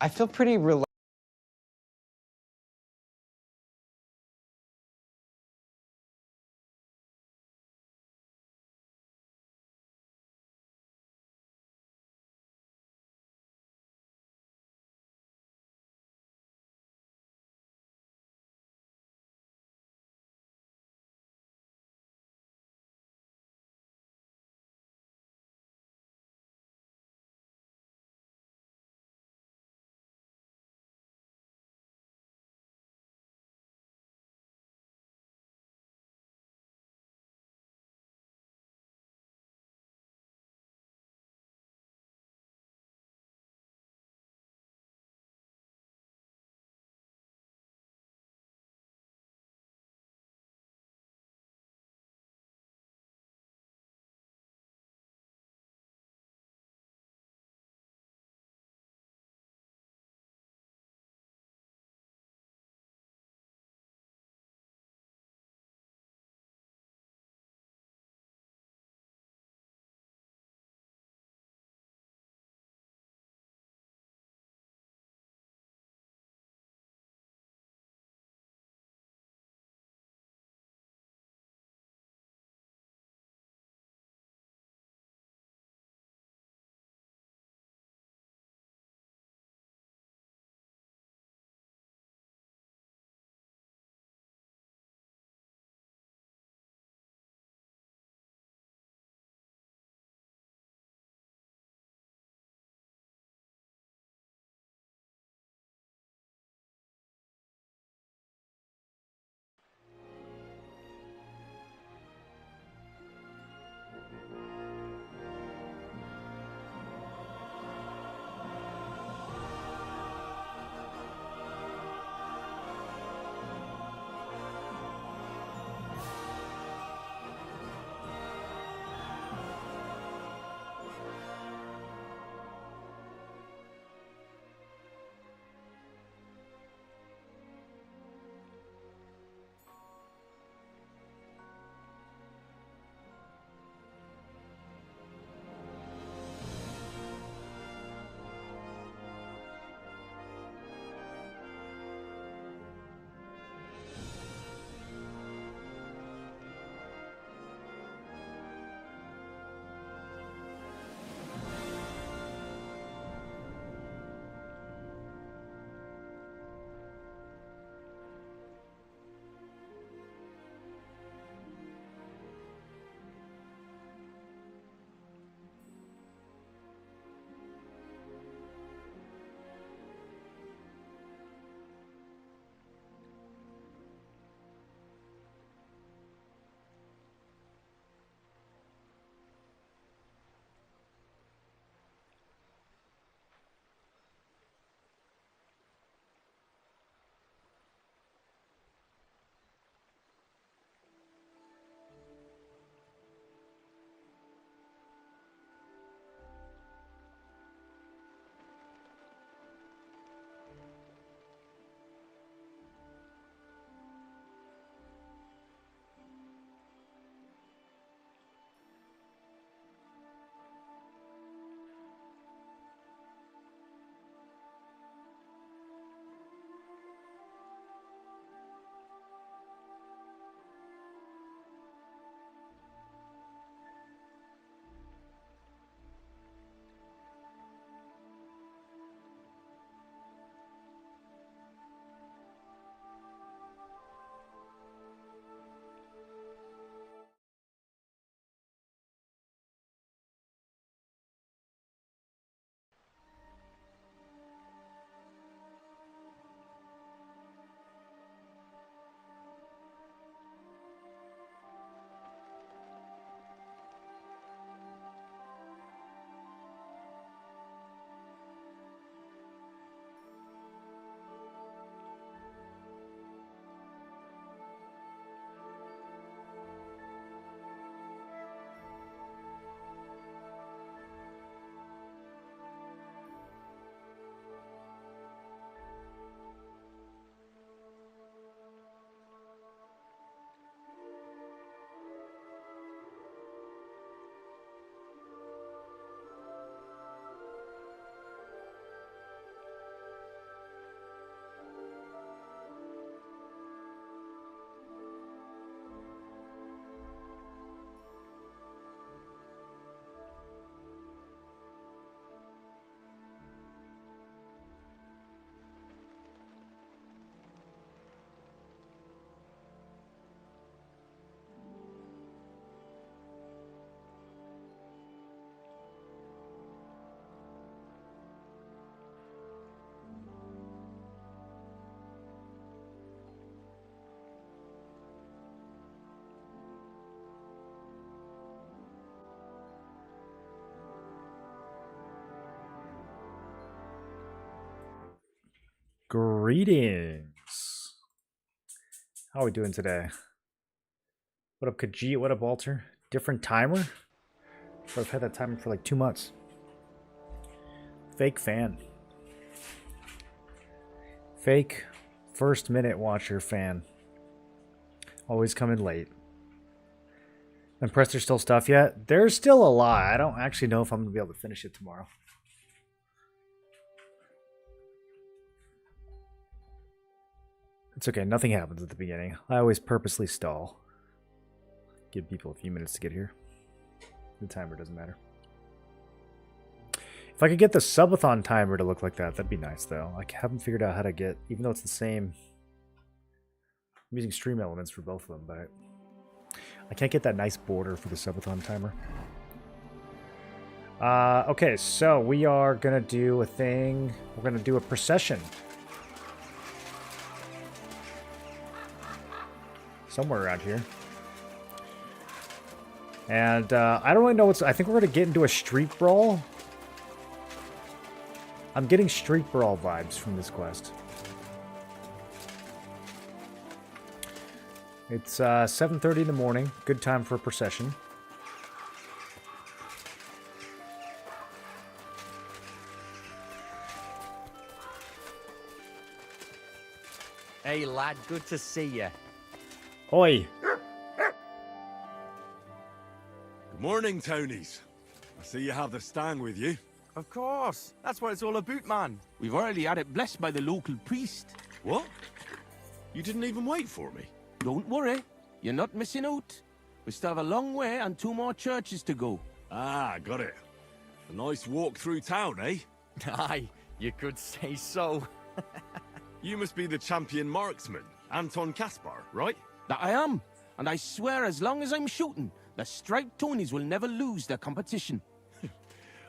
I feel pretty relaxed. Greetings. How are we doing today? What up, Khajiit? What up, Walter? Different timer? I've had that timer for like 2 months. Fake fan. Fake first minute watcher fan. Always coming late. Impressed there's still stuff yet? There's still a lot. I don't actually know if I'm going to be able to finish it tomorrow. It's okay, nothing happens at the beginning. I always purposely stall. Give people a few minutes to get here. The timer doesn't matter. If I could get the subathon timer to look like that, that'd be nice though. I haven't figured out how to get, even though it's the same. I'm using stream elements for both of them, but I can't get that nice border for the subathon timer. Okay, so we are gonna do a thing. We're gonna do a procession. Somewhere around here. And I don't really know what's... I think we're going to get into a street brawl. I'm getting street brawl vibes from this quest. It's 7:30 in the morning. Good time for a procession. Hey lad, good to see you. Oi! Good morning, Tonies. I see you have the stang with you. Of course, that's what it's all about, man. We've already had it blessed by the local priest. What? You didn't even wait for me? Don't worry, you're not missing out. We still have a long way and 2 more churches to go. Ah, got it. A nice walk through town, eh? Aye, you could say so. You must be the champion marksman, Anton Kaspar, right? That I am, and I swear as long as I'm shooting, the striped Tonys will never lose their competition.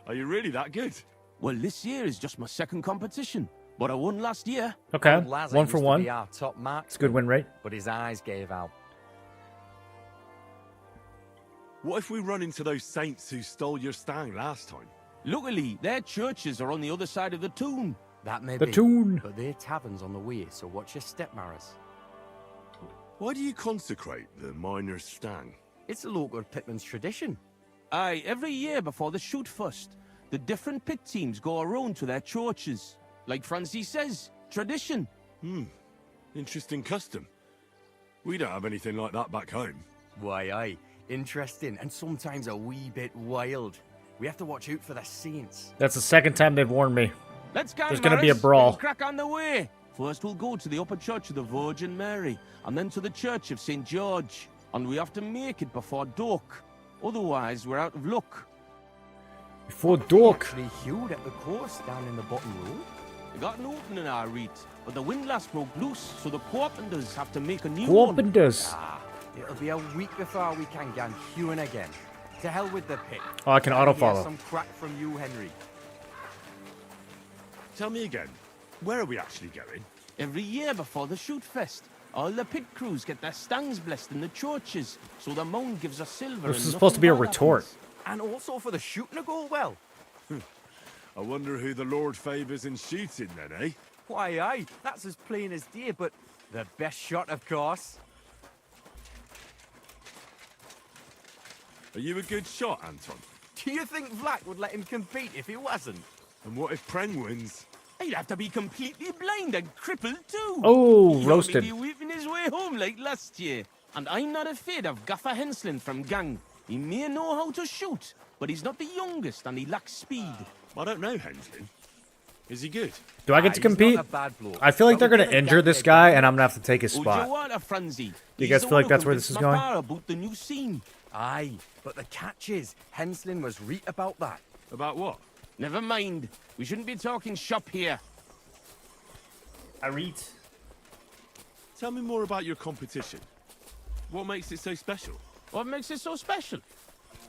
Are you really that good? Well, this year is just my 2nd competition, but I won last year. Okay, Old Lazar 1 for used to 1. be our top mark, It's a good win rate. but his eyes gave out. What if we run into those saints who stole your stang last time? Luckily, their churches are on the other side of the tomb. That may The be, tune. but their tavern's on the way, so watch your step, Maris. Why do you consecrate the miner's stang? It's a local pitman's tradition. Aye, every year before the shoot first, the different pit teams go around to their churches. Like Francis says, tradition. Interesting custom. We don't have anything like that back home. Why, aye, interesting and sometimes a wee bit wild. We have to watch out for the saints. That's the 2nd time they've warned me. Let's go, There's gonna be a Maris. brawl. Get crack on the way. First, we'll go to the upper church of the Virgin Mary, and then to the church of St. George. And we have to make it before dark. Otherwise, we're out of luck. Before dark. Actually hewed at the course down in the bottom road. We got an opening our reed, but the windlass broke loose, so the carpenters have to make a new one. Carpenters. Ah, it'll be a week before we can get hewing again. To hell with the pit. Oh, I can Let me auto hear follow. some crack from you, Henry. Tell me again, where are we actually going? Every year before the shoot fest, all the pit crews get their stangs blessed in the churches, so the mound gives us silver. This and is supposed to be a nothing bad retort. happens. And also for the shooting to go well. I wonder who the Lord favours in shooting then, eh? Why, aye, that's as plain as day, but the best shot, of course. Are you a good shot, Anton? Do you think Vlak would let him compete if he wasn't? And what if Preng wins? He'd have to be completely blind and crippled too. Oh, He'd roasted. only be weeping his way home like last year. And I'm not afraid of Gaffer Henslin from Gang. He may know how to shoot, but he's not the youngest and he lacks speed. I don't know, Henslin. Is he good? Do I get to He's not compete? a bad bloke, I feel like but they're we going to didn't injure get this the guy, and I'm going to have to take his Hold your spot. water, Franzi. You guys He's feel like the one that's who where this is convinced going? my pa about the new scene. Aye, but the catch is, Henslin was right about that. About what? Never mind. We shouldn't be talking shop here. I read. Tell me more about your competition. What makes it so special? What makes it so special?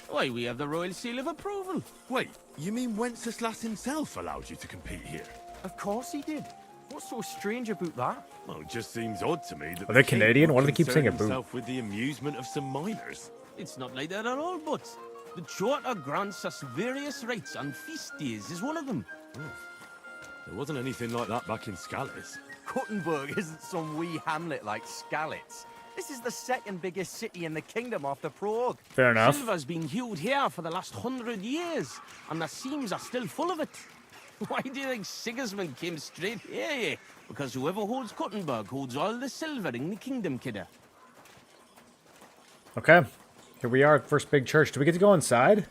Why, we have the royal seal of approval. Wait, you mean Wenceslas himself allowed you to compete here? Of course he did. What's so strange about that? Well, it just seems odd to me that Are they the king Canadian? would Why do they keep concern saying a boo? himself with the amusement of some miners. It's not like that at all, but the charter grants us various rights, and feast days is one of them. There wasn't anything like that back in Scalise. Kuttenberg isn't some wee hamlet like Skalitz. This is the second biggest city in the kingdom after Prague. Fair enough. Silver's been hewed here for the last 100 years, and the seams are still full of it. Why do you think Sigismund came straight here? Yeah? Because whoever holds Kuttenberg holds all the silver in the kingdom, kidder. Okay. Here we are at first big church. Do we get to go inside?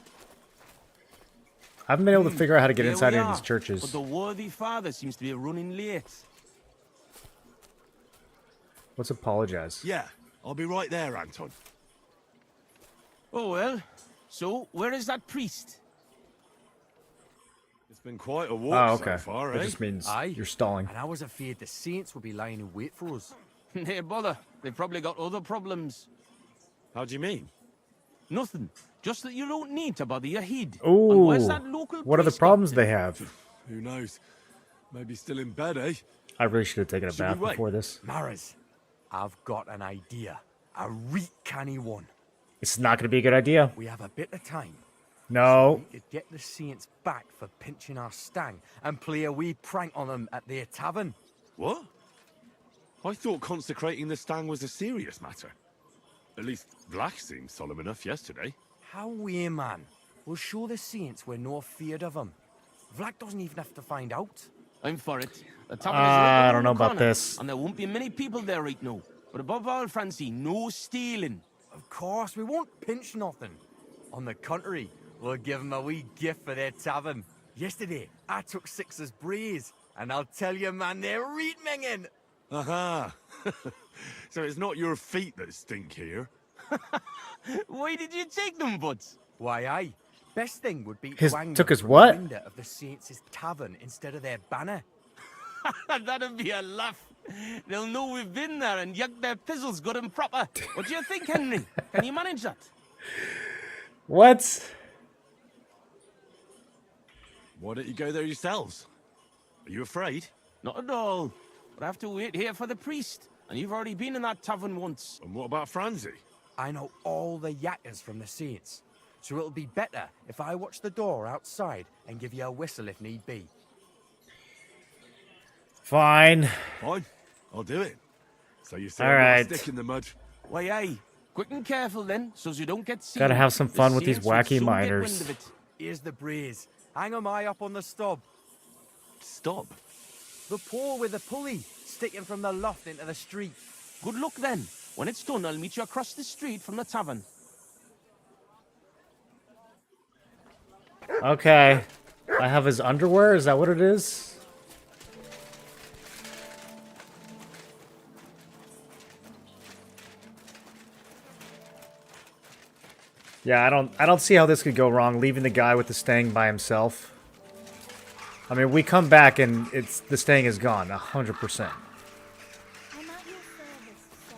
I haven't been able to figure out how to get Here inside we any of are, these churches. But the worthy father seems to be running late. Let's apologize. Yeah, I'll be right there, Anton. Oh well. So, where is that priest? It's been quite a walk Oh, okay. so far, That eh? just means Aye. you're stalling. And I was afraid the saints would be lying in wait for us. Hey, bother. They've probably got other problems. How do you mean? Nothing. Just that you don't need to bother your head. Ooh. And where's that local What are the priest problems got they to? have? Who knows? Maybe still in bed, eh? I really should have taken a Should we bath wait? before this. Maras, I've got an idea. A reet canny one. It's not going to be a good idea. We have a bit of time. No. We could get the saints back for pinching our stang and play a wee prank on them at their tavern. What? I thought consecrating the stang was a serious matter. At least Vlach seemed solemn enough yesterday. How we, man? We'll show the saints we're no feared of them. Vlad doesn't even have to find out. I'm for it. The tavern is I right don't around know the about corner, this. And there won't be many people there right now. But above all, Francie, no stealing. Of course, we won't pinch nothing. On the contrary, we'll give them a wee gift for their tavern. Yesterday, I took Six's braes, and I'll tell you, man, they're reet minging. Aha! So it's not your feet that stink here. Why did you take them, Butts? Why, aye. Best thing would be His- to hang took them his from what? the window of the saints' tavern instead of their banner. That'd be a laugh. They'll know we've been there and yucked their pizzles good and proper. What do you think, Henry? Can you manage that? What? Why don't you go there yourselves? Are you afraid? Not at all. But I have to wait here for the priest. And you've already been in that tavern once. And what about Francie? I know all the yakkers from the saints, so it'll be better if I watch the door outside and give you a whistle if need be. Fine. Fine, I'll do it. So you say All I'm not a right. stick in the mud. Why, aye. Quick and careful then, so you don't get seen. Gotta have some The fun with these saints will wacky soon get miners. wind of it. Here's the braes. Hang 'em high up on the stub. Stop. The pole with the pulley sticking from the loft into the street. Good luck then. When it's done, I'll meet you across the street from the tavern. Okay. I have his underwear. Is that what it is? Yeah, I don't see how this could go wrong, leaving the guy with the stang by himself. I mean, we come back and the stang is gone, 100%. I'm at your service, sir.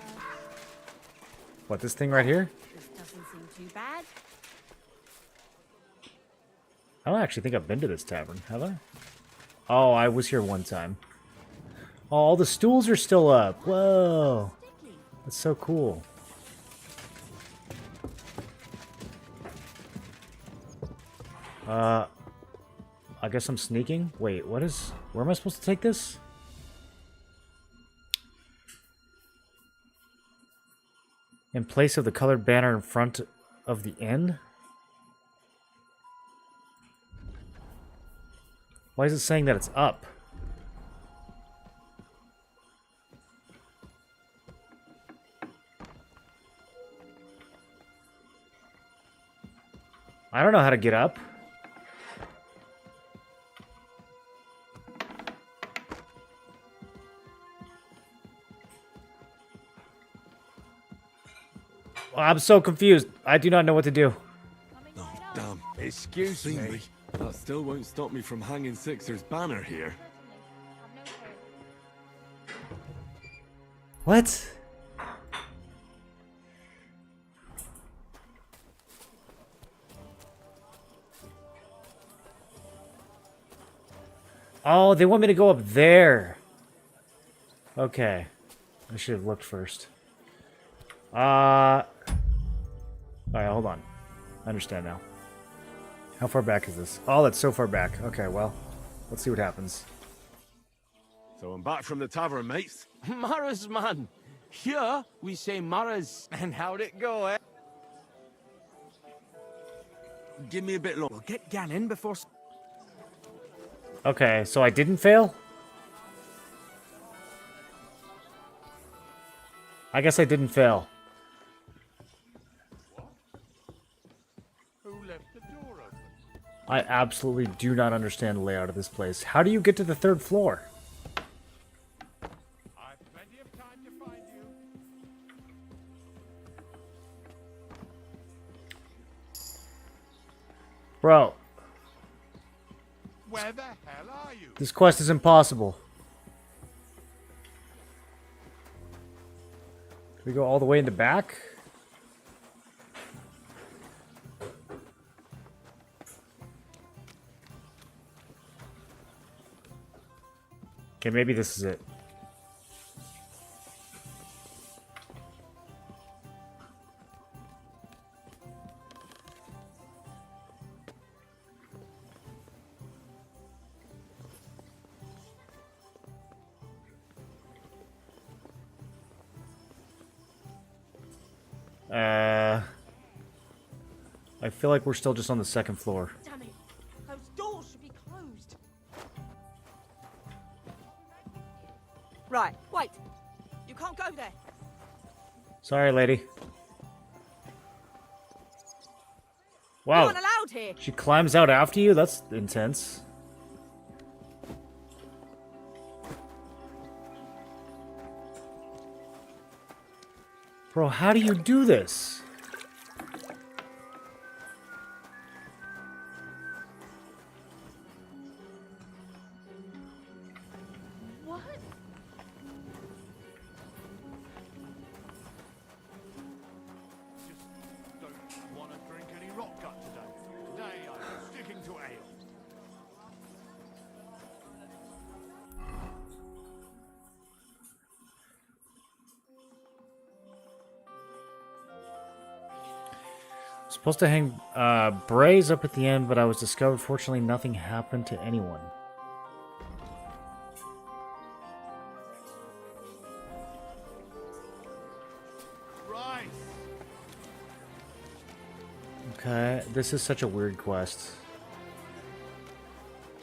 What, this thing right here? This doesn't seem too bad. I don't actually think I've been to this tavern, have I? Oh, I was here one time. Oh, all the stools are still up. Whoa. That's so cool. I guess I'm sneaking? Wait, where am I supposed to take this? In place of the colored banner in front of the inn? Why is it saying that it's up? I don't know how to get up. I'm so confused. I do not know what to do. Oh, damn. Excuse Seen me. me. That still won't stop me from hanging Sixer's banner here. What? Oh, they want me to go up there. Okay. I should have looked first. Alright, hold on. I understand now. How far back is this? Oh, that's so far back. Okay, well, let's see what happens. So I'm back from the tavern, mates. Maras, man. Here, we say Maras. And how'd it go, eh? Give me a bit longer. We'll get Gan in before... Okay, so I didn't fail? I guess I didn't fail. Who left the door open? I absolutely do not understand the layout of this place. How do you get to the 3rd floor? I've plenty of time to find you. Bro, Where the hell are you? this quest is impossible. Can we go all the way in the back? Okay, maybe this is it. I feel like we're still just on the 2nd floor. Damn it. Those doors should be closed. Right, wait. You can't go there. Sorry, lady. You're Wow, not allowed here. she climbs out after you? That's intense. Bro, how do you do this? What? Don't want to drink any rock gut today. Today I'm sticking to ale. Supposed to hang Braze up at the end, but I was discovered. Fortunately, nothing happened to anyone. Right. Okay, this is such a weird quest.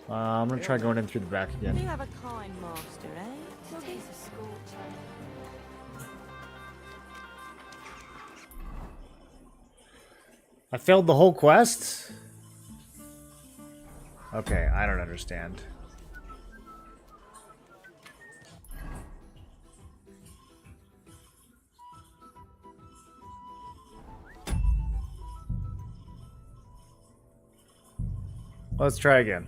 I'm gonna try going in through the back You again. have a kind master, eh? He's a scorcher. I failed the whole quest? Okay, I don't understand. Let's try again.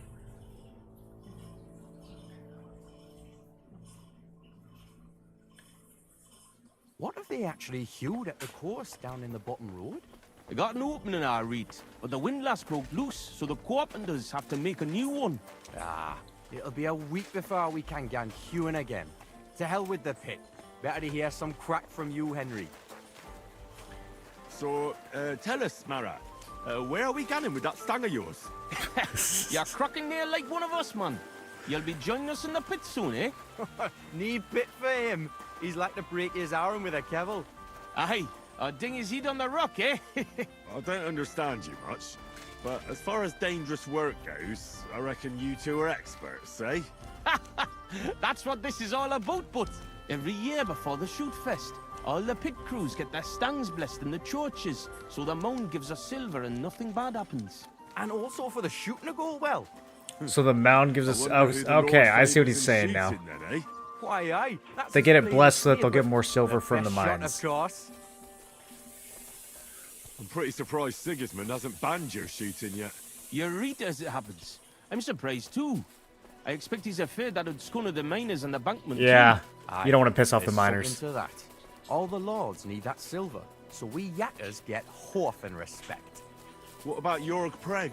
What have they actually hewed at the course down in the bottom road? They got an opening, I read, but the windlass broke loose, so the carpenters have to make a new one. Ah, it'll be a week before we can gan hewing again. To hell with the pit. Better to hear some crack from you, Henry. So, tell us, Mara, where are we going with that stang of yours? You're cracking there like one of us, man. You'll be joining us in the pit soon, eh? Need pit for him. He's like to break his arm with a kevil. Aye, a ding his head on the rock, eh? I don't understand you much, but as far as dangerous work goes, I reckon you two are experts, eh? That's what this is all about, but every year before the shoot fest, all the pit crews get their stangs blessed in the churches, so the mound gives us silver and nothing bad happens. And also for the shooting to go well. So the mound gives I us... wonder who the Lord okay, I see what favours he's in saying now. shooting then, eh? Why, aye. That's They his get it favourite blessed so that they'll get favourite. more silver from the best shot, mines. of course. I'm pretty surprised Sigismund hasn't banned your shooting yet. You're right as it happens. I'm surprised too. I expect he's afraid that would scunner the miners and the bankmen Yeah, Aye, you don't want to piss off the there's miners. something to that. All the lords need that silver, so we yatters get horf and respect. What about Jorg Preng?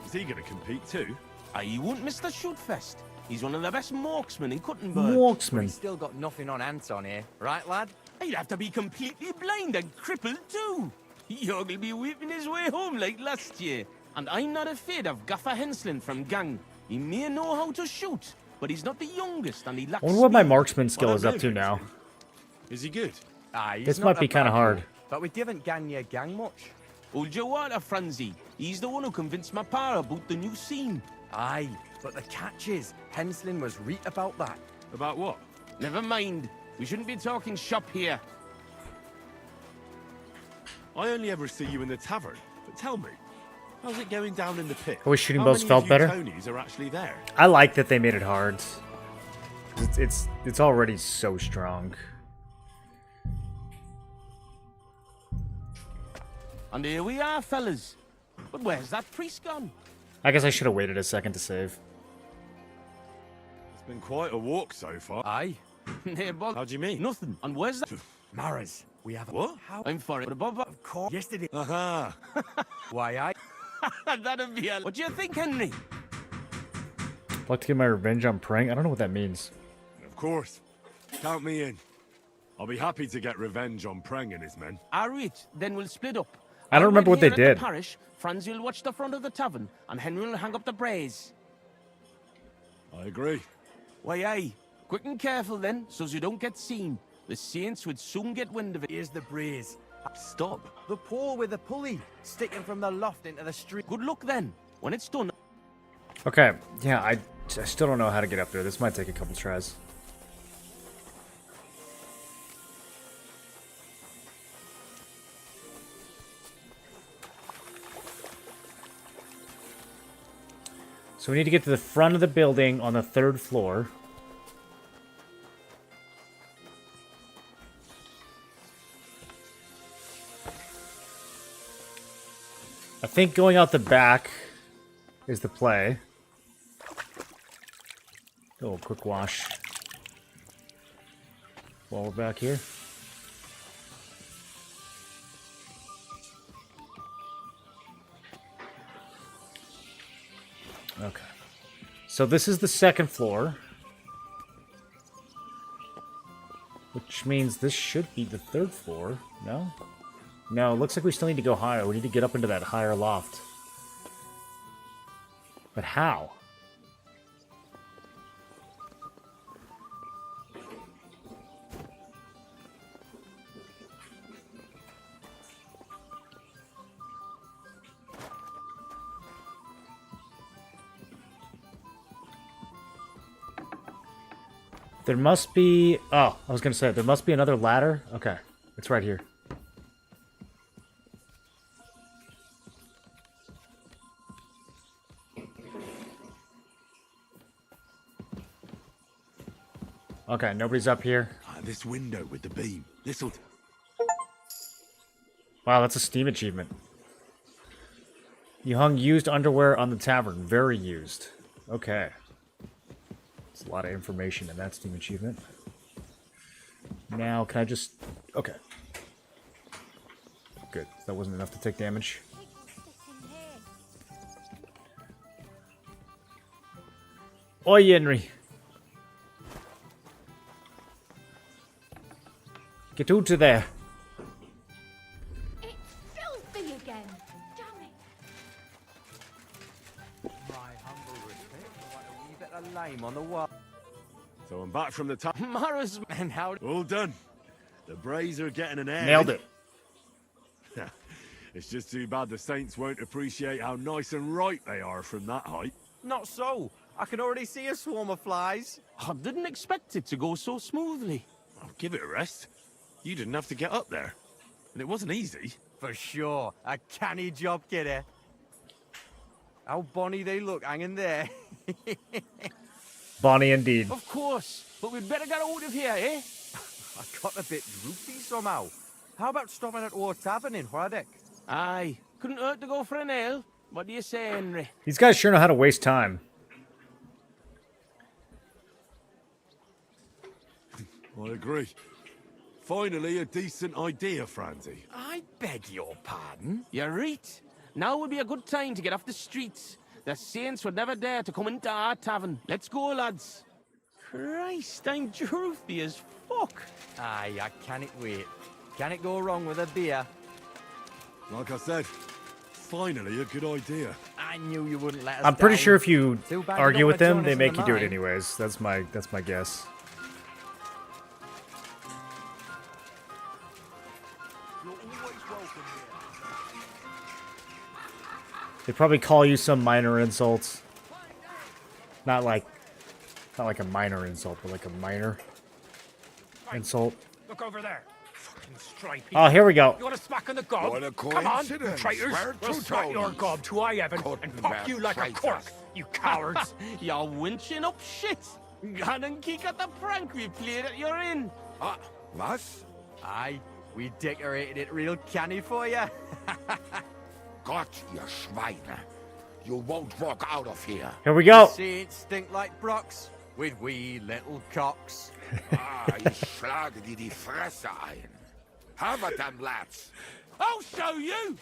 Is he going to compete too? He won't miss the shoot fest. He's one of the best marksmen in Kuttenberg. But Marksman. he's still got nothing on Anton here, right, lad? He'd have to be completely blind and crippled too. Jorg'll be weeping his way home like last year. And I'm not afraid of Gaffer Henslin from Gang. He may know how to shoot, but he's not the youngest, and he lacks I wonder what my speed. marksman skill Well, is I up don't to know, now. Vincent. Is he good? Aye, he's This not might a be kind bad of hard. bloke, but we didn't gang your gang much. Hold your water, Franzi. He's the one who convinced my pa about the new scene. Aye, but the catch is, Henslin was right about that. About what? Never mind. We shouldn't be talking shop here. I only ever see you in the tavern. But tell me, how's it going down in the pit? I wish shooting How bows many felt of you better. Tonys are actually there? I like that they made it hard. It's already so strong. And here we are, fellas. But where's that priest gone? I guess I should have waited a second to save. It's been quite a walk so far. Aye. Hey, boy. How do you mean? Nothing. And where's that? Maras, we have a... What? How? I'm for it. But above Of course. Yesterday. Aha! Why, aye. that'd be a... What do you think, Henry? I'd like to get my revenge on praying. I don't know what that means. Of course. Count me in. I'll be happy to get revenge on Preng and his men. All right, then we'll split up. I don't I'll remember wait what they here at did. the parish. Franz will watch the front of the tavern, and Henry will hang up the braes. I agree. Why, aye. Quick and careful then, so as you don't get seen. The saints would soon get wind of it. Here's the braes. Stop. The pole with the pulley, sticking from the loft into the street. Good luck then. When it's done, Okay, yeah, I still don't know how to get up there. This might take a couple tries. So we need to get to the front of the building on the 3rd floor. I think going out the back is the play. Oh, quick wash. While we're back here. Okay. So this is the 2nd floor. Which means this should be the 3rd floor. No? No, it looks like we still need to go higher. We need to get up into that higher loft. But how? There must be... Oh, I was going to say, there must be another ladder. Okay, it's right here. Okay, nobody's up here. This window with the beam. This'll... Wow, that's a Steam achievement. You hung used underwear on the tavern. Very used. Okay. There's a lot of information in that Steam achievement. Now, can I just... Okay. Good. That wasn't enough to take damage. Oi, Henry. Get out of there. It's filthy again. Damn it. My humble respect, like a wee bit of lime on the wall. So I'm back from the top. Morris, And how... All done. The braes are getting an air. Nailed it. It's just too bad the saints won't appreciate how nice and right they are from that height. Not so. I can already see a swarm of flies. I didn't expect it to go so smoothly. Oh, give it a rest. You didn't have to get up there. And it wasn't easy. For sure. A canny job, kidder. How bonny they look hanging there. Bonnie indeed. Of course, but we'd better get out of here, eh? I got a bit droopy somehow. How about stopping at our tavern in Hradek? Aye, couldn't hurt to go for an ale. What do you say, Henry? These guys sure know how to waste time. I agree. Finally, a decent idea, Franzi. I beg your pardon? You're right. Now would be a good time to get off the streets. The saints would never dare to come into our tavern. Let's go, lads. Christ, I'm droopy as fuck. Aye, I can't wait. Can it go wrong with a beer? Like I said, finally a good idea. I knew you wouldn't let us I'm pretty down. sure if you Too bad you argue don't with wanna them, join they us in make the you do it mine. anyways. That's my guess. They probably call you some minor insults. Not like a minor insult, but like a minor insult. Look over there. Fucking stripey. Oh, here we go. You want to smack on the gob? What a Come on, you coincidence. traitors. We're We'll two smack your toadies. gob to I Evan and Couldn't pop bear you like a traitors. cork, you cowards. You're winching up shit. Gone and kick at the prank we played at your inn. Ah, was? Aye, we decorated it real canny for you. Gott, ihr Schweine. You won't walk out of here. Here we go. Saints stink like brocks with wee little cocks. Ich schlage dir die Fresse ein. Have a them lads. I'll show you.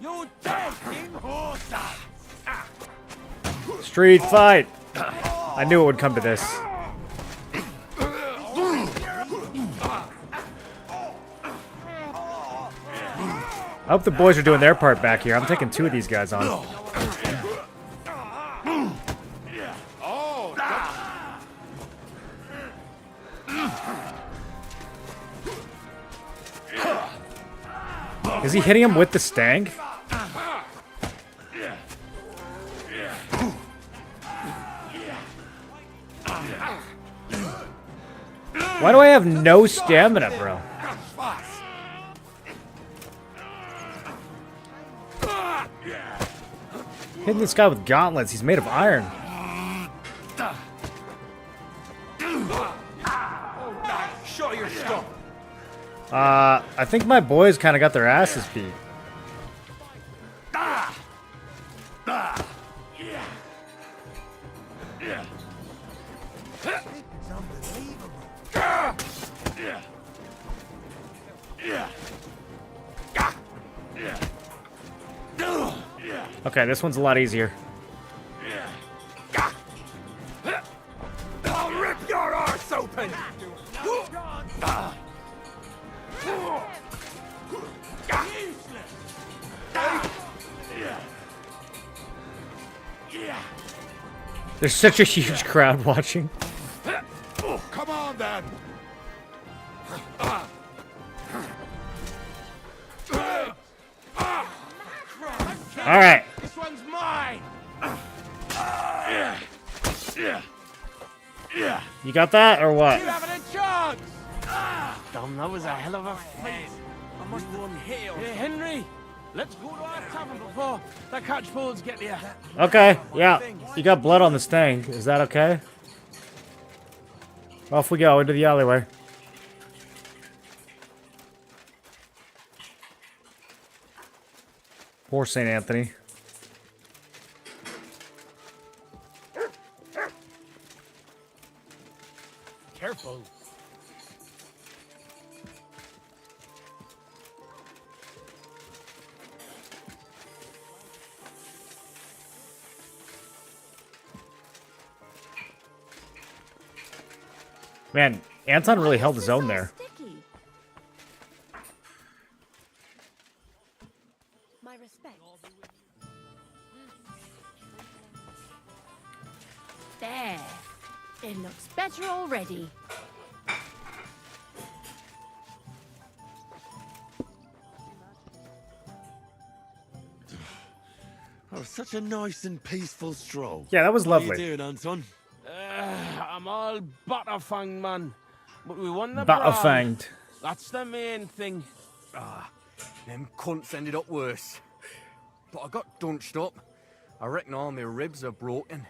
You're dead, King. Street fight. I knew it would come to this. I hope the boys are doing their part back here. I'm taking 2 of these guys on. Is he hitting him with the stang? Why do I have no stamina, bro? Hitting this guy with gauntlets. He's made of iron. Show your stuff. I think my boys kind of got their asses beat. Okay, this one's a lot easier. I'll rip your arse open. There's such a huge crowd watching. Come on then. All right. This one's mine. You got that or what? You having a chance? Damn, that was a hell of a fight. I must have won here. Hey, Henry, let's go to our tavern before the catchpoles get here. Okay, yeah. You got blood on this thing. Is that okay? Off we go into the alleyway. Poor St. Anthony. Careful. Man, Anton really held his own there. Sticky. My respect. There. It looks better already. Oh, such a nice and peaceful stroll. Yeah, that was What are lovely. you doing, Anton? I'm all butterfanged, man. But we won the Butterfanged. brand. That's the main thing. Them cunts ended up worse. But I got dunched up. I reckon all my ribs are broken.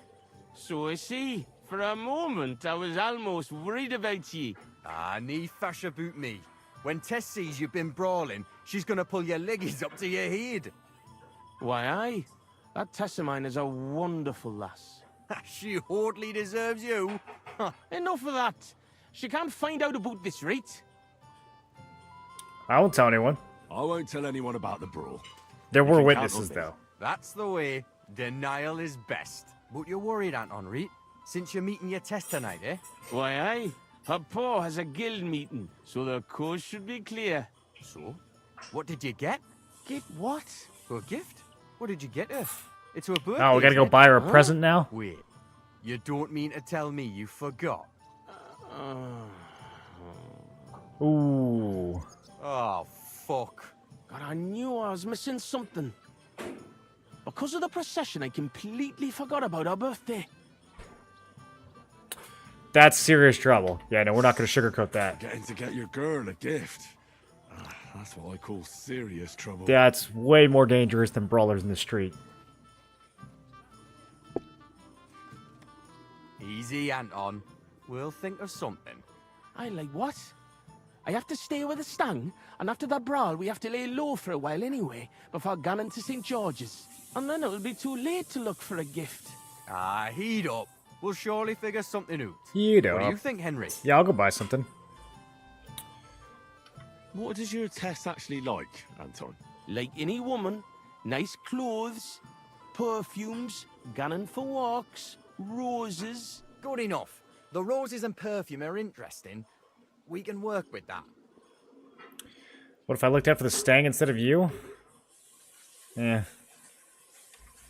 So I see. For a moment, I was almost worried about you. Nee fash about me. When Tess sees you've been brawling, she's gonna pull your leggies up to your head. Why, aye. That Tess of mine is a wonderful lass. She hardly deserves you. Enough of that. She can't find out about this, right? I won't tell anyone. I won't tell anyone about the brawl. There were can count on witnesses, this. though. That's the way. Denial is best. But you're worried, Anton, right? Since you're meeting your Tess tonight, eh? Why, aye. Her paw has a guild meeting, so the coast should be clear. So? What did you get? Get what? A gift? What did you get her? It's her birthday. Oh, we gotta go isn't it? buy her a Huh? present now? Wait, you don't mean to tell me you forgot? Ooh. Oh, fuck. God, I knew I was missing something. Because of the procession, I completely forgot about our birthday. That's serious trouble. Yeah, no, we're not gonna sugarcoat that. Getting to get your girl a gift. Ah, that's what I call serious trouble. That's way more dangerous than brawlers in the street. Easy, Anton. We'll think of something. I like what? I have to stay with the Stang, and after that brawl, we have to lay low for a while anyway, before going to St. George's. And then it'll be too late to look for a gift. Ah, heat up. We'll surely figure something out. You What know. do you think, Henry? Yeah, I'll go buy something. What does your test actually like, Anton? Like any woman, nice clothes, perfumes, going for walks, roses. Good enough. The roses and perfume are interesting. We can work with that. What if I looked after the Stang instead of you? Yeah.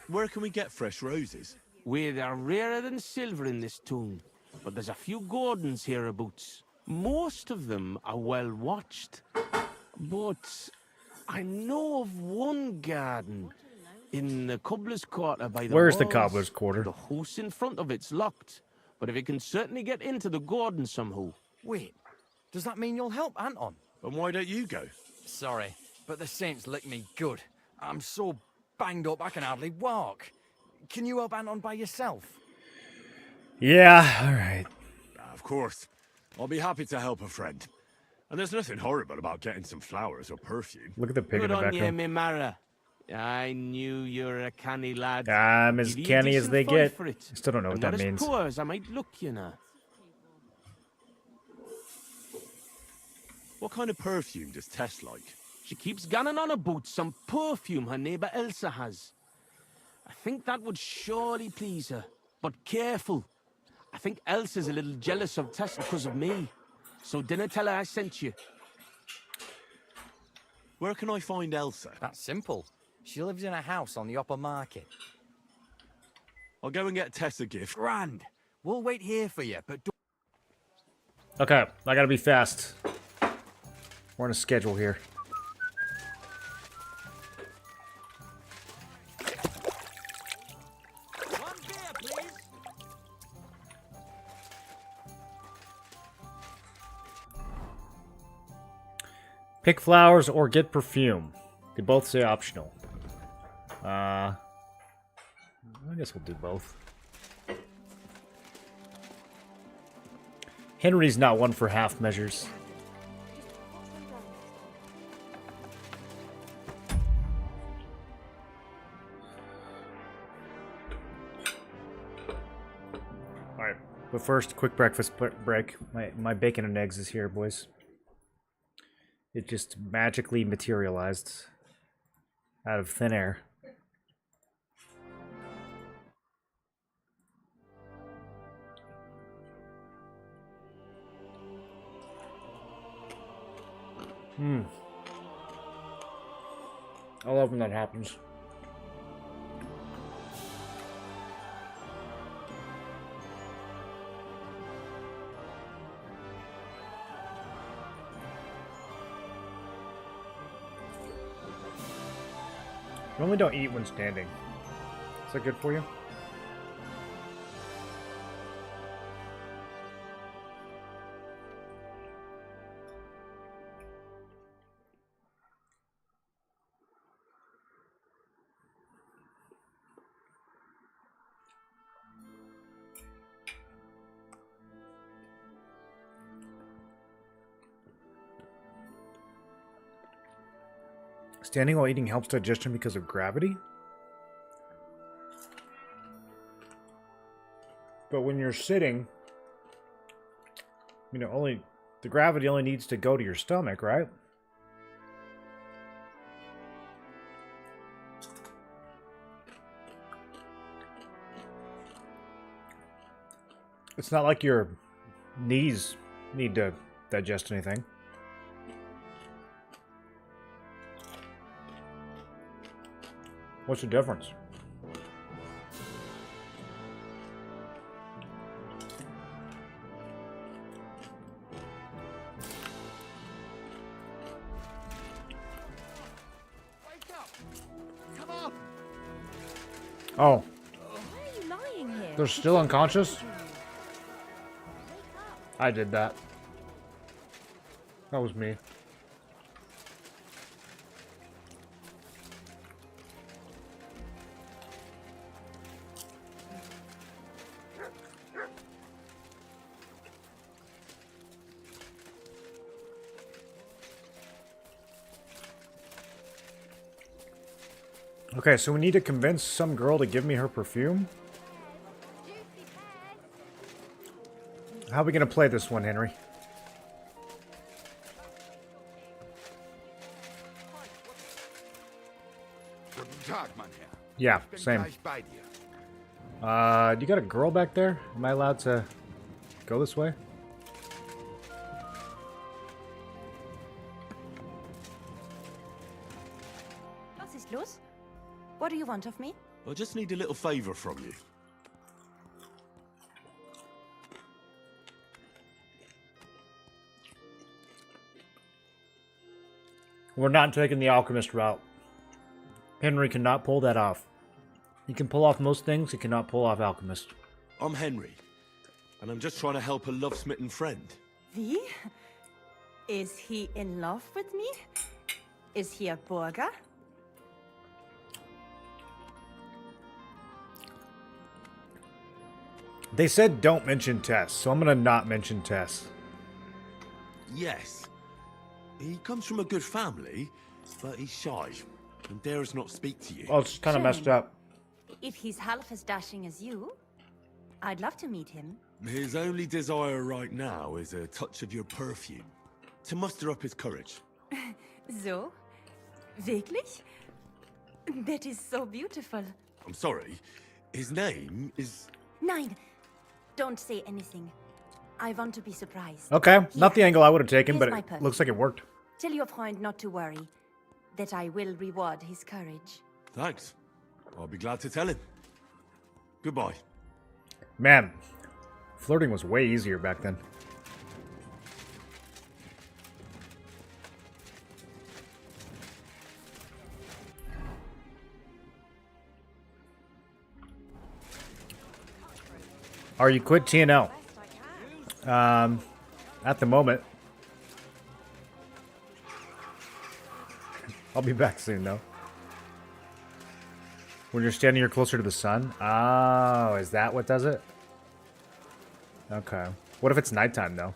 Where can we get fresh roses? Where they're rarer than silver in this town, but there's a few gardens hereabouts. Most of them are well watched, but I know of one garden in the cobbler's quarter by the Where's the walls. cobbler's quarter? The house in front of it's locked, but if you can certainly get into the garden somehow. Wait, does that mean you'll help, Anton? And why don't you go? Sorry, but the Saints licked me good. I'm so banged up I can hardly walk. Can you help Anton by yourself? Yeah, alright. Of course. I'll be happy to help a friend. And there's nothing horrible about getting some flowers or perfume. Look at the pig in Good the on you, background. me Mara. I knew you were a canny lad. I'm as Give you a canny as decent they fight get. for it. I still don't know what I'm that not means. as poor as I might look, you know. What kind of perfume does Tess like? She keeps gunning on about some perfume her neighbour Elsa has. I think that would surely please her. But careful. I think Elsa's a little jealous of Tess because of me. So dinna tell her I sent you. Where can I find Elsa? That's simple. She lives in a house on the upper market. I'll go and get Tess a gift. Grand. We'll wait here for you, but don't... Okay, I gotta be fast. We're on a schedule here. One beer, please. Pick flowers or get perfume. They both say optional. I guess we'll do both. Henry's not one for half measures. Alright, but first, quick breakfast break. My bacon and eggs is here, boys. It just magically materialized out of thin air. I love when that happens. Normally don't eat when standing. Is that good for you? Standing while eating helps digestion because of gravity? But when you're sitting, you know, the gravity only needs to go to your stomach, right? It's not like your knees need to digest anything. What's the difference? Wake up! Come on! Oh, Why are you lying here? they're still unconscious? I did that. That was me. Okay, so we need to convince some girl to give me her perfume. How are we gonna play this one, Henry? Guten Tag, mein Herr. Yeah, Bin same. gleich bei dir. You got a girl back there? Am I allowed to go this way? Was ist los? What do you want of me? I just need a little favor from you. We're not taking the alchemist route. Henry cannot pull that off. He can pull off most things, he cannot pull off alchemist. I'm Henry, and I'm just trying to help a love-smitten friend. Wie? Is he in love with me? Is he a burger? They said don't mention Tess, so I'm gonna not mention Tess. Yes. He comes from a good family, but he's shy and dares not speak to you. Oh, it's kind of messed up. If he's half as dashing as you, I'd love to meet him. His only desire right now is a touch of your perfume, to muster up his courage. So? Wirklich? That is so beautiful. I'm sorry, his name is... Nein, don't say anything. I want to be surprised. Okay, not the Here. angle I would have taken, Here's but my it perfume. looks like it worked. Tell your friend not to worry, that I will reward his courage. Thanks. I'll be glad to tell him. Goodbye. Man, flirting was way easier back then. Are you quit TNL? At the moment. I'll be back soon, though. When you're standing here closer to the sun? Oh, is that what does it? Okay. What if it's nighttime, though?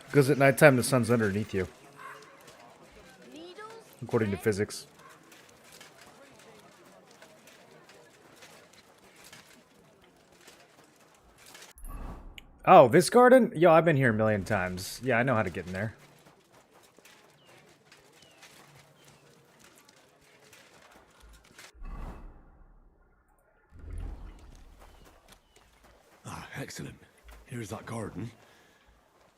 Because at nighttime, the sun's underneath you. According to physics. Oh, this garden? Yo, I've been here a million times. Yeah, I know how to get in there. Ah, excellent. Here's that garden.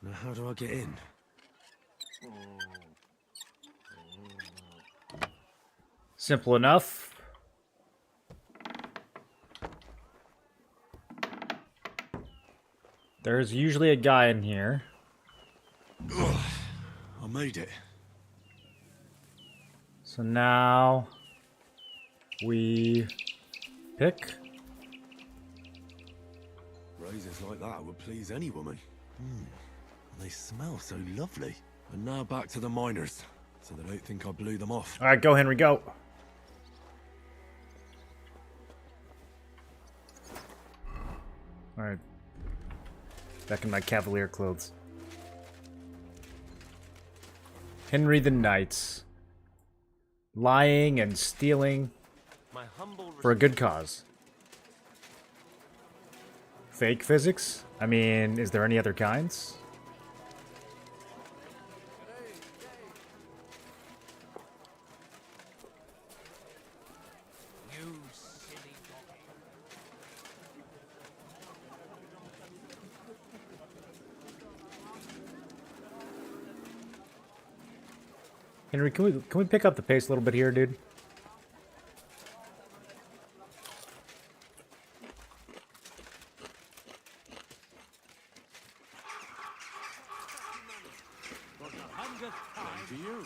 Now, how do I get in? Simple enough. There's usually a guy in here. Ugh, I made it. So now we pick. Roses like that would please any woman. They smell so lovely. And now back to the miners, so they don't think I blew them off. All right, go, Henry, go. All right. Back in my cavalier clothes. Henry the Knight. Lying and stealing My humble for a good cause. Fake physics? I mean, is there any other kinds? You silly doggy. Henry, can we pick up the pace a little bit here, dude? To you.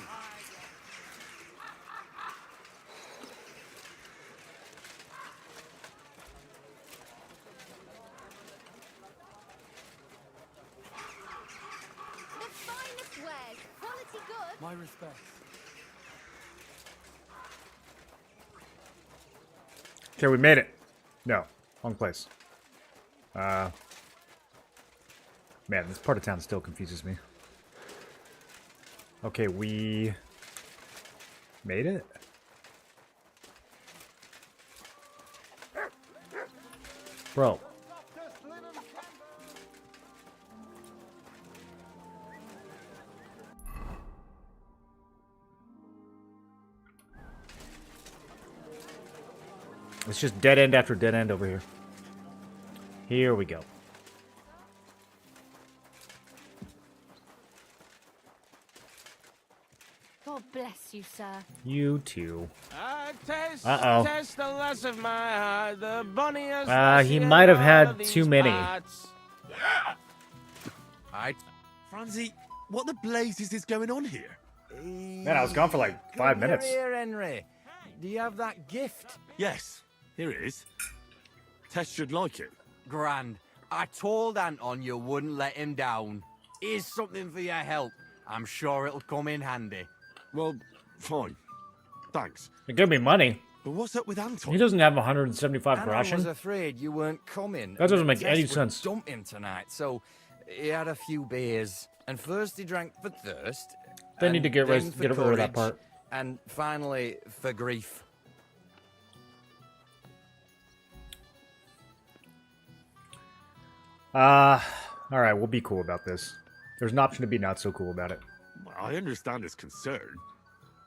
The finest wares, quality good. My respects. Okay, we made it. No, wrong place. Man, this part of town still confuses me. Okay, we made it? Bro. It's just dead end after dead end over here. Here we go. God bless you, sir. You too. Taste, Uh-oh. taste the less of my heart, the bunniest. He might have had too many. I Franzi, what the blazes is going on here? Man, I was gone for like 5 minutes. Here, Henry. Do you have that gift? Yes, here it is. Tess should like it. Grand. I told Anton you wouldn't let him down. Here's something for your help. I'm sure it'll come in handy. Well, fine. Thanks. It gave me money. But what's up with Anton? He doesn't have 175 Anton ration. was afraid you weren't coming. That doesn't and make Tess any would sense. Dump him tonight, so he had a few beers. And first he drank for thirst. They and need to get then rid for of that courage, part. And finally for grief. Alright, we'll be cool about this. There's an option to be not so cool about it. I understand his concern.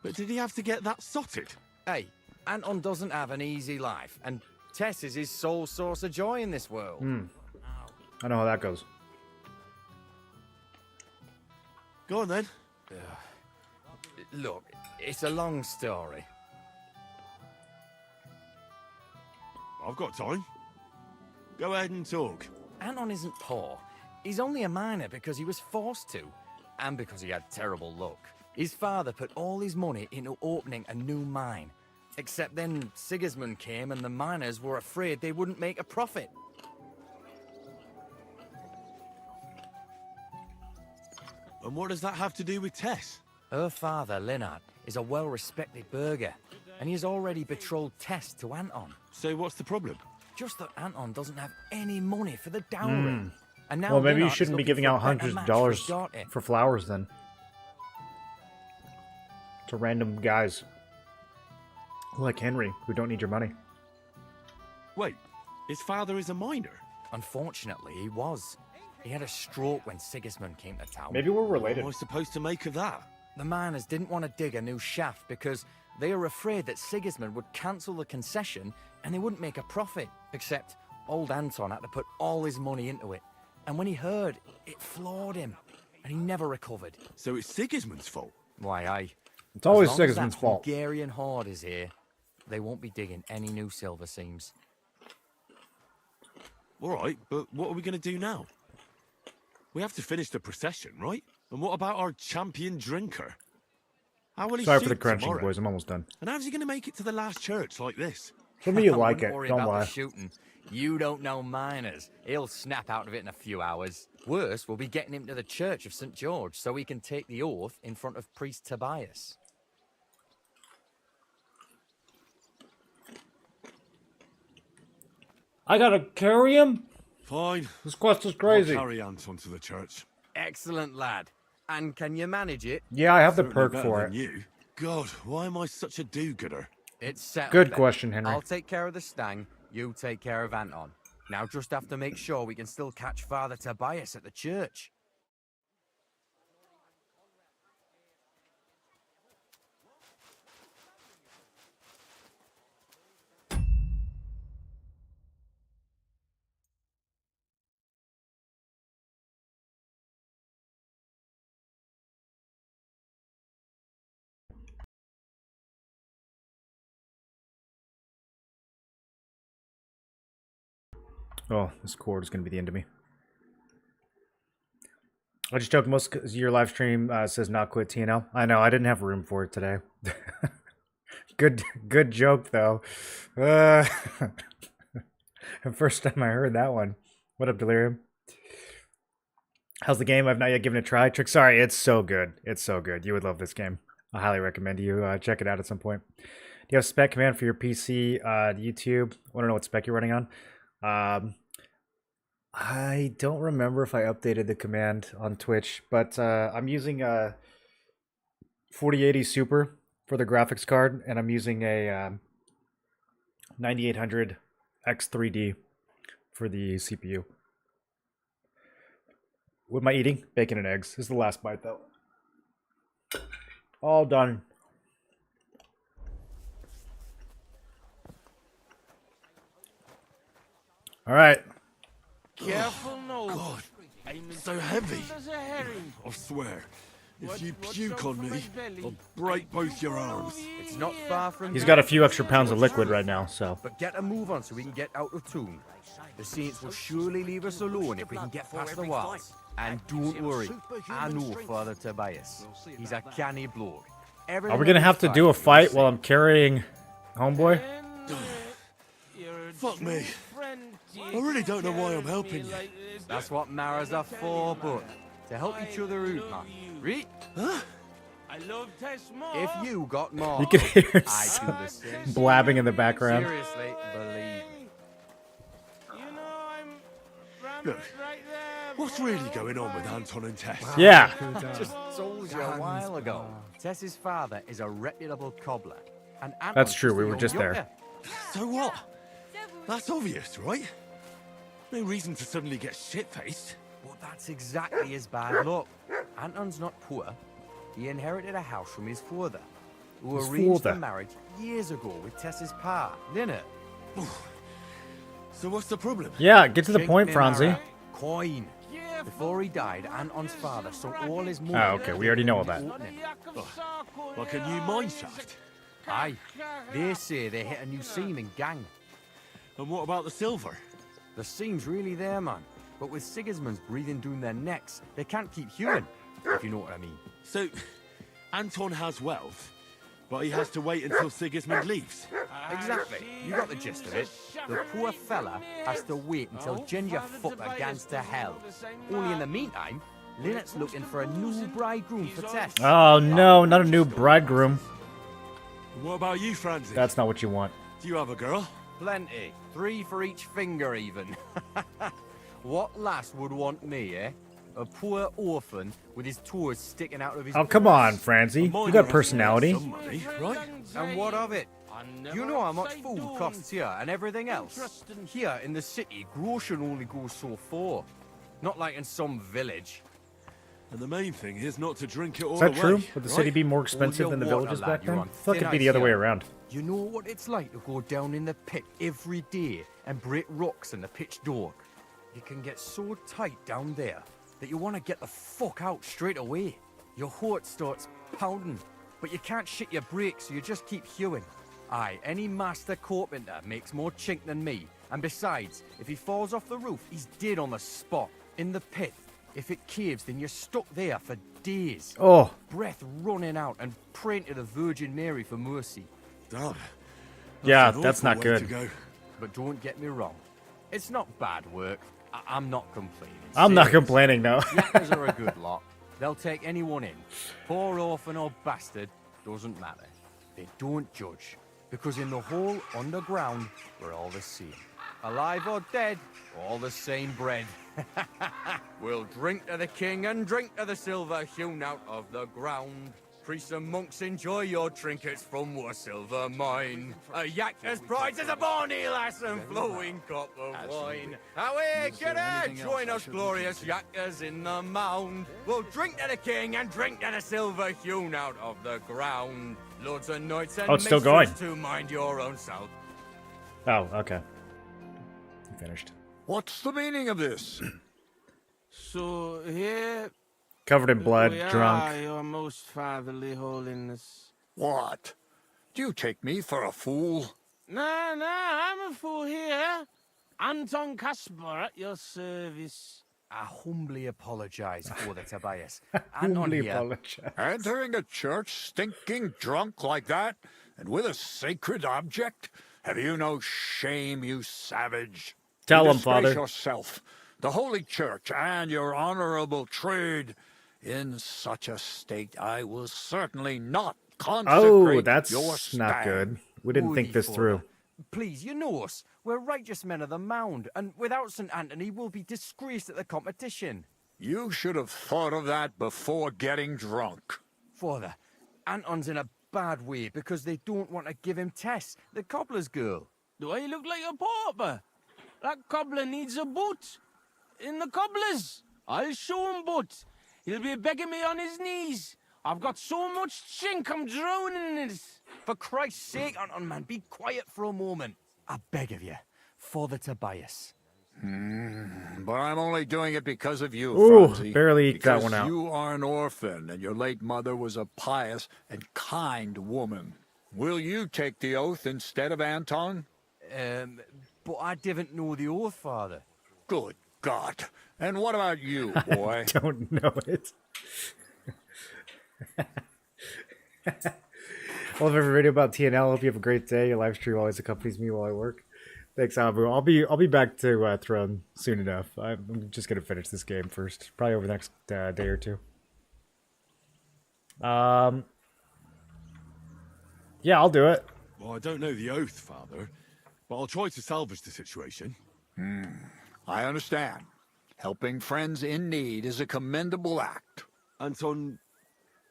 But did he have to get that sotted? Hey, Anton doesn't have an easy life, and Tess is his sole source of joy in this world. I know how that goes. Go on then. Look, it's a long story. I've got time. Go ahead and talk. Anton isn't poor. He's only a miner because he was forced to, and because he had terrible luck. His father put all his money into opening a new mine. Except then Sigismund came and the miners were afraid they wouldn't make a profit. And what does that have to do with Tess? Her father, Lennart, is a well-respected burgher, and he has already betrothed Tess to Anton. So what's the problem? Just that Anton doesn't have any money for the dowry. And now Well, maybe you Lennart is shouldn't be looking giving for a out better hundreds of match dollars his daughter. for flowers then. To random guys. Like Henry, who don't need your money. Wait, his father is a miner? Unfortunately, he was. He had a stroke when Sigismund came to town. Maybe we're What related. am I supposed to make of that? The miners didn't want to dig a new shaft because they were afraid that Sigismund would cancel the concession and they wouldn't make a profit. Except old Anton had to put all his money into it. And when he heard, it floored him. And he never recovered. So it's Sigismund's fault? Why, aye. It's always As long as Sigismund's that fault. Hungarian horde is here, they won't be digging any new silver seams. All right, but what are we going to do now? We have to finish the procession, right? And what about our champion drinker? How will he Sorry for shoot the crunching, tomorrow? boys. I'm almost done. And how's he going to make it to the last church like this? Some of you I like wouldn't it. worry Don't about lie. the shooting. You don't know miners. He'll snap out of it in a few hours. Worse, we'll be getting him to the Church of St. George so he can take the oath in front of Priest Tobias. I gotta carry him? Fine. This quest is I'll crazy. carry Anton to the church. Excellent, lad. And can you manage it? Yeah, I have the Certainly perk better for than it. You. God, why am I such a do-gooder? It's settled. Good then. question, Henry. I'll take care of the stang. You take care of Anton. Now just have to make sure we can still catch Father Tobias at the church. Oh, this cord is going to be the end of me. I just joked most of your live stream says not quit TNL. I know, I didn't have room for it today. Good joke, though. The first time I heard that one. What up, Delirium? How's the game? I've not yet given it a try. Trick, sorry, it's so good. It's so good. You would love this game. I highly recommend you check it out at some point. Do you have spec command for your PC, YouTube? I want to know what spec you're running on. I don't remember if I updated the command on Twitch, but I'm using a 4080 Super for the graphics card, and I'm using a 9800 X3D for the CPU. What am I eating? Bacon and eggs. This is the last bite, though. All done. All right. Careful now. God, I'm as so heavy. cold as a herring. I swear, if What- you what's puke up on for me, my belly? I'll break both your arms. It's not far from He's here. got a few extra pounds of liquid right now, so. But get a move on so we can get out of tune. The Saints will surely leave us alone if we can get past the walls. And don't worry, I know Father Tobias. He's a canny bloke. Are we gonna have to do a fight while I'm carrying Homeboy? Fuck me. I really don't know why I'm helping you. That's what marriages are for, but to help each other out, man. Read? Huh? I love Tess more. If you got more, You can hear I do the same. blabbing in the background. Seriously, believe. You know I'm Look, right there. what's really going on with Anton and Tess? Yeah. Just told you a while ago. Tess's father is a reputable cobbler. And Anton's That's true, we a were young just there. younker. So what? That's obvious, right? No reason to suddenly get shit-faced. But that's exactly his bad luck. Anton's not poor. He inherited a house from his father, who His arranged father. the marriage years ago with Tess's pa, Lynette. So what's the problem? Yeah, get to the Chink point, me Franzi. Mara. Coin. Before he died, Anton's father sold all his money. Oh, okay, we already know all that. Like a new mine shaft? Aye. They say they hit a new seaming gang. And what about the silver? The seam's really there, man. But with Sigismund's breathing down their necks, they can't keep hewing, if you know what I mean. So, Anton has wealth, but he has to wait until Sigismund leaves. Exactly. You got the gist of it. The poor fella has to wait until Ginger fucker gans to hell. Only in the meantime, Lynette's looking for a new bridegroom for Tess. Oh no, not a new bridegroom. And what about you, Franzi? That's not what you want. Do you have a girl? Plenty. 3 for each finger, even. What lass would want me, eh? A poor orphan with his toes sticking out of his... Oh, come on, Franzi. You got personality. Some money, right? And what of it? You know how much food costs here and everything else? Here in the city, grocery only goes so far. Not like in some village. And the main thing is not to drink it all Is that away, true? Would the right? city be more expensive your than the water, villages lad, back you're then? on I feel like it'd be thin the other ice way here. around. You know what it's like to go down in the pit every day and break rocks in the pitch dark? You can get so tight down there that you want to get the fuck out straight away. Your heart starts pounding, but you can't shit your brakes, so you just keep hewing. Aye, any master carpenter makes more chink than me. And besides, if he falls off the roof, he's dead on the spot, in the pit. If it caves, then you're stuck there for days. Oh, Breath running out and praying to the Virgin Mary for mercy. Damn. yeah, an that's awful not way good. to go. But don't get me wrong, it's not bad work. I'm not complaining. I'm not Serious. complaining, no. Yakkers are a good lot. They'll take anyone in. Poor orphan or bastard, doesn't matter. They don't judge. Because in the hole underground, we're all the same. Alive or dead, all the same bread. We'll drink to the king and drink to the silver hewn out of the ground. Priests and monks, enjoy your trinkets from our silver mine. A yakker's prize is a bonny lass and flowing cup of wine. Away, get her! Join us, glorious yakkers in the mound. We'll drink to the king and drink to the silver hewn out of the ground. Lords and knights and Oh, it's still minstrels going. to mind your own self. Oh, okay. Finished. What's the meaning of this? So here Covered in blood, we drunk. are, your most fatherly holiness. What? Do you take me for a fool? Nah, I'm a fool here. Anton Caspar at your service. I humbly apologize, Father Tobias. Humbly here. apologize. Entering a church stinking drunk like that, and with a sacred object? Have you no shame, you savage? Tell You him, disgrace Father. yourself, the Holy Church, and your honorable trade. In such a state, I will certainly not consecrate Oh, that's your not stag. good. We didn't think Woody, this Father. through. Please, you know us. We're righteous men of the Mound, and without St. Anthony, we'll be disgraced at the competition. You should have thought of that before getting drunk. Father, Anton's in a bad way because they don't want to give him Tess, the cobbler's girl. Do I look like a pauper? That cobbler needs a boot. In the cobbler's. I'll show him boot. He'll be begging me on his knees. I've got so much chink, I'm drowning in it. For Christ's sake, Anton, man, be quiet for a moment. I beg of you, Father Tobias. But I'm only doing it because of you, Ooh, Franzi. barely eked that Because one out. you are an orphan, and your late mother was a pious and kind woman. Will you take the oath instead of Anton? But I didn't know the oath, Father. Good God. And what about you, boy? Don't know it. Well, if every video about TNL, hope you have a great day. Your live stream always accompanies me while I work. Thanks, Abu. I'll be back to Throne soon enough. I'm just gonna finish this game first, probably over the next day or two. Yeah, I'll do it. Well, I don't know the oath, Father, but I'll try to salvage the situation. I understand. Helping friends in need is a commendable act. Anton,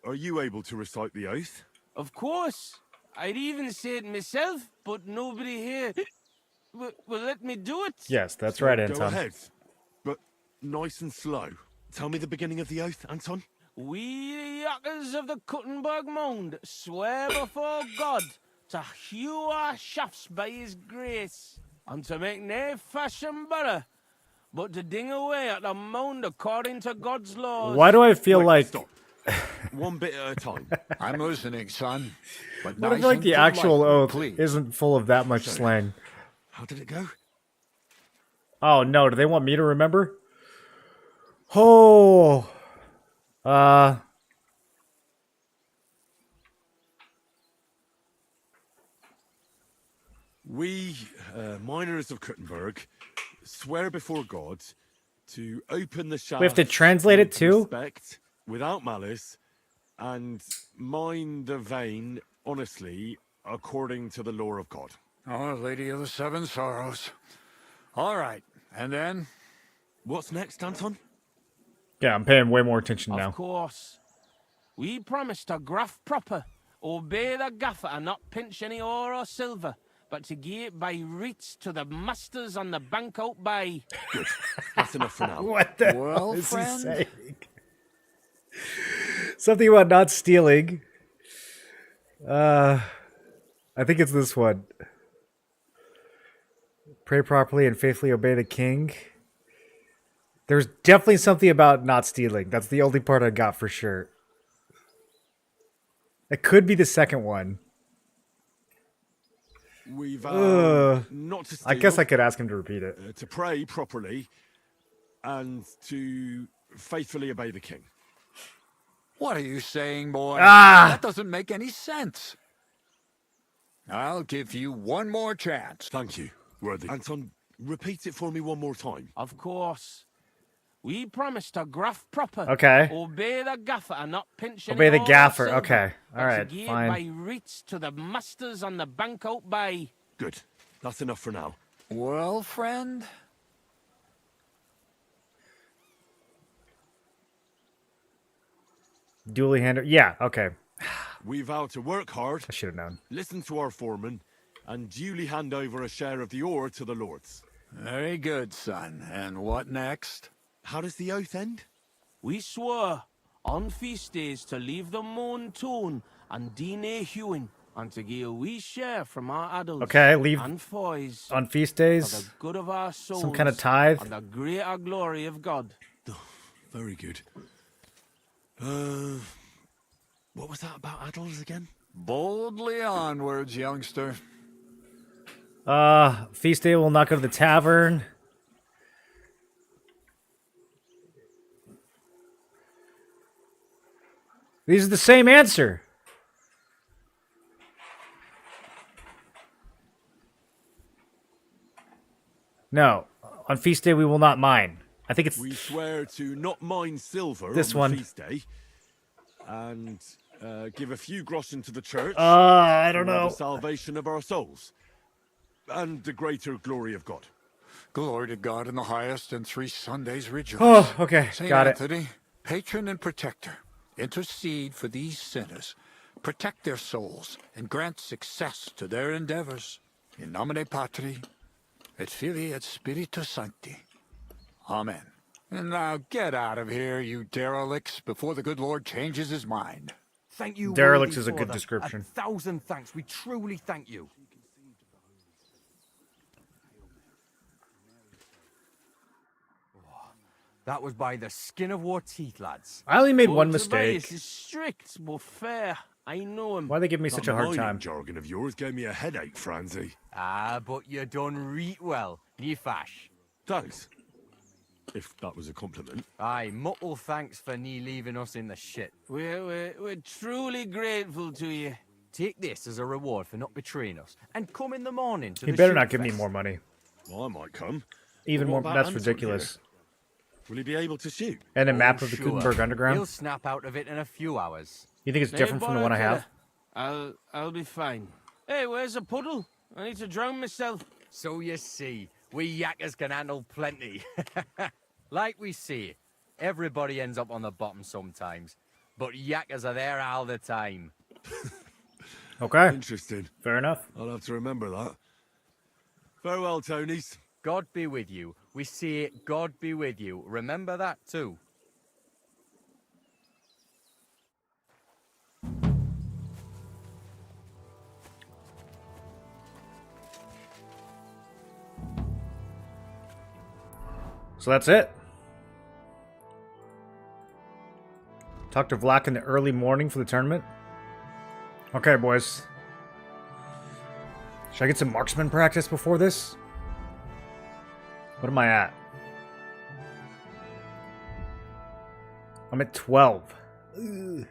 are you able to recite the oath? Of course. I'd even say it myself, but nobody here will let me do it. Yes, that's right, Anton. Go ahead, but nice and slow. Tell me the beginning of the oath, Anton. We, the yakkers of the Kuttenberg Mound, swear before God to hew our shafts by his grace, and to make nae fashion better, but to ding away at the mound according to God's laws. Why do I feel Wait, like? Stop. One bit at a time. I'm listening, son. But Why do I nice feel like and the actual politely, oath please. isn't full of that much Sorry. slang? How did it go? Oh no, do they want me to remember? Oh, We, miners of Kuttenberg, swear before God to open the shaft. we have to translate it with too. respect, without malice, and mine the vein honestly, according to the law of God. Oh, Lady of the Seven Sorrows. All right, and then? What's next, Anton? Yeah, I'm paying way more attention now. Of course. We promise to graft proper, obey the gaffer, and not pinch any ore or silver, but to give it by reets to the masters on the bank out by. Good. That's enough for now. What the Well, hell is friend? he saying? Something about not stealing. I think it's this one. Pray properly and faithfully obey the king. There's definitely something about not stealing. That's the only part I got for sure. It could be the second one. We Ugh. vow not to steal, I guess I could ask him to repeat it. to pray properly, and to faithfully obey the king. What are you saying, boy? Ah! That doesn't make any sense. I'll give you one more chance. Thank you, worthy. Anton, repeat it for me one more time. Of course. We promise to graft proper. Okay. Obey the gaffer and not pinch any Obey the ore or gaffer. silver, Okay. but All to right. give Fine. by reets to the masters on the bank out by. Good. That's enough for now. Well, friend? Duly handed. Yeah. Okay. We vow to work hard, I should have known. listen to our foreman, and duly hand over a share of the ore to the lords. Very good, son. And what next? How does the oath end? We swore on feast days to leave the moan tone and DNA hewing, and to give a wee share from our adults Okay, leave and foys on feast for the days. good of our souls, Some kind of tithe. and the greater glory of God. Very good. What was that about adults again? Boldly onwards, youngster. Feast day will not go to the tavern. These are the same answer. No, on feast day we will not mine. I think it's We swear to not mine silver this on one. the feast day, and give a few groschen to the church. I don't for know. the salvation of our souls, and the greater glory of God. Glory to God in the highest, and 3 Sundays rejoice. Oh, okay, Saint got Anthony, patron and protector, intercede for these sinners, protect their souls, and grant success to their endeavors. In nomine Patri, et Filii, et Spiritus Sancti. Amen. And now get out of here, you derelicts, before the good Lord changes his mind. Thank you, Derelicts worthy is a good father. description. 1,000 thanks. We truly thank you. That was by the skin of our teeth, lads. I only made Old one Tobias mistake. is strict but fair. I know him. Why they give me That such a hard mining time? jargon of yours gave me a headache, Franzi. Ah, but you done reet well. Ni fash. Thanks. If that was a compliment. Aye, muckle thanks for nie leaving us in the shit. We're truly grateful to you. Take this as a reward for not betraying us, and come in the morning to He the better shoot not give me fest. more money. Well, I might come. Even But more. what about That's Anton ridiculous. here? Will he be able to shoot? And a Oh, map of the sure. Gutenberg Underground. He'll snap out of it in a few hours. You think it's different from the one I have? I'll be fine. Hey, where's a puddle? I need to drown myself. So you see, we yakkers can handle plenty. Like we say, everybody ends up on the bottom sometimes, but yakkers are there all the time. Okay, Interesting. fair enough. I'll have to remember that. Farewell, Tonys. God be with you. We say God be with you. Remember that too. So that's it. Talk to Vlak in the early morning for the tournament. Okay, boys. Should I get some marksman practice before this? What am I at? I'm at 12. Ugh.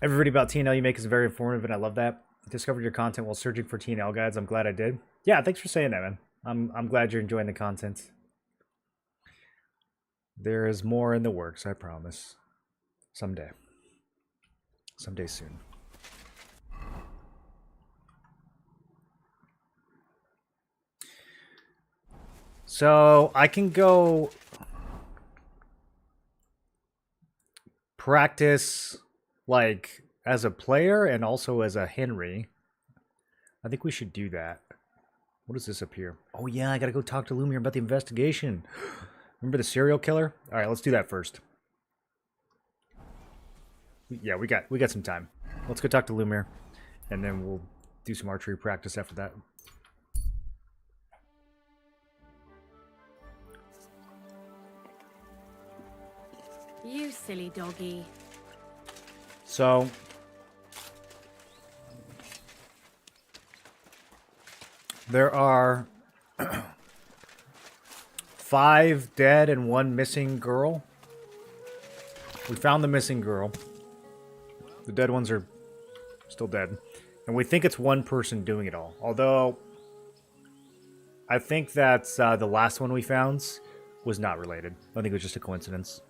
Everybody about TNL you make is very informative, and I love that. Discovered your content while searching for TNL guides. I'm glad I did. Yeah, thanks for saying that, man. I'm glad you're enjoying the content. There is more in the works, I promise. Someday. Someday soon. So I can go practice like as a player and also as a Henry. I think we should do that. What is this up here? Oh yeah, I gotta go talk to Lumiere about the investigation. Remember the serial killer? All right, let's do that first. Yeah, we got some time. Let's go talk to Lumiere, and then we'll do some archery practice after that. You silly doggy. So there are 5 dead and 1 missing girl. We found the missing girl. The dead ones are still dead. And we think it's one person doing it all. Although, I think that the last one we found was not related. I think it was just a coincidence.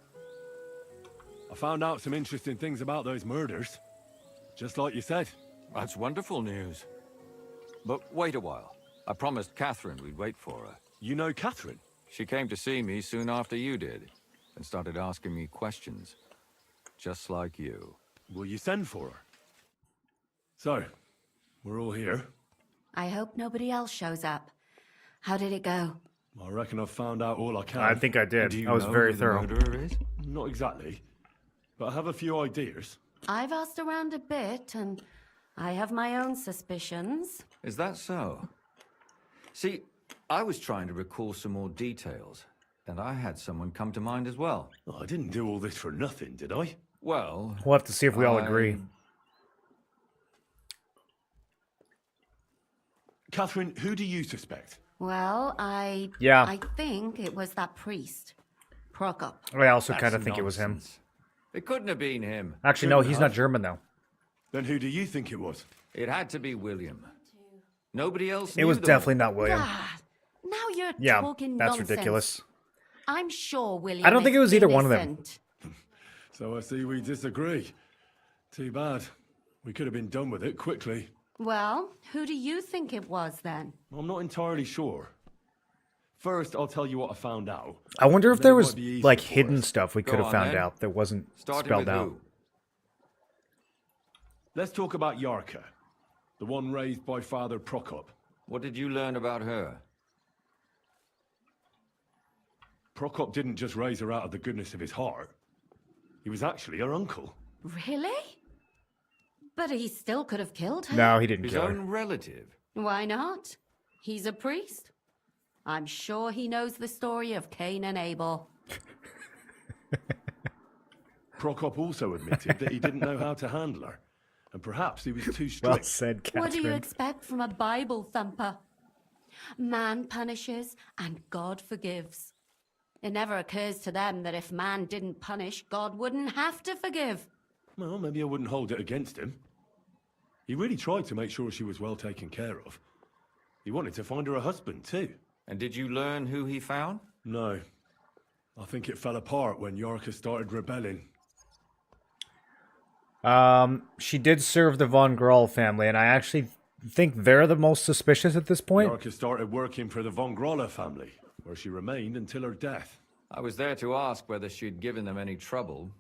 I found out some interesting things about those murders. Just like you said. That's wonderful news. But wait a while. I promised Catherine we'd wait for her. You know Catherine? She came to see me soon after you did, and started asking me questions. Just like you. Will you send for her? So, we're all here. I hope nobody else shows up. How did it go? I reckon I've found out all I can. I think I did. Do you I was know very who the thorough. murderer is? Not exactly. But I have a few ideas. I've asked around a bit, and I have my own suspicions. Is that so? See, I was trying to recall some more details, and I had someone come to mind as well. I didn't do all this for nothing, did I? Well, We'll have to see if we all agree. Catherine, who do you suspect? Well, I think it was that priest, Prokop. I also That's kind of think it was him. nonsense. It couldn't have been him. Actually, no, he's not German though. Then who do you think it was? It had to be William. Nobody else It was knew the definitely man. not William. Ah, now you're Yeah, talking that's nonsense. ridiculous. I'm sure William. I don't think it was either one of them. innocent. So I see we disagree. Too bad. We could have been done with it quickly. Well, who do you think it was then? I'm not entirely sure. First, I'll tell you what I found out. I wonder if Then there it was might be easier like for hidden us. stuff we Go could have on, found then. out that wasn't Starting spelled with out. who? Let's talk about Yarka, the one raised by Father Prokop. What did you learn about her? Prokop didn't just raise her out of the goodness of his heart. He was actually her uncle. Really? But he still could have killed her. No, he didn't His kill her. own relative. Why not? He's a priest. I'm sure he knows the story of Cain and Abel. Prokop also admitted that he didn't know how to handle her, and perhaps he was too strict. Well said, Catherine. What do you expect from a Bible thumper? Man punishes and God forgives. It never occurs to them that if man didn't punish, God wouldn't have to forgive. Well, maybe I wouldn't hold it against him. He really tried to make sure she was well taken care of. He wanted to find her a husband, too. And did you learn who he found? No. I think it fell apart when Yarka started rebelling. She did serve the von Graul family, and I actually think they're the most suspicious at this point. Yarka started working for the von Graller family, where she remained until her death. I was there to ask whether she'd given them any trouble,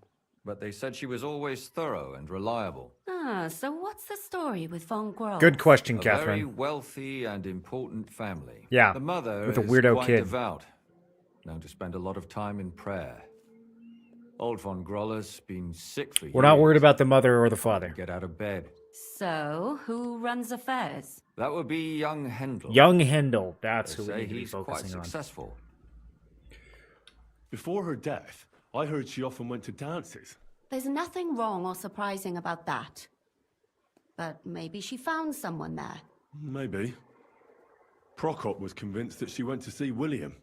but they said she was always thorough and reliable. Ah, so what's the story with Von Graul? Good question, A Catherine. very wealthy and important family. Yeah, The mother with a is weirdo quite kid. devout, known to spend a lot of time in prayer. Old von Groller's been sick for years. We're not worried about the mother or the father. Get out of bed. So, who runs affairs? That would be young Hendel. Young Hendel, that's They who we say need to be he's quite focusing on. successful. Before her death, I heard she often went to dances. There's nothing wrong or surprising about that. But maybe she found someone there. Maybe. Prokop was convinced that she went to see William.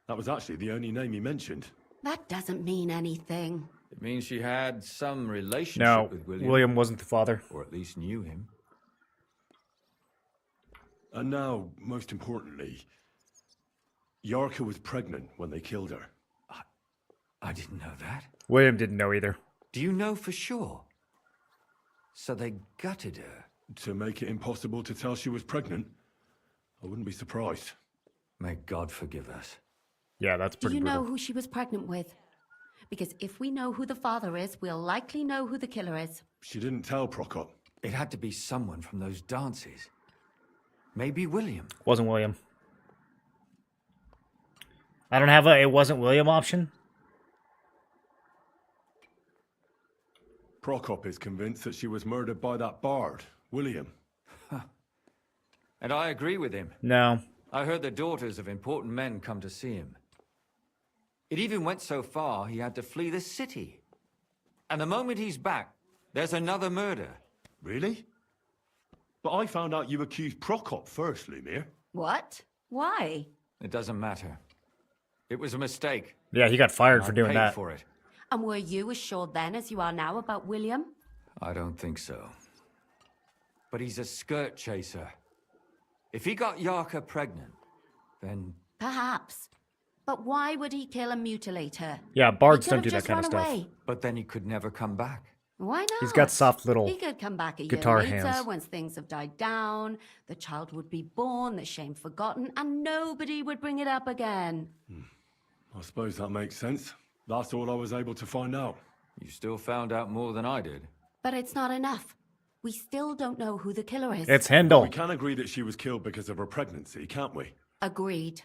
That was actually the only name he mentioned. That doesn't mean anything. It means she had some relationship No, with William. William wasn't the father. Or at least knew him. And now, most importantly, Yarka was pregnant when they killed her. I didn't know that. William didn't know either. Do you know for sure? So they gutted her. To make it impossible to tell she was pregnant? I wouldn't be surprised. May God forgive us. Yeah, that's Do pretty you know brutal. who she was pregnant with? Because if we know who the father is, we'll likely know who the killer is. She didn't tell Prokop. It had to be someone from those dances. Maybe William. Wasn't William. I don't have a it wasn't William option. Prokop is convinced that she was murdered by that bard, William. And I agree with him. No. I heard the daughters of important men come to see him. It even went so far he had to flee the city. And the moment he's back, there's another murder. Really? But I found out you accused Prokop first, Lumir. What? Why? It doesn't matter. It was a mistake. Yeah, he got fired for I doing paid that. for it. And were you as sure then as you are now about William? I don't think so. But he's a skirt chaser. If he got Yarka pregnant, then... Perhaps. But why would he kill and mutilate her? Yeah, bards He don't could do have that kind of just run stuff. away. But then he could never come back. Why not? He's got soft little He could come back a guitar year later hands. once things have died down, the child would be born, the shame forgotten, and nobody would bring it up again. I suppose that makes sense. That's all I was able to find out. You still found out more than I did. But it's not enough. We still don't know who the killer is. It's We Hendel. can agree that she was killed because of her pregnancy, can't we? Agreed.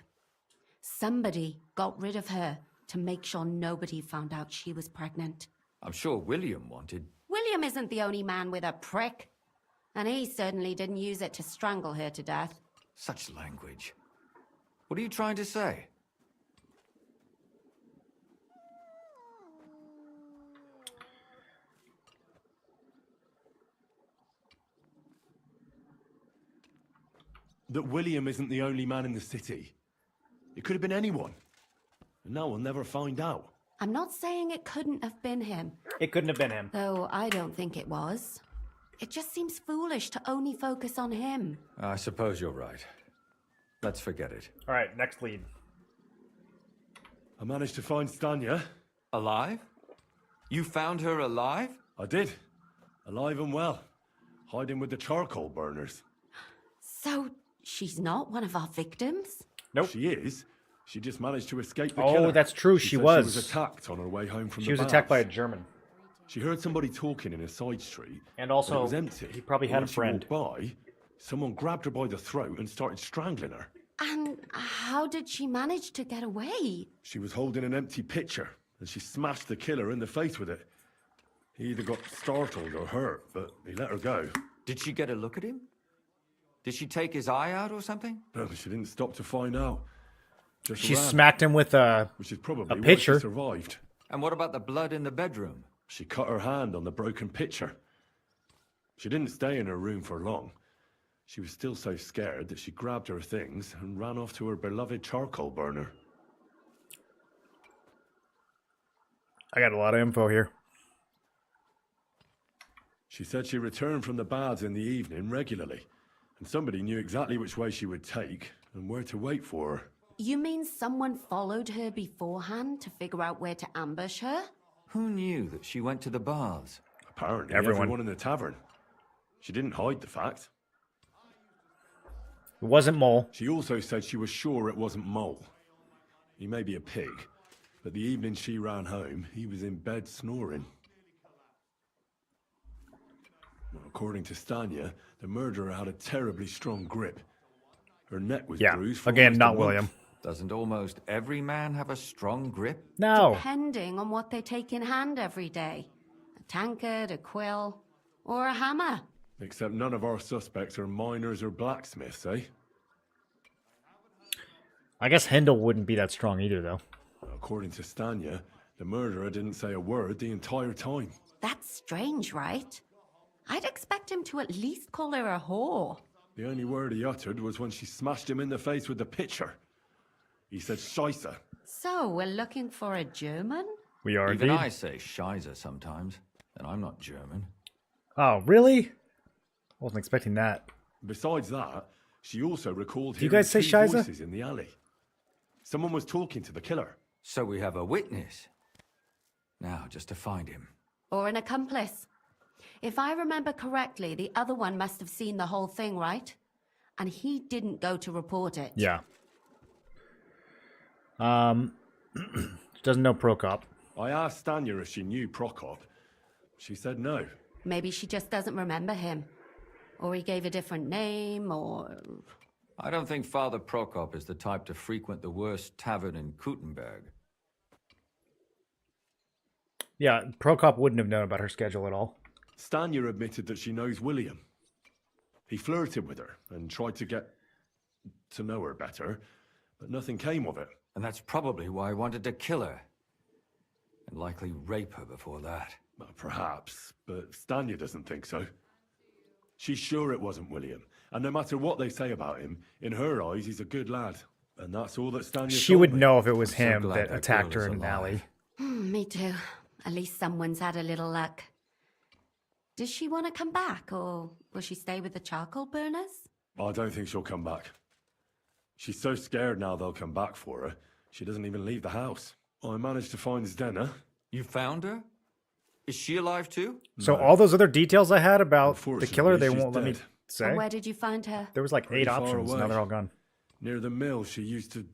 Somebody got rid of her to make sure nobody found out she was pregnant. I'm sure William wanted... William isn't the only man with a prick. And he certainly didn't use it to strangle her to death. Such language. What are you trying to say? that William isn't the only man in the city. It could have been anyone. And now we'll never find out. I'm not saying it couldn't have been him, It couldn't have been him. though I don't think it was. It just seems foolish to only focus on him. I suppose you're right. Let's forget it. All right, next lead. I managed to find Stanya. Alive? You found her alive? I did. Alive and well. Hiding with the charcoal burners. So, she's not one of our victims? Nope. She is. She just managed to escape the Oh, killer. that's true, she said was. She was attacked on her way home from She the was attacked by a baths. German. She heard somebody talking in a side street. And but also, it was empty. he probably And had when a she friend. walked by, someone grabbed her by the throat and started strangling her. And how did she manage to get away? She was holding an empty pitcher, and she smashed the killer in the face with it. He either got startled or hurt, but he let her go. Did she get a look at him? Did she take his eye out or something? No, she didn't stop to find out. Just She ran, smacked him with a which is probably why pitcher. she survived. And what about the blood in the bedroom? She cut her hand on the broken pitcher. She didn't stay in her room for long. She was still so scared that she grabbed her things and ran off to her beloved charcoal burner. I got a lot of info here. She said she returned from the baths in the evening regularly, and somebody knew exactly which way she would take and where to wait for her. You mean someone followed her beforehand to figure out where to ambush her? Who knew that she went to the baths? Apparently, Everyone. everyone in the tavern. She didn't hide the fact. It wasn't Mole. She also said she was sure it wasn't Mole. He may be a pig, but the evening she ran home, he was in bed snoring. Well, according to Stanya, the murderer had a terribly strong grip. Her neck was Yeah, bruised for again, almost a not month. William. Doesn't almost every man have a strong grip? No. Depending on what they take in hand every day. A tankard, a quill, or a hammer. Except none of our suspects are miners or blacksmiths, eh? I guess Hendel wouldn't be that strong either, though. According to Stanya, the murderer didn't say a word the entire time. That's strange, right? I'd expect him to at least call her a whore. The only word he uttered was when she smashed him in the face with the pitcher. He said Scheisse. So, we're looking for a German? We are Even indeed. I say Scheiße sometimes, and I'm not German. Oh, really? Wasn't expecting that. Besides that, she also recalled Do you hearing guys say two Scheisse? voices in the alley. Someone was talking to the killer. So we have a witness. Now, just to find him. Or an accomplice? If I remember correctly, the other one must have seen the whole thing, right? And he didn't go to report it. Yeah. Doesn't know Prokop. I asked Stanya if she knew Prokop. She said no. Maybe she just doesn't remember him. Or he gave a different name, or... I don't think Father Prokop is the type to frequent the worst tavern in Kuttenberg. Yeah, Prokop wouldn't have known about her schedule at all. Stanya admitted that she knows William. He flirted with her and tried to get to know her better, but nothing came of it. And that's probably why I wanted to kill her. And likely rape her before that. Well, perhaps, but Stanya doesn't think so. She's sure it wasn't William, and no matter what they say about him, in her eyes he's a good lad. And that's all that Stanya She told would me. know if it was so him glad that that attacked girl her is in an alive. alley. Me too. At least someone's had a little luck. Does she want to come back, or will she stay with the charcoal burners? I don't think she'll come back. She's so scared now they'll come back for her, she doesn't even leave the house. I managed to find Zdena. You found her? Is she alive too? So all those other details I had about the Unfortunately, killer, they she's won't let me dead. say. And where did you find her? There was like Pretty 8 far options. Now away. they're all gone. Near the mill she used to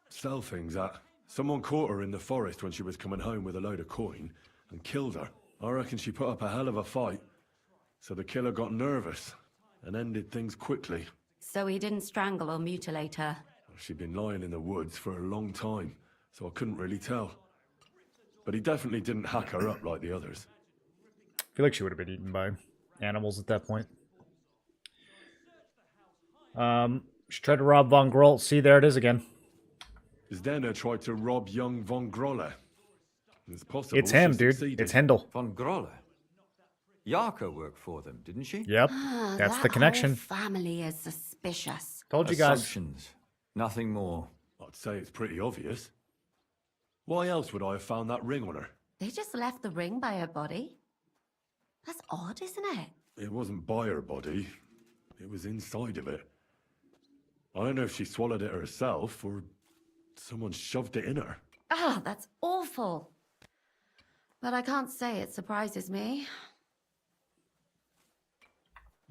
sell things at. Someone caught her in the forest when she was coming home with a load of coin and killed her. I reckon she put up a hell of a fight. So the killer got nervous and ended things quickly. So he didn't strangle or mutilate her. She'd been lying in the woods for a long time, so I couldn't really tell. But he definitely didn't hack her up like the others. I feel like she would have been eaten by animals at that point. She tried to rob Von Grolt. See, there it is again. Zdena tried to rob young Von Grolle. It's possible It's him, she dude. succeeded. It's Hendel. Von Grolle. Yarka worked for them, didn't she? Yep, Ah, that's that the connection. whole family is suspicious. Told you guys. Assumptions. Nothing more. I'd say it's pretty obvious. Why else would I have found that ring on her? They just left the ring by her body. That's odd, isn't it? It wasn't by her body. It was inside of it. I don't know if she swallowed it herself or someone shoved it in her. Ah, that's awful. But I can't say it surprises me.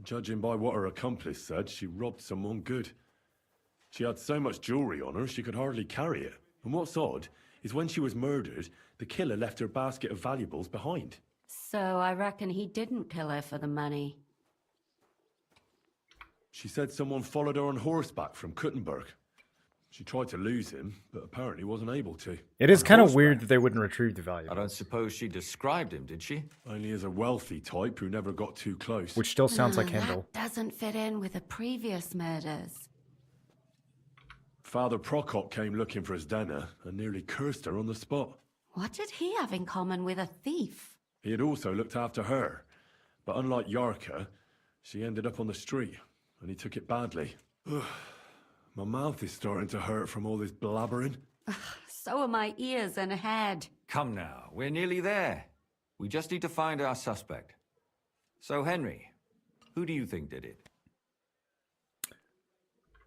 Judging by what her accomplice said, she robbed someone good. She had so much jewelry on her, she could hardly carry it. And what's odd is when she was murdered, the killer left her basket of valuables behind. So I reckon he didn't kill her for the money. She said someone followed her on horseback from Kuttenberg. She tried to lose him, but apparently wasn't able to. It is kind of weird that they wouldn't retrieve the value. I don't suppose she described him, did she? Only as a wealthy type who never got too close. Which still sounds like Hindle. That doesn't fit in with the previous murders. Father Prokop came looking for Zdena and nearly cursed her on the spot. What did he have in common with a thief? He had also looked after her, but unlike Yarka, she ended up on the street, and he took it badly. Ugh. My mouth is starting to hurt from all this blabbering. So are my ears and head. Come now, we're nearly there. We just need to find our suspect. So, Henry, who do you think did it?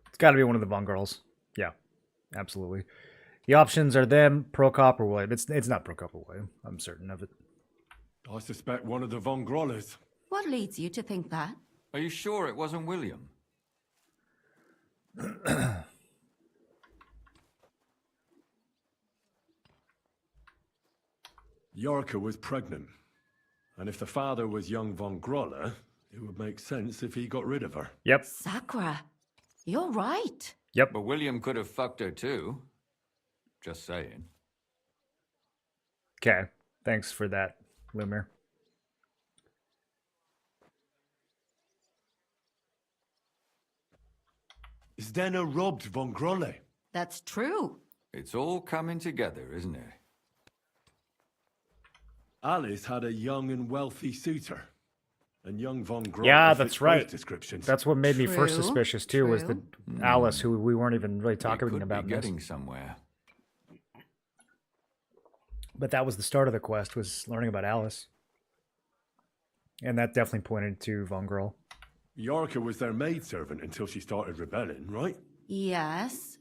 It's got to be one of the Von girls. Yeah, absolutely. The options are them, Prokop, or William. It's not Prokop or William. I'm certain of it. I suspect one of the Von Grollers. What leads you to think that? Are you sure it wasn't William? Yarka was pregnant, and if the father was young Von Groller, it would make sense if he got rid of her. Yep. Sakura, you're right. Yep. But William could have fucked her too. Just saying. Okay. Thanks for that, Lumiere. Zdena robbed Von Grolle. That's true. It's all coming together, isn't it? Alice had a young and wealthy suitor. And young Von Grolle Yeah, fits that's both right. descriptions. That's what made me first True, suspicious too, was the Alice, who we weren't even really We talking could about be in this. getting somewhere. But that was the start of the quest, was learning about Alice. And that definitely pointed to Von Girl. Yarka was their maidservant until she started rebelling, right? Yes.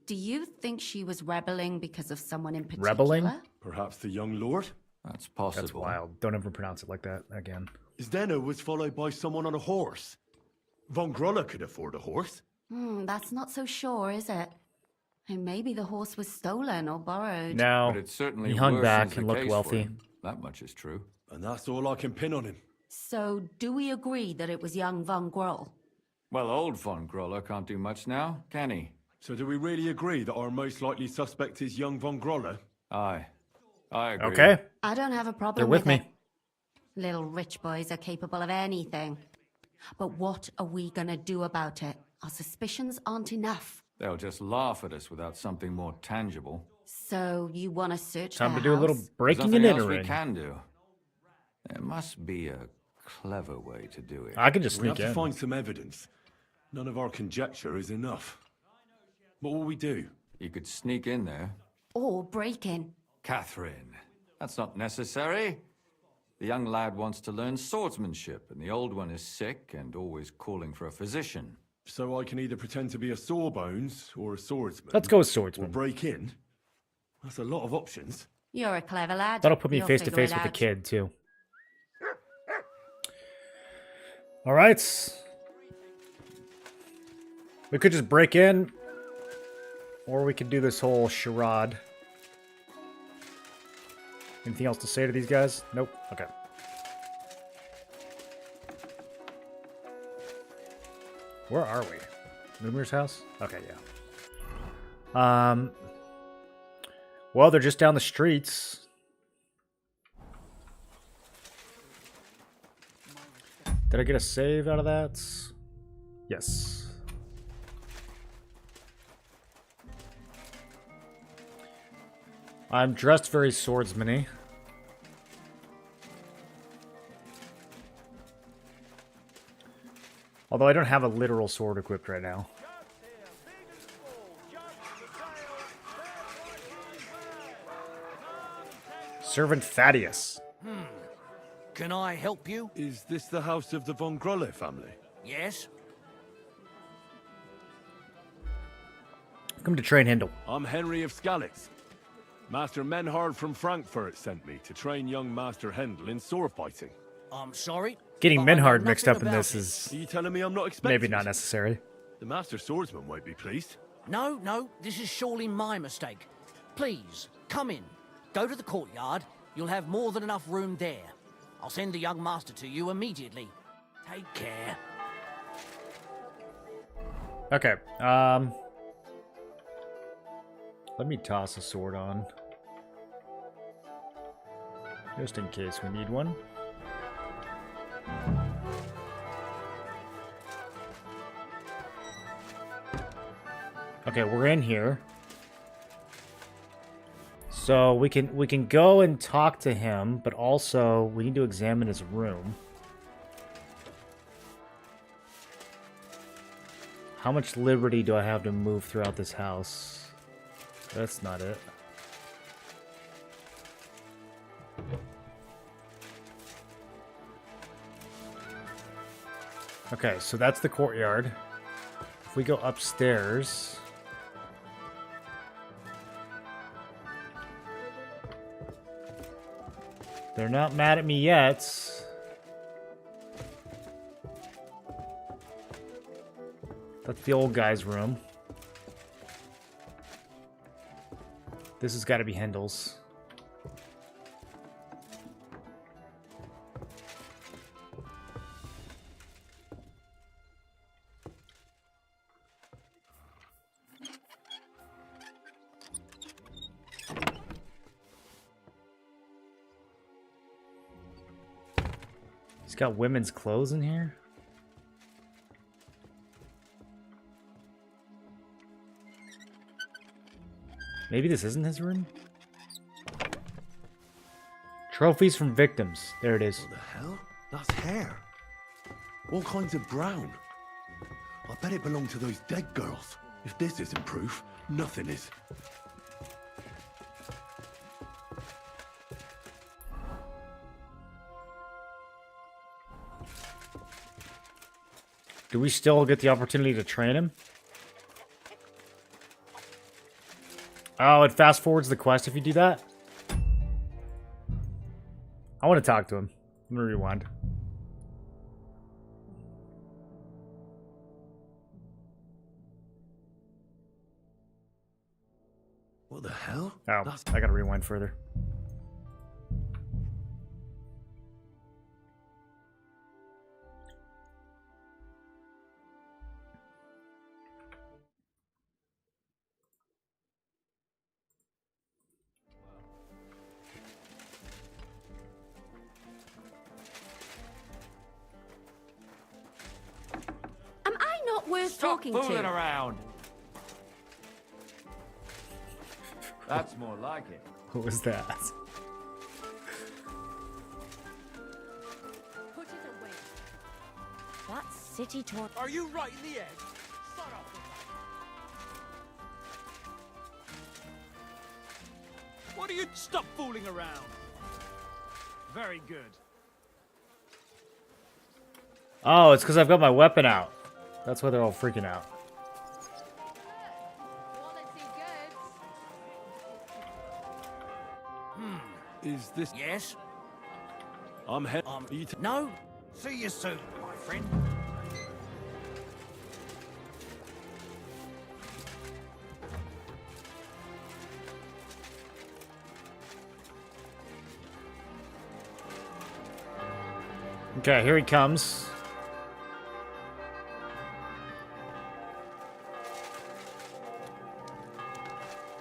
Do you think she was rebelling because of someone in particular? Rebelling? Perhaps the young lord? That's possible. That's wild. Don't ever pronounce it like that again. Zdena was followed by someone on a horse. Von Grolle could afford a horse. That's not so sure, is it? And maybe the horse was stolen or borrowed. No. But it's certainly He hung worsens back the and looked case for wealthy. him. That much is true. And that's all I can pin on him. So, do we agree that it was young Von Groll? Well, old Von Groller can't do much now, can he? So do we really agree that our most likely suspect is young Von Grolle? Aye. I agree. Okay. I don't have a problem They're with me. it. Little rich boys are capable of anything. But what are we gonna do about it? Our suspicions aren't enough. They'll just laugh at us without something more tangible. So, you want to search Time their to do a little house? breaking There's and nothing else we entering. can do. There must be a clever way to do it. I can just We have sneak to in. find some evidence. None of our conjecture is enough. What will we do? You could sneak in there. Or break in. Catherine, that's not necessary. The young lad wants to learn swordsmanship, and the old one is sick and always calling for a physician. So I can either pretend to be a sawbones or a swordsman. Let's go with Or swordsman. break in. That's a lot of options. You're a clever lad. That'll put me You'll face to figure face it with the out. kid too. All right. We could just break in, or we could do this whole charade. Anything else to say to these guys? Nope. Okay. Where are we? Lumiere's house? Okay, yeah. Well, they're just down the streets. Did I get a save out of that? Yes. I'm dressed very swordsman-y. Although I don't have a literal sword equipped right now. Servant Thaddeus. Can I help you? Is this the house of the Von Grolle family? Yes? Come to train Hindle. I'm Henry of Skalitz. Master Menhard from Frankfurt sent me to train young Master Hendel in sword fighting. I'm sorry. Getting but I know Menhard mixed nothing up in about this it. is Are you telling me I'm not expected? maybe not necessary. The Master Swordsman won't be pleased. No, this is surely my mistake. Please, come in. Go to the courtyard. You'll have more than enough room there. I'll send the young master to you immediately. Take care. Okay, let me toss a sword on. Just in case we need one. Okay, we're in here. So we can go and talk to him, but also we need to examine his room. How much liberty do I have to move throughout this house? That's not it. Okay, so that's the courtyard. If we go upstairs... They're not mad at me yet. That's the old guy's room. This has got to be Hendel's. He's got women's clothes in here? Maybe this isn't his room? Trophies from victims. There it is. What the hell? That's hair. All kinds of brown. I bet it belonged to those dead girls. If this isn't proof, nothing is. Do we still get the opportunity to train him? Oh, it fast forwards the quest if you do that? I want to talk to him. I'm going to rewind. What the hell? Oh, I got to rewind further. Am I not worth talking to? Stop fooling around. That's more like it. What was that? Put it away. That city talk. Are you right in the edge? Shut up. What are you... Stop fooling around. Very good. Oh, it's because I've got my weapon out. That's why they're all freaking out. Is this... Yes? I'm head... No? See you soon, my friend. Okay, here he comes.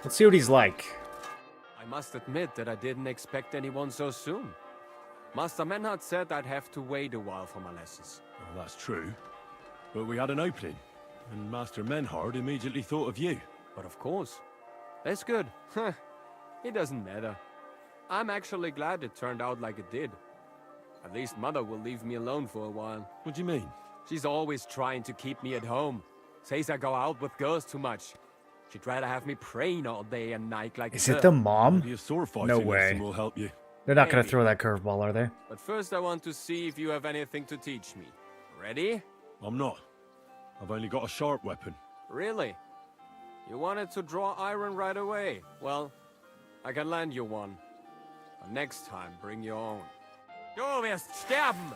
Let's see what he's like. I must admit that I didn't expect anyone so soon. Master Menhard said I'd have to wait a while for my lessons. Well, that's true. But we had an opening, and Master Menhard immediately thought of you. But of course. That's good. It doesn't matter. I'm actually glad it turned out like it did. At least Mother will leave me alone for a while. What do you mean? She's always trying to keep me at home. Says I go out with girls too much. She'd rather have me praying all day and night like Is it the mom? Maybe a sword fighting No way. lesson will help you. They're not going to Maybe. throw that curveball, are they? But first I want to see if you have anything to teach me. Ready? I'm not. I've only got a sharp weapon. Really? You wanted to draw iron right away. Well, I can lend you one. But next time, bring your own. Du wirst sterben!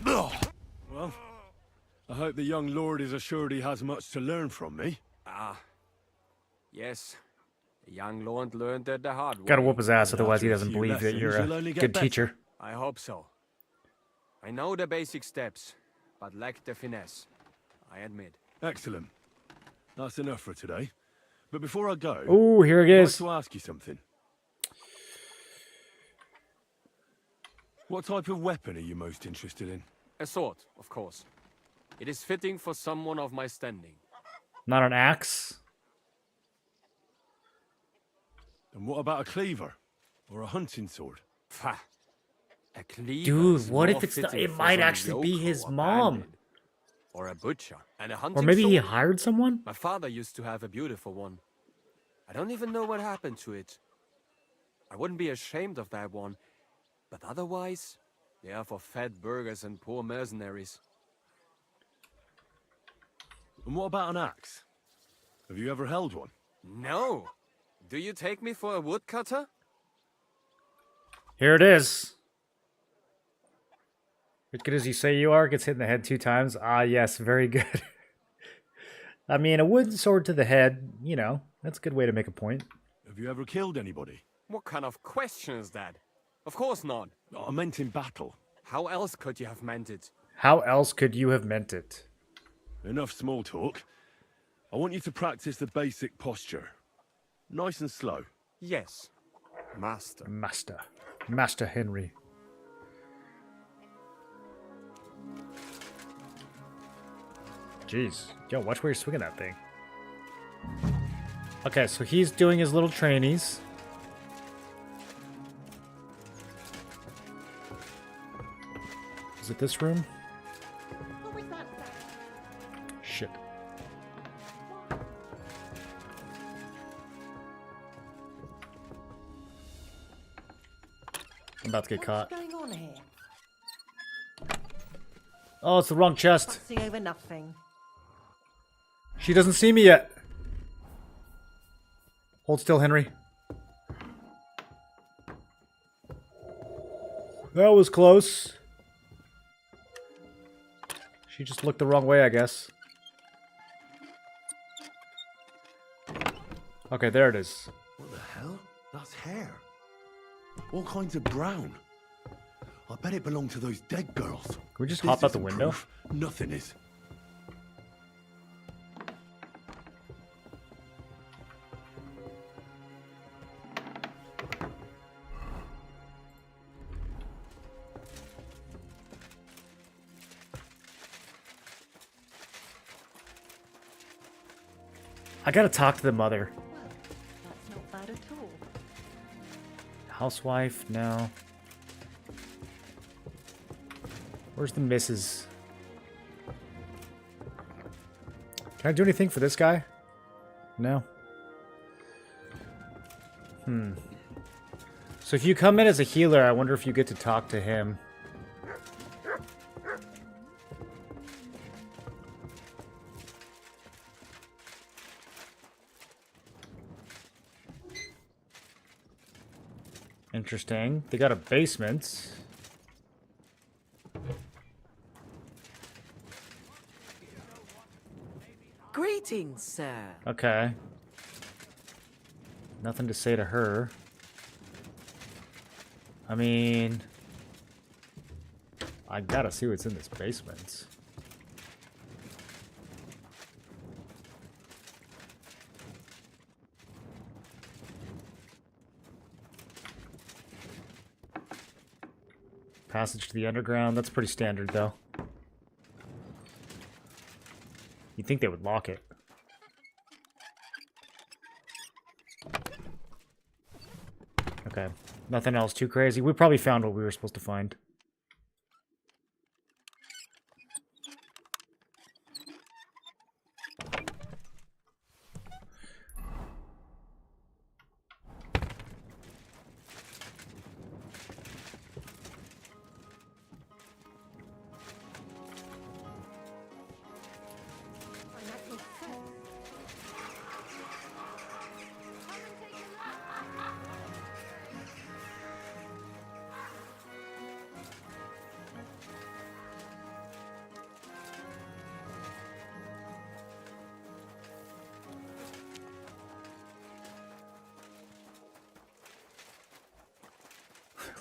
Well, I hope the young lord is assured he has much to learn from me. Ah. Yes. The young lord learned it the hard way. Gotta whoop his ass, And otherwise he after a doesn't few believe that lessons, you're you'll a only get good better. teacher. I hope so. I know the basic steps, but lack the finesse. I admit. Excellent. That's enough for today. But before I go, Ooh, here it I'd like is. to ask you something. What type of weapon are you most interested in? A sword, of course. It is fitting for someone of my standing. Not an axe? And what about a cleaver? Or a hunting sword? Pah. A cleaver Dude, is what more if it's not, fitting it for might some actually be yokel his or mom. bandit. Or a butcher. And a hunting Or maybe he sword? hired someone? My father used to have a beautiful one. I don't even know what happened to it. I wouldn't be ashamed of that one. But otherwise, they are for fat burghers and poor mercenaries. And what about an axe? Have you ever held one? No! Do you take me for a woodcutter? Here it is. As good as you say you are, gets hit in the head 2 times. Ah, yes, very good. I mean, a wooden sword to the head, you know, that's a good way to make a point. Have you ever killed anybody? What kind of question is that? Of course not. I meant in battle. How else could you have meant it? How else could you have meant it? Enough small talk. I want you to practice the basic posture. Nice and slow. Yes, master. Master Henry. Jeez. Yo, watch where you're swinging that thing. Okay, so he's doing his little trainees. Is it this room? Shit. I'm about to get caught. What's going on here? Oh, it's the wrong chest. Fussing over nothing. She doesn't see me yet. Hold still, Henry. That was close. She just looked the wrong way, I guess. Okay, there it is. What the hell? That's hair. All kinds of brown. I bet it belonged to those dead girls. Can we just This hop out the isn't window? proof. Nothing is. I gotta talk to the mother. That's not bad at all. Housewife? No. Where's the missus? Can I do anything for this guy? No. So if you come in as a healer, I wonder if you get to talk to him. Interesting. They got a basement. Greetings, sir. Okay. Nothing to say to her. I mean, I gotta see what's in this basement. Passage to the underground. That's pretty standard, though. You'd think they would lock it. Okay. Nothing else too crazy. We probably found what we were supposed to find.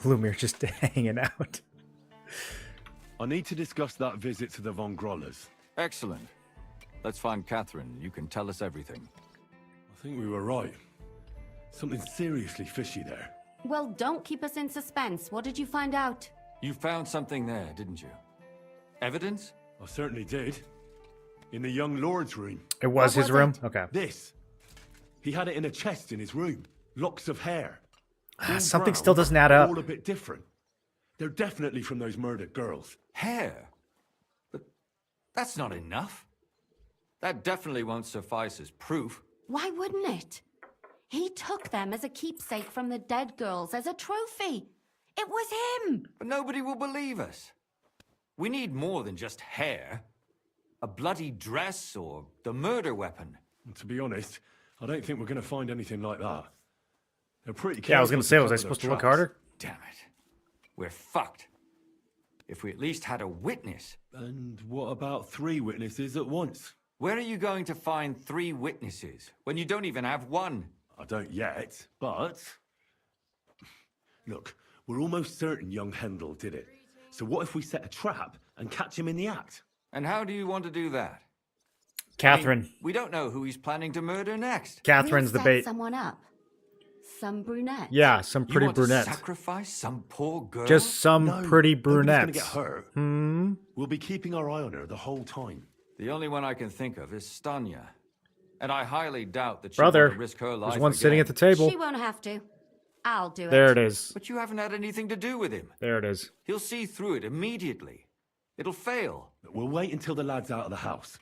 Lumir just hanging out. I need to discuss that visit to the Von Grollers. Excellent. Let's find Catherine. You can tell us everything. I think we were right. Something seriously fishy there. Well, don't keep us in suspense. What did you find out? You found something there, didn't you? Evidence? I certainly did. In the young lord's room. It was his room? Okay. This. He had it in a chest in his room. Locks of hair. Something still doesn't add up. All a bit different. They're definitely from those murdered girls. Hair? But that's not enough. That definitely won't suffice as proof. Why wouldn't it? He took them as a keepsake from the dead girls, as a trophy. It was him. But nobody will believe us. We need more than just hair. A bloody dress or the murder weapon. And to be honest, I don't think we're going to find anything like that. They're pretty careful. Yeah, I was going to say, was I cover supposed their to look tracks. harder? Damn it. We're fucked. If we at least had a witness. And what about 3 witnesses at once? Where are you going to find 3 witnesses when you don't even have one? I don't yet, but... Look, we're almost certain young Hendel did it. So what if we set a trap and catch him in the act? And how do you want to do that? Catherine. I mean, we don't know who he's planning to murder next. Catherine's the We'll set bait. someone up. Some brunette. Yeah, some pretty you want brunette. To sacrifice some poor girl? Just some pretty Nobody's brunettes. gonna get hurt. Hmm? We'll be keeping our eye on her the whole time. The only one I can think of is Stanya. And I highly doubt that she'll Brother, want to risk her life there's one again. sitting at the table. She won't have to. I'll do it. There it is. But you haven't had anything to do with him. There it is. He'll see through it immediately. It'll fail. We'll wait until the lad's out of the house.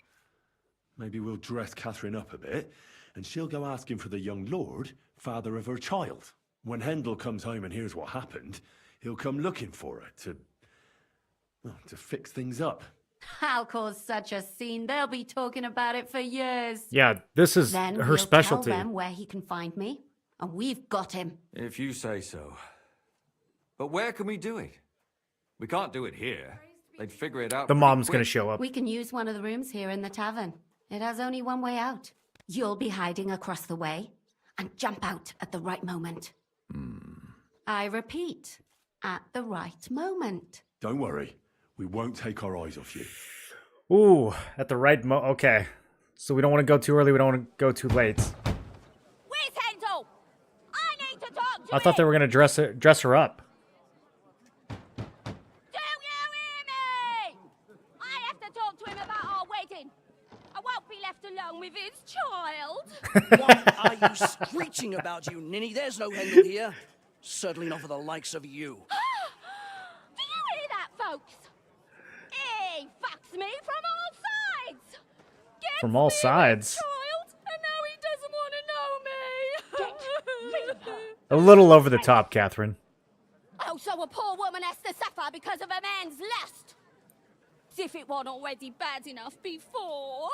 Maybe we'll dress Catherine up a bit, and she'll go asking for the young lord, father of her child. When Hendel comes home and hears what happened, he'll come looking for her to fix things up. I'll cause such a scene. They'll be talking about it for years. Yeah, this is Then her we'll specialty. tell them where he can find me, and we've got him. If you say so. But where can we do it? We can't do it here. They'd figure it out. The pretty mom's going to quick. show up. We can use one of the rooms here in the tavern. It has only one way out. You'll be hiding across the way and jump out at the right moment. I repeat, at the right moment. Don't worry, we won't take our eyes off you. Ooh, at the right okay. So we don't want to go too early, we don't want to go too late. Where's Hendel? I need to talk to I thought they were going to dress her up. Do you hear me? I have to talk to him about our wedding. I won't be left alone with his child. What are you screeching about, you ninny? There's no Hendel here. Certainly not for the likes of you. Do you hear that, folks? He fucks me from all sides. Gets From all me sides? with child, and now he doesn't want to know me. Get rid of her. A little over the top, Catherine. Oh, so a poor woman has to suffer because of a man's lust. As if it wasn't already bad enough before.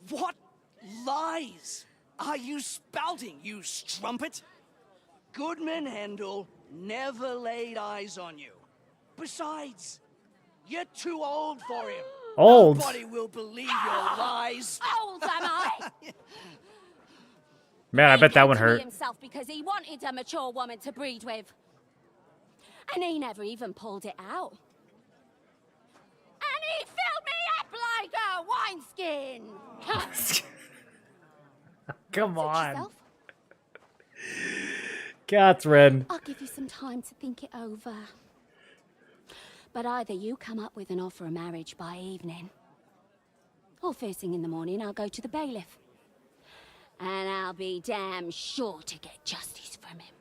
What lies are you spouting, you strumpet? Goodman Hendel never laid eyes on you. Besides, you're too old for him. Old? Nobody will believe your lies. Old am I? Man, I bet that one He came to me hurt. himself because he wanted a mature woman to breed with. And he never even pulled it out. And he filled me up like a wineskin. Come Suit on. yourself. Catherine. I'll give you some time to think it over. But either you come up with an offer of marriage by evening, or first thing in the morning I'll go to the bailiff. And I'll be damn sure to get justice from him.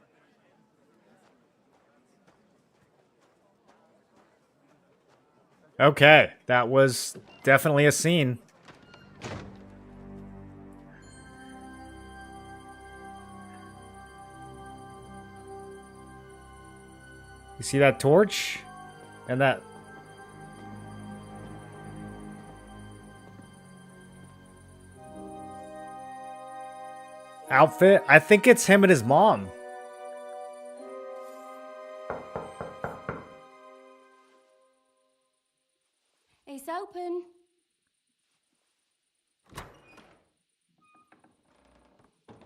Okay, that was definitely a scene. You see that torch? And that... outfit? I think it's him and his mom. It's open.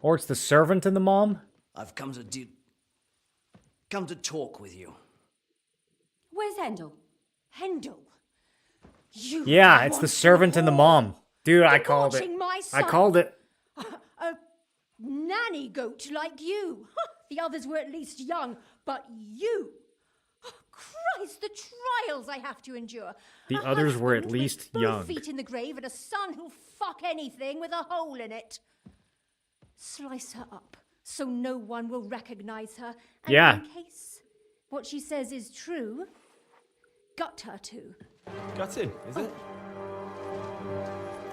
Or it's the servant and the mom? I've come come to talk with you. Where's Hendel? Hendel? You Yeah, it's the wanton servant and the whore. mom. Dude, I called it. Debauching my I son. called it. A nanny goat like you. The others were at least young, but you. Oh, Christ, the trials I have to endure. The A others were at husband with least both young. feet in the grave and a son who'll fuck anything with a hole in it. Slice her up so no one will recognize her. And Yeah. in case what she says is true, gut her too. Gutting, is it?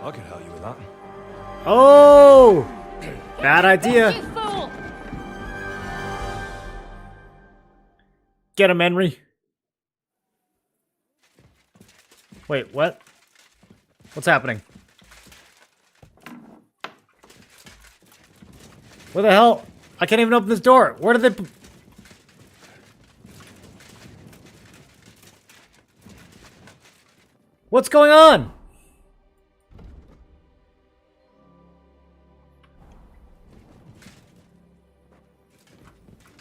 I could help you with that. Oh! Bad idea. You fool! Get him, Henry. Wait, what? What's happening? Where the hell? I can't even open this door. Where did they... What's going on?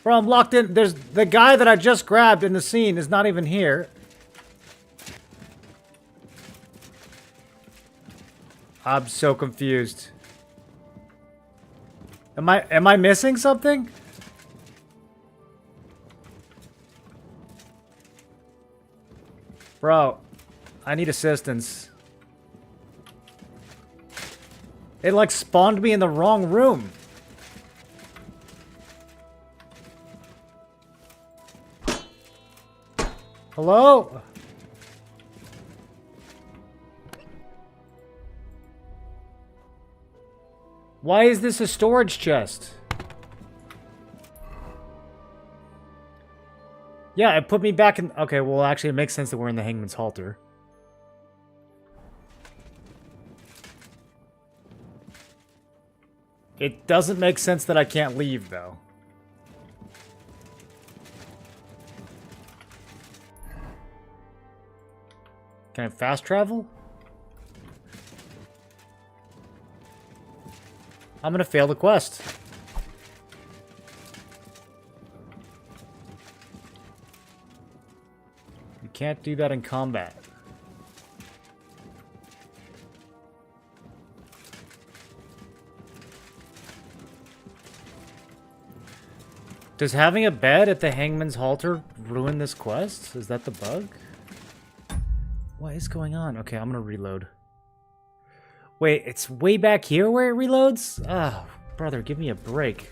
Bro, I'm locked in. There's the guy that I just grabbed in the scene is not even here. I'm so confused. Am I missing something? Bro, I need assistance. It like spawned me in the wrong room. Hello? Why is this a storage chest? Yeah, it put me back in... Okay, well, actually, it makes sense that we're in the Hangman's Halter. It doesn't make sense that I can't leave, though. Can I fast travel? I'm gonna fail the quest. You can't do that in combat. Does having a bed at the Hangman's Halter ruin this quest? Is that the bug? What is going on? Okay, I'm gonna reload. Wait, it's way back here where it reloads? Ah, brother, give me a break.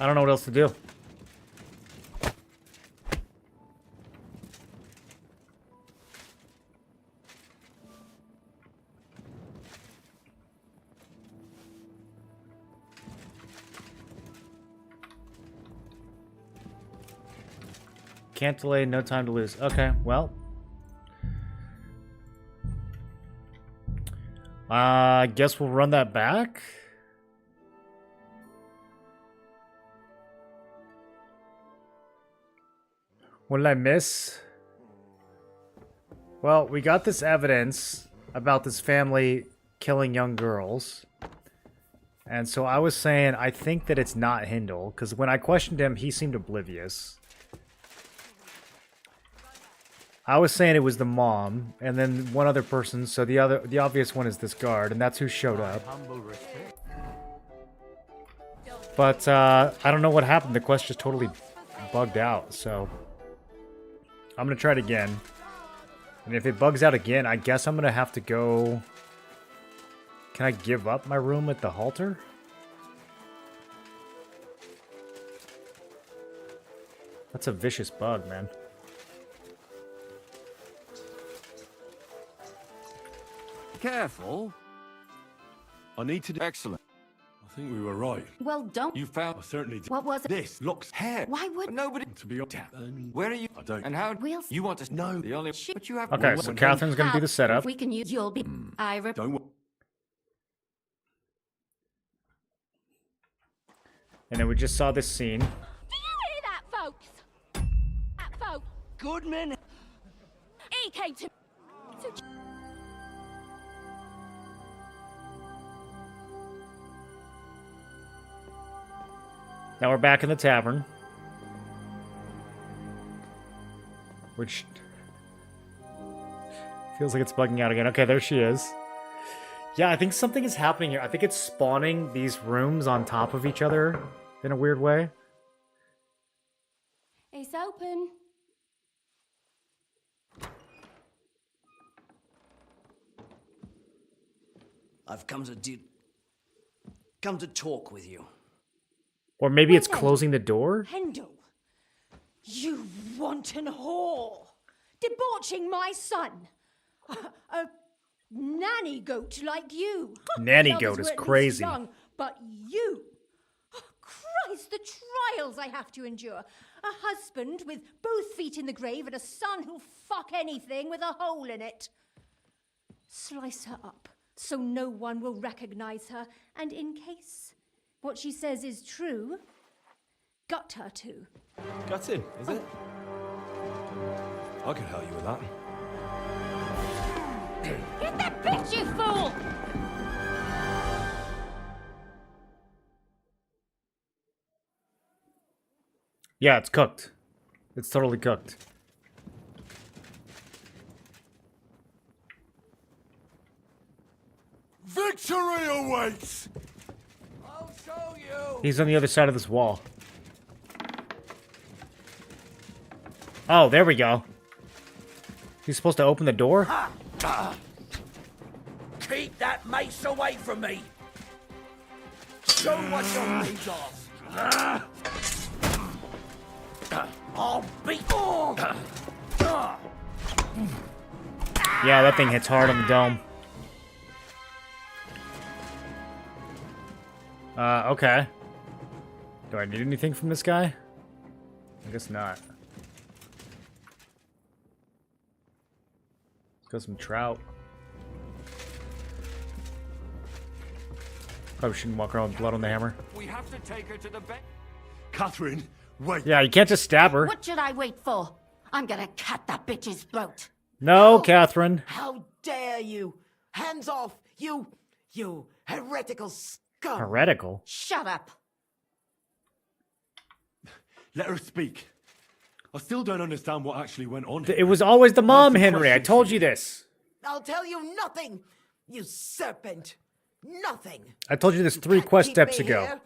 I don't know what else to do. Can't delay, no time to lose. Okay, well. I guess we'll run that back. What did I miss? Well, we got this evidence about this family killing young girls. And so I was saying, I think that it's not Hindle, because when I questioned him, he seemed oblivious. I was saying it was the mom, and then one other person, so the obvious one is this guard, and that's who showed up. But, I don't know what happened. The quest just totally bugged out, so... I'm gonna try it again. And if it bugs out again, I guess I'm gonna have to go... Can I give up my room at the halter? That's a vicious bug, man. Careful. I need to do... Excellent. I think we were right. Well, don't... You found... I certainly did. What was it? This looks... hair. Why would... Nobody... To be honest... Where are you? I don't... And how... We'll... You want to... No. The only... But you have... Okay, so Catherine's gonna do the setup. If we can use... You'll be... I... Don't worry. And then we just saw this scene. Do you hear that, folks? That folk. Goodman. He came to... Now we're back in the tavern. Which feels like it's bugging out again. Okay, there she is. Yeah, I think something is happening here. I think it's spawning these rooms on top of each other in a weird way. It's open. I've come to talk with you. Or maybe it's closing the door? Hendel, you wanton whore! Debauching my son! A nanny goat like you! Nanny The goat others is were at least crazy. Young, but you! Oh, Christ, the trials I have to endure! A husband with both feet in the grave and a son who'll fuck anything with a hole in it. Slice her up so no one will recognize her, and in case what she says is true, gut her too. Gutting, is it? I can help you with that. Get that bitch, you fool! Yeah, it's cooked. It's totally cooked. Victory awaits! I'll show you! He's on the other side of this wall. Oh, there we go. He's supposed to open the door? Keep that mace away from me! Show what you're made of! I'll beat you! Yeah, that thing hits hard on the dome. Okay. Do I need anything from this guy? I guess not. Let's go some trout. Probably shouldn't walk around with blood on the hammer. We have to take her to the bed. Catherine, wait. Yeah, you can't just stab her. What should I wait for? I'm gonna cut that bitch's throat. No, Catherine. How dare you? Hands off, you heretical scum. Heretical? Shut up. Let her speak. I still don't understand what actually went on here. It was always the mom, That's the Henry. I question told for you this. I'll tell you nothing, you serpent. Nothing. I told you this 3 can't quest keep steps me ago. here.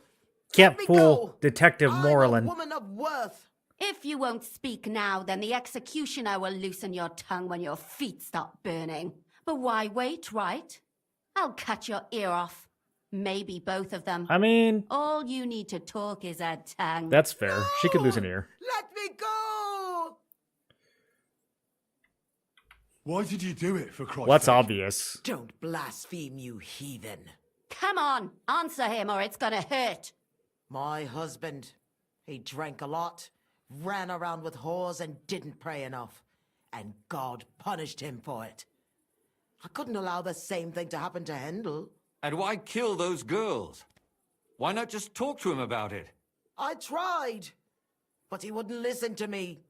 Can't Let me fool go. Detective I'm Moreland. a woman of worth. If you won't speak now, then the executioner will loosen your tongue when your feet start burning. But why wait, right? I'll cut your ear off. Maybe both of them. I mean... All you need to talk is a tongue. That's fair. She could lose an ear. Let me go. Why did you do it, for Christ's What's sake? obvious? Don't blaspheme, you heathen. Come on, answer him or it's gonna hurt. My husband, he drank a lot, ran around with whores and didn't pray enough. And God punished him for it. I couldn't allow the same thing to happen to Hendel. And why kill those girls? Why not just talk to him about it? I tried, but he wouldn't listen to me.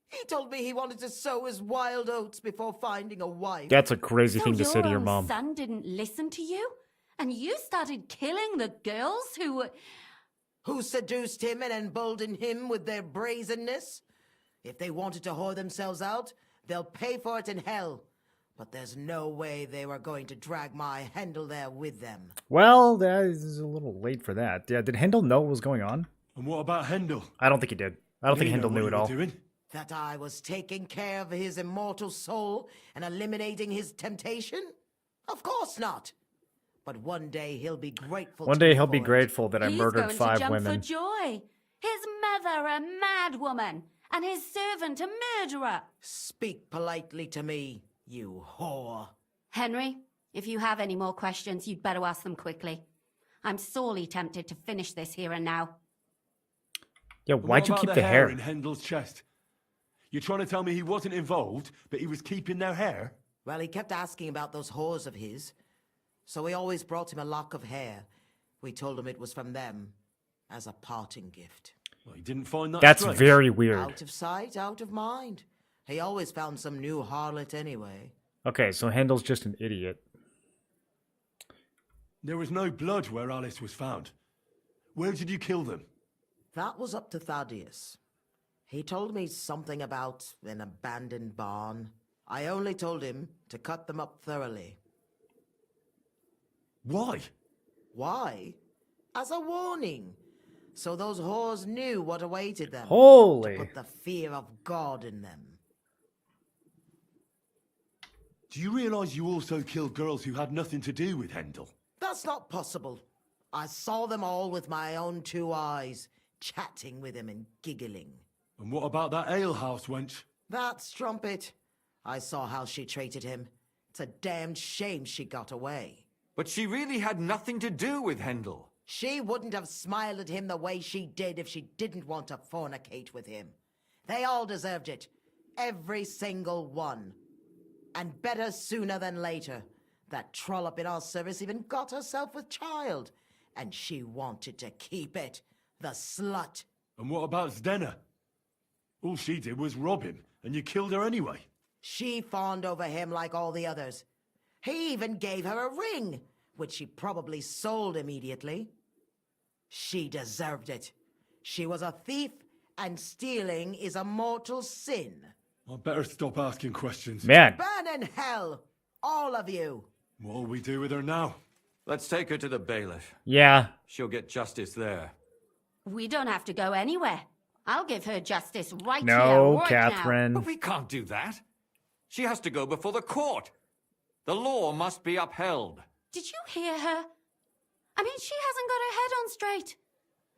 He told me he wanted to sow his wild oats before finding a wife. That's a crazy So thing to say to your mom. son didn't listen to you? And you started killing the girls who were... Who seduced him and emboldened him with their brazenness? If they wanted to whore themselves out, they'll pay for it in hell. But there's no way they were going to drag my Hendel there with them. Well, that is a little late for that. Yeah, did Hendel know what was going on? And what about Hendel? I don't think he did. I don't think He know Hendel what knew you at were all. doing? That I was taking care of his immortal soul and eliminating his temptation? Of course not. But one day he'll be grateful. One to day me he'll be for it. grateful that I He's murdered going 5 to jump women. for joy. His mother a mad woman, and his servant a murderer. Speak politely to me, you whore. Henry, if you have any more questions, you'd better ask them quickly. I'm sorely tempted to finish this here and now. Yeah, And why'd what you about keep the the hair? in Hendel's chest? You're trying to tell me he wasn't involved, but he was keeping their hair? Well, he kept asking about those whores of his. So we always brought him a lock of hair. We told him it was from them, as a parting gift. Well, he didn't find that That's strange. very weird. Out of sight, out of mind. He always found some new harlot anyway. Okay, so Hendel's just an idiot. There was no blood where Alice was found. Where did you kill them? That was up to Thaddeus. He told me something about an abandoned barn. I only told him to cut them up thoroughly. Why? Why? As a warning. So those whores knew what awaited them. Holy. To put the fear of God in them. Do you realize you also killed girls who had nothing to do with Hendel? That's not possible. I saw them all with my own 2 eyes, chatting with him and giggling. And what about that alehouse wench? That strumpet. I saw how she treated him. It's a damned shame she got away. But she really had nothing to do with Hendel. She wouldn't have smiled at him the way she did if she didn't want to fornicate with him. They all deserved it. Every single one. And better sooner than later. That trollop in our service even got herself with child. And she wanted to keep it. The slut. And what about Zdenna? All she did was rob him, and you killed her anyway. She fawned over him like all the others. He even gave her a ring, which she probably sold immediately. She deserved it. She was a thief, and stealing is a mortal sin. I better stop asking questions. Man. Burn in hell, all of you. What'll we do with her now? Let's take her to the bailiff. Yeah. She'll get justice there. We don't have to go anywhere. I'll give her justice right here, No, right Catherine. now. But we can't do that. She has to go before the court. The law must be upheld. Did you hear her? I mean, she hasn't got her head on straight.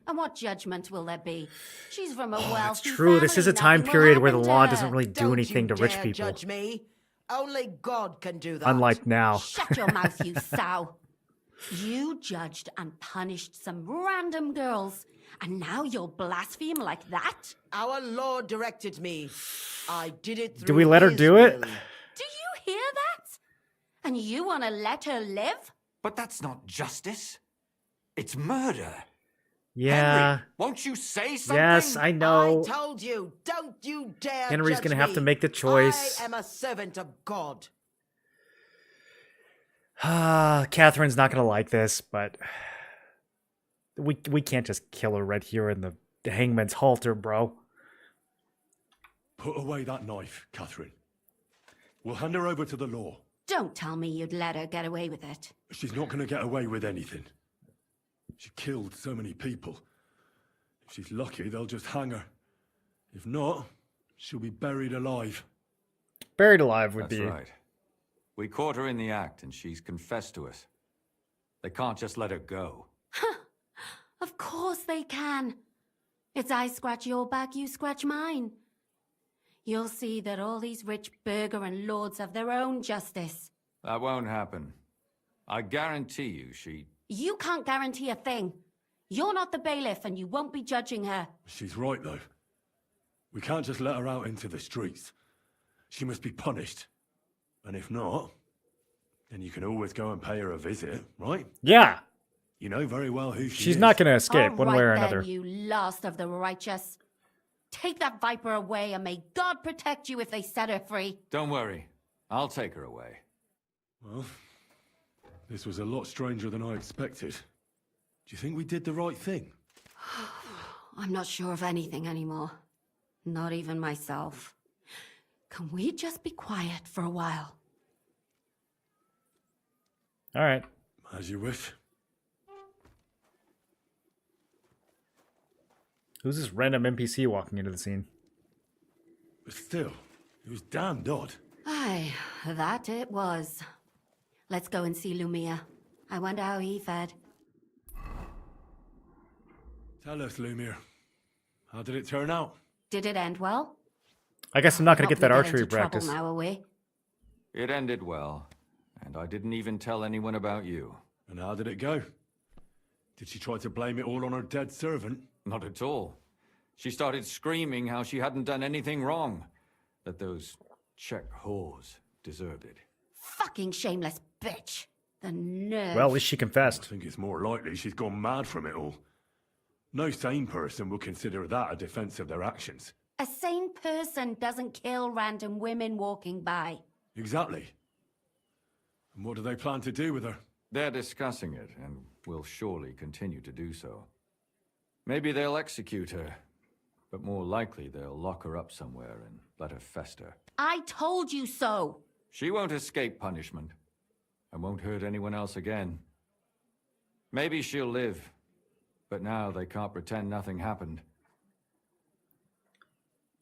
And what judgment will there be? She's from a wealthy That's true. This is a time nothing will period where the happen to law her. doesn't really do Don't anything you to rich dare people. judge me. Only God can do that. Unlike now. Shut your mouth, you sow. You judged and punished some random girls, and now you'll blaspheme like that? Our Lord directed me. I did it through Do we let her his do it? will. Do you hear that? And you want to let her live? But that's not justice. It's murder. Yeah. Henry, won't you say something? Yes, I know. I told you, don't you dare Henry's judge gonna have me. to make the choice. I am a servant of God. Catherine's not gonna like this, but we can't just kill her right here in the hangman's halter, bro. Put away that knife, Catherine. We'll hand her over to the law. Don't tell me you'd let her get away with it. She's not going to get away with anything. She killed so many people. If she's lucky, they'll just hang her. If not, she'll be buried alive. Buried alive would That's be. right. We caught her in the act, and she's confessed to us. They can't just let her go. Of course they can. It's I scratch your back, you scratch mine. You'll see that all these rich burgher and lords have their own justice. That won't happen. I guarantee you she... You can't guarantee a thing. You're not the bailiff and you won't be judging her. She's right, though. We can't just let her out into the streets. She must be punished. And if not, then you can always go and pay her a visit, right? Yeah. You know very well who she is. She's not gonna escape one All way or right then, another. you last of the righteous. Take that viper away and may God protect you if they set her free. Don't worry. I'll take her away. Well, this was a lot stranger than I expected. Do you think we did the right thing? I'm not sure of anything anymore. Not even myself. Can we just be quiet for a while? All right. As you wish. Who's this random NPC walking into the scene? But still, it was damned odd. Aye, that it was. Let's go and see Lumia. I wonder how he fared. Tell us, Lumiere. How did it turn out? Did it end well? I guess I'm not gonna Hope get that we archery into trouble practice. now, are we? It ended well. And I didn't even tell anyone about you. And how did it go? Did she try to blame it all on her dead servant? Not at all. She started screaming how she hadn't done anything wrong. That those Czech whores deserved it. Fucking shameless bitch. The nerve. Well, at least she confessed. I think it's more likely she's gone mad from it all. No sane person would consider that a defense of their actions. A sane person doesn't kill random women walking by. Exactly. And what do they plan to do with her? They're discussing it, and will surely continue to do so. Maybe they'll execute her, but more likely they'll lock her up somewhere and let her fester. I told you so! She won't escape punishment, and won't hurt anyone else again. Maybe she'll live, but now they can't pretend nothing happened.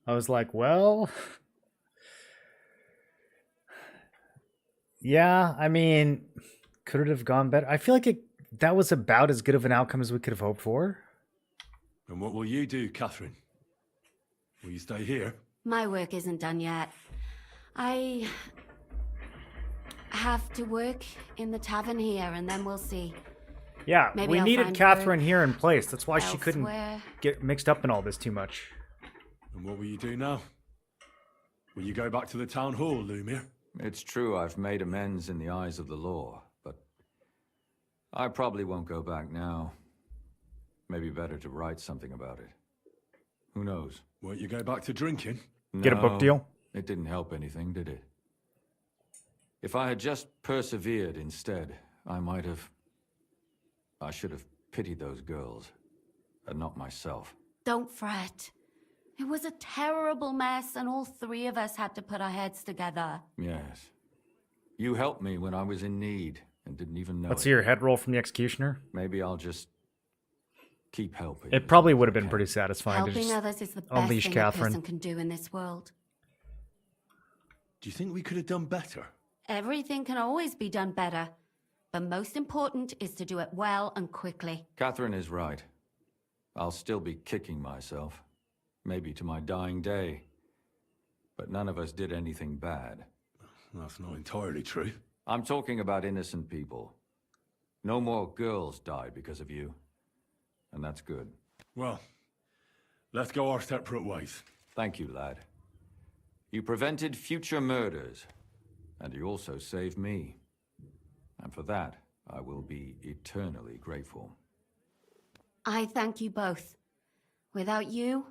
I was like, well... Yeah, I mean, could it have gone better? I feel like that was about as good of an outcome as we could have hoped for. And what will you do, Catherine? Will you stay here? My work isn't done yet. I have to work in the tavern here, and then we'll see. Yeah, Maybe we I'll needed find Catherine work here in place. That's why she couldn't elsewhere. get mixed up in all this too much. And what will you do now? Will you go back to the town hall, Lumir? It's true I've made amends in the eyes of the law, but I probably won't go back now. Maybe better to write something about it. Who knows? Won't you go back to drinking? Get a book deal? It didn't help anything, did it? If I had just persevered instead, I should have pitied those girls, and not myself. Don't fret. It was a terrible mess, and all three of us had to put our heads together. Yes. You helped me when I was in need, and didn't even know Let's see your head roll from the executioner. Maybe I'll just keep helping. It probably would have been pretty satisfying to Helping just others is the best unleash thing Catherine. a person can do in this world. Do you think we could have done better? Everything can always be done better, but most important is to do it well and quickly. Catherine is right. I'll still be kicking myself. Maybe to my dying day. But none of us did anything bad. That's not entirely true. I'm talking about innocent people. No more girls died because of you. And that's good. Well, let's go our separate ways. Thank you, lad. You prevented future murders. And you also saved me. And for that, I will be eternally grateful. I thank you both. Without you,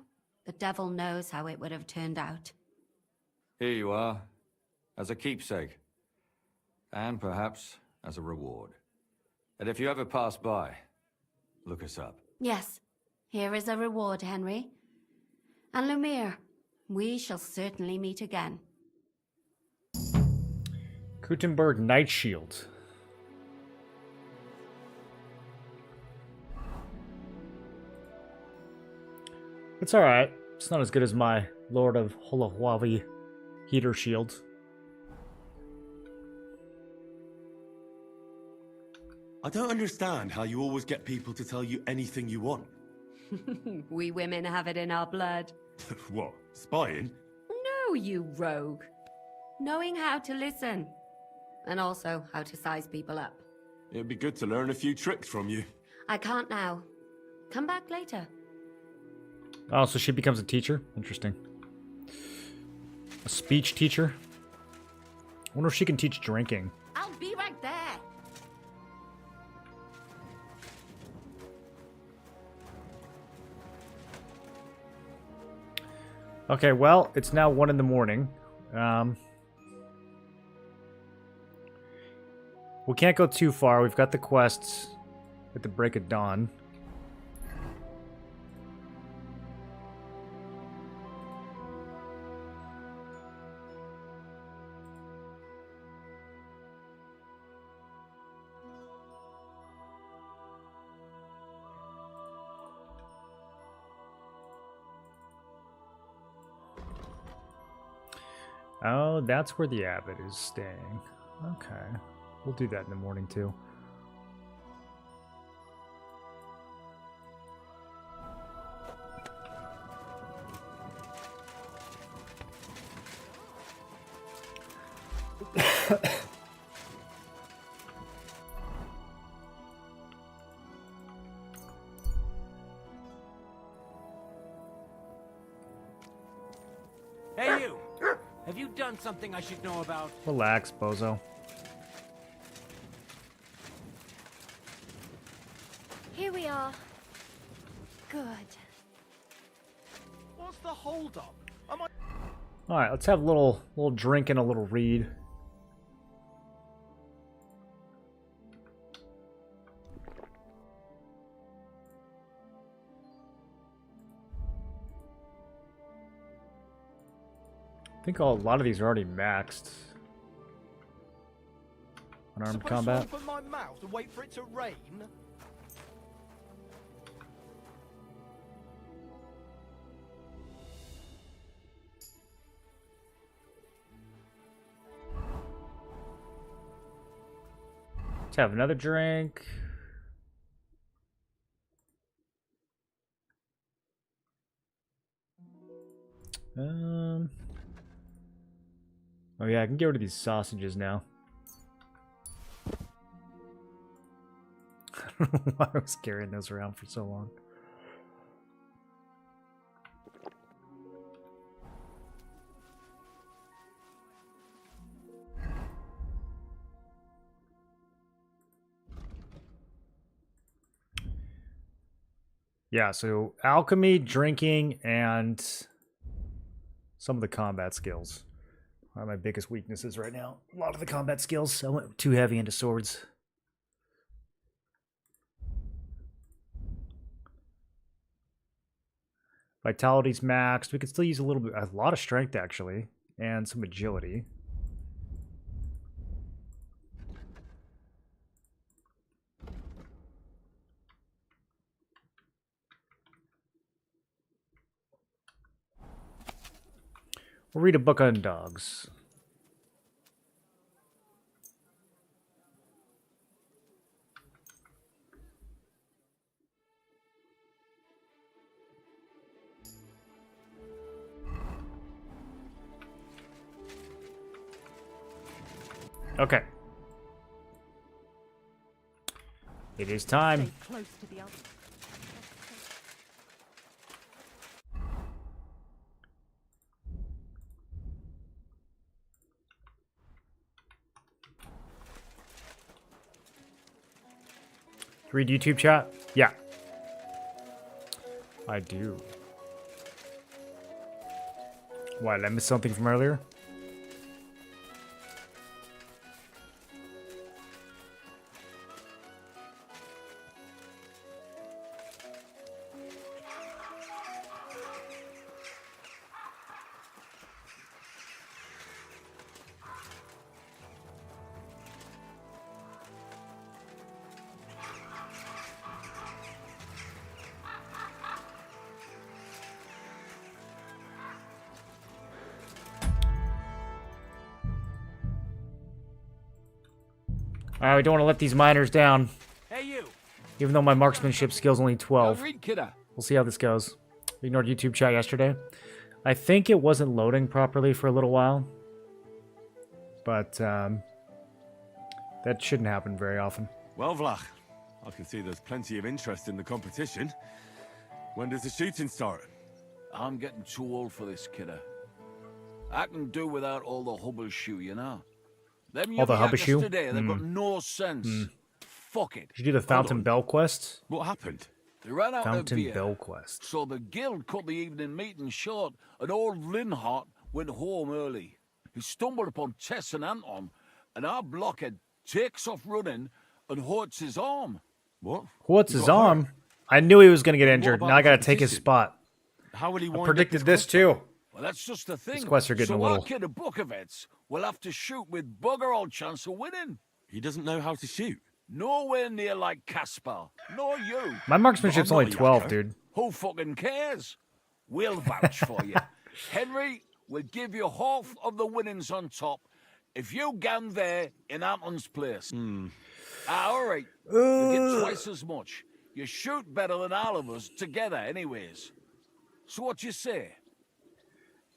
the devil knows how it would have turned out. Here you are, as a keepsake. And perhaps as a reward. And if you ever pass by, look us up. Yes, here is a reward, Henry. And Lumiere, we shall certainly meet again. Gutenberg Night Shield. It's alright. It's not as good as my Lord of Holawawi heater shield. I don't understand how you always get people to tell you anything you want. We women have it in our blood. What, spying? No, you rogue. Knowing how to listen. And also how to size people up. It'd be good to learn a few tricks from you. I can't now. Come back later. Oh, so she becomes a teacher? Interesting. A speech teacher? I wonder if she can teach drinking. I'll be right there. Okay, well, it's now 1 in the morning. We can't go too far. We've got the quests at the break of dawn. Oh, that's where the abbot is staying. Okay. We'll do that in the morning, too. Hey, you! Have you done something I should know about? Relax, bozo. Here we are. Good. What's the holdup? Alright, let's have a little drink and a little read. I think a lot of these are already maxed. Unarmed combat. Open my mouth and wait for it to rain. Let's have another drink. Oh yeah, I can get rid of these sausages now. I don't know why I was carrying those around for so long. Yeah, so alchemy, drinking, and some of the combat skills are my biggest weaknesses right now. A lot of the combat skills, I went too heavy into swords. Vitality's maxed. We could still use a lot of strength actually, and some agility. We'll read a book on dogs. Okay. It is time. Close to the other. Read YouTube chat? Yeah. I do. Why, did I miss something from earlier? Alright, we don't want to let these miners down. Hey, you. Even though my marksmanship skill's only 12. Read, kidder. We'll see how this goes. We ignored YouTube chat yesterday. I think it wasn't loading properly for a little while. But, that shouldn't happen very often. Well, Vlach, I can see there's plenty of interest in the competition. When does the shooting start? I'm getting too old for this, kidder. I can do without all the hubble shoe, you know? Them All the young hubble yakkers shoe? today, they've got no sense. Fuck it. Did you do the Fountain Bell quest? What happened? They ran out of Fountain beer, Bell quest. so the guild cut the evening meeting short, and old Linhart went home early. He stumbled upon Tess and Anton, and our blockhead takes off running and hurts his arm. What? What's his arm? I knew he was going to get injured. Now I got to take his spot. How will he I predicted this too. Well, that's just the thing. These quests are getting so a little... our kid of Bukovets will have to shoot with bugger all chance of winning. He doesn't know how to shoot. Nowhere near like Caspar. Nor you. My marksmanship's only 12, dude. Who fucking cares? We'll vouch for you. Henry will give you half of the winnings on top if you gang there in Anton's place. All right. You get twice as much. You shoot better than all of us together anyways. So what you say?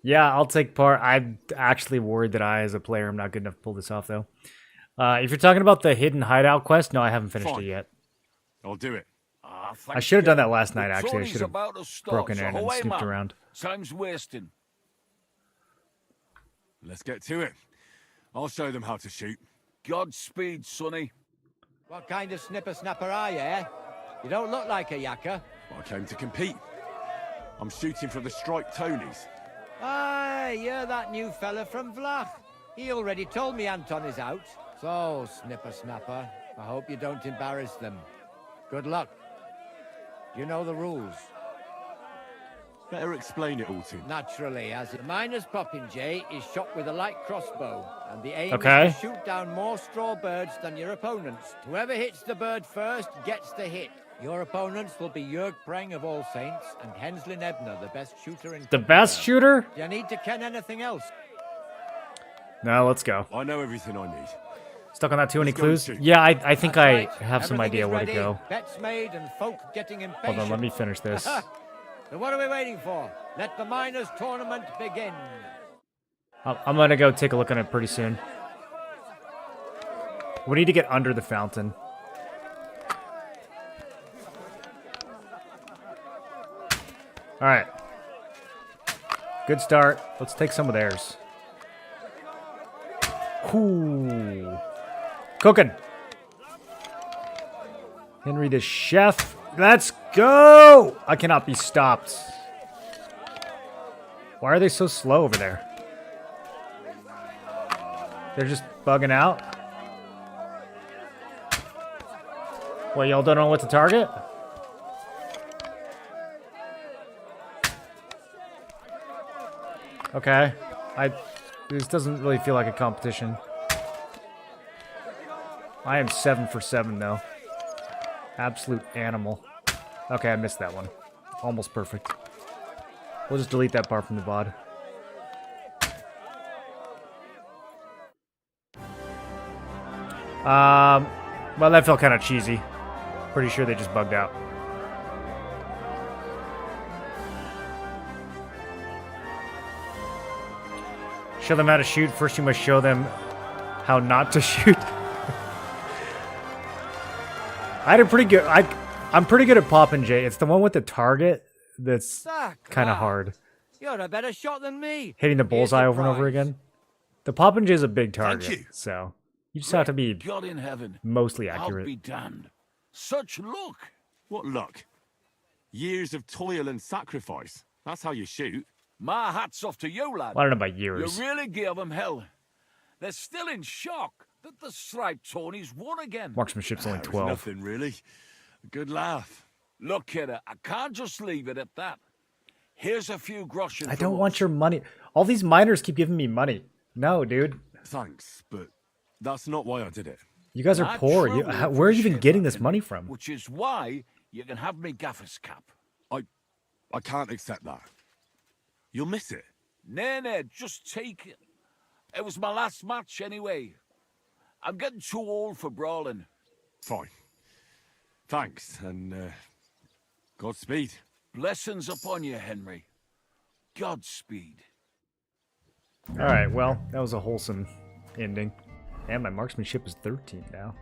Yeah, I'll take part. I'm actually worried that I, as a player, am not good enough to pull this off, though. If you're talking about the hidden hideout quest, no, I haven't finished it yet. I'll do it. I should have done that last night, actually. I Tony's should have about to start, broken so in and away, snooped man. around. Time's wasting. Let's get to it. I'll show them how to shoot. Godspeed, Sonny. What kind of snipper-snapper are you, eh? You don't look like a yakker. I came to compete. I'm shooting for the striped Tonys. Aye, you're that new fella from Vlach. He already told me Anton is out. So, snipper-snapper, I hope you don't embarrass them. Good luck. You know the rules. Better explain it all to me. Naturally, as the miner's popinjay is shot with a light crossbow, and the aim Okay. is to shoot down more straw birds than your opponents. Whoever hits the bird first gets the hit. Your opponents will be Jörg Preng of All Saints and Henslin Ebner, the best shooter in The best shooter? Do you need to ken anything else? No, let's go. I know everything I need. Stuck on that too? Any Let's go clues? shoot. Yeah, I think That's I right. have some Everything idea is where to ready. go. Bets made and folk getting impatient. Hold on, let me finish this. So what are we waiting for? Let the miners' tournament begin. I'm gonna go take a look at it pretty soon. We need to get under the fountain. All right. Good start. Let's take some of theirs. Ooh. Cooking. Henry the chef. Let's go! I cannot be stopped. Why are they so slow over there? They're just bugging out? What, y'all don't know what to target? Okay. This doesn't really feel like a competition. I am 7 for 7 though. Absolute animal. Okay, I missed that one. Almost perfect. We'll just delete that part from the VOD. Well, that felt kind of cheesy. Pretty sure they just bugged out. Show them how to shoot. First, you must show them how not to shoot. I did pretty good. I'm pretty good at Popinjay. It's the one with the target that's kind of hard. You're a better shot than me. Hitting the Here's bullseye your over and over prize. again. The Popinjay is a big target, you. so you just have to be God in heaven. mostly I'll accurate. be damned. Such luck. What luck? Years of toil and sacrifice. That's how you shoot. My hat's off to you, lad. Well, I don't know about years. You really gave them hell. They're still in shock that the striped Tony's won again. Marksmanship's only It was 12. nothing, really. A good laugh. Look, kidder, I can't just leave it at that. Here's a few groschen. I don't want your money. All these miners keep giving me money. No, dude. Thanks, but that's not why I did it. You guys are poor. Where are you even getting this money from? Which is why you can have me gaffer's cap. I can't accept that. You'll miss it. Nay, just take it. It was my last match anyway. I'm getting too old for brawling. Fine. Thanks, and Godspeed. Blessings upon you, Henry. Godspeed. All right, well, that was a wholesome ending. And my marksmanship is 13 now.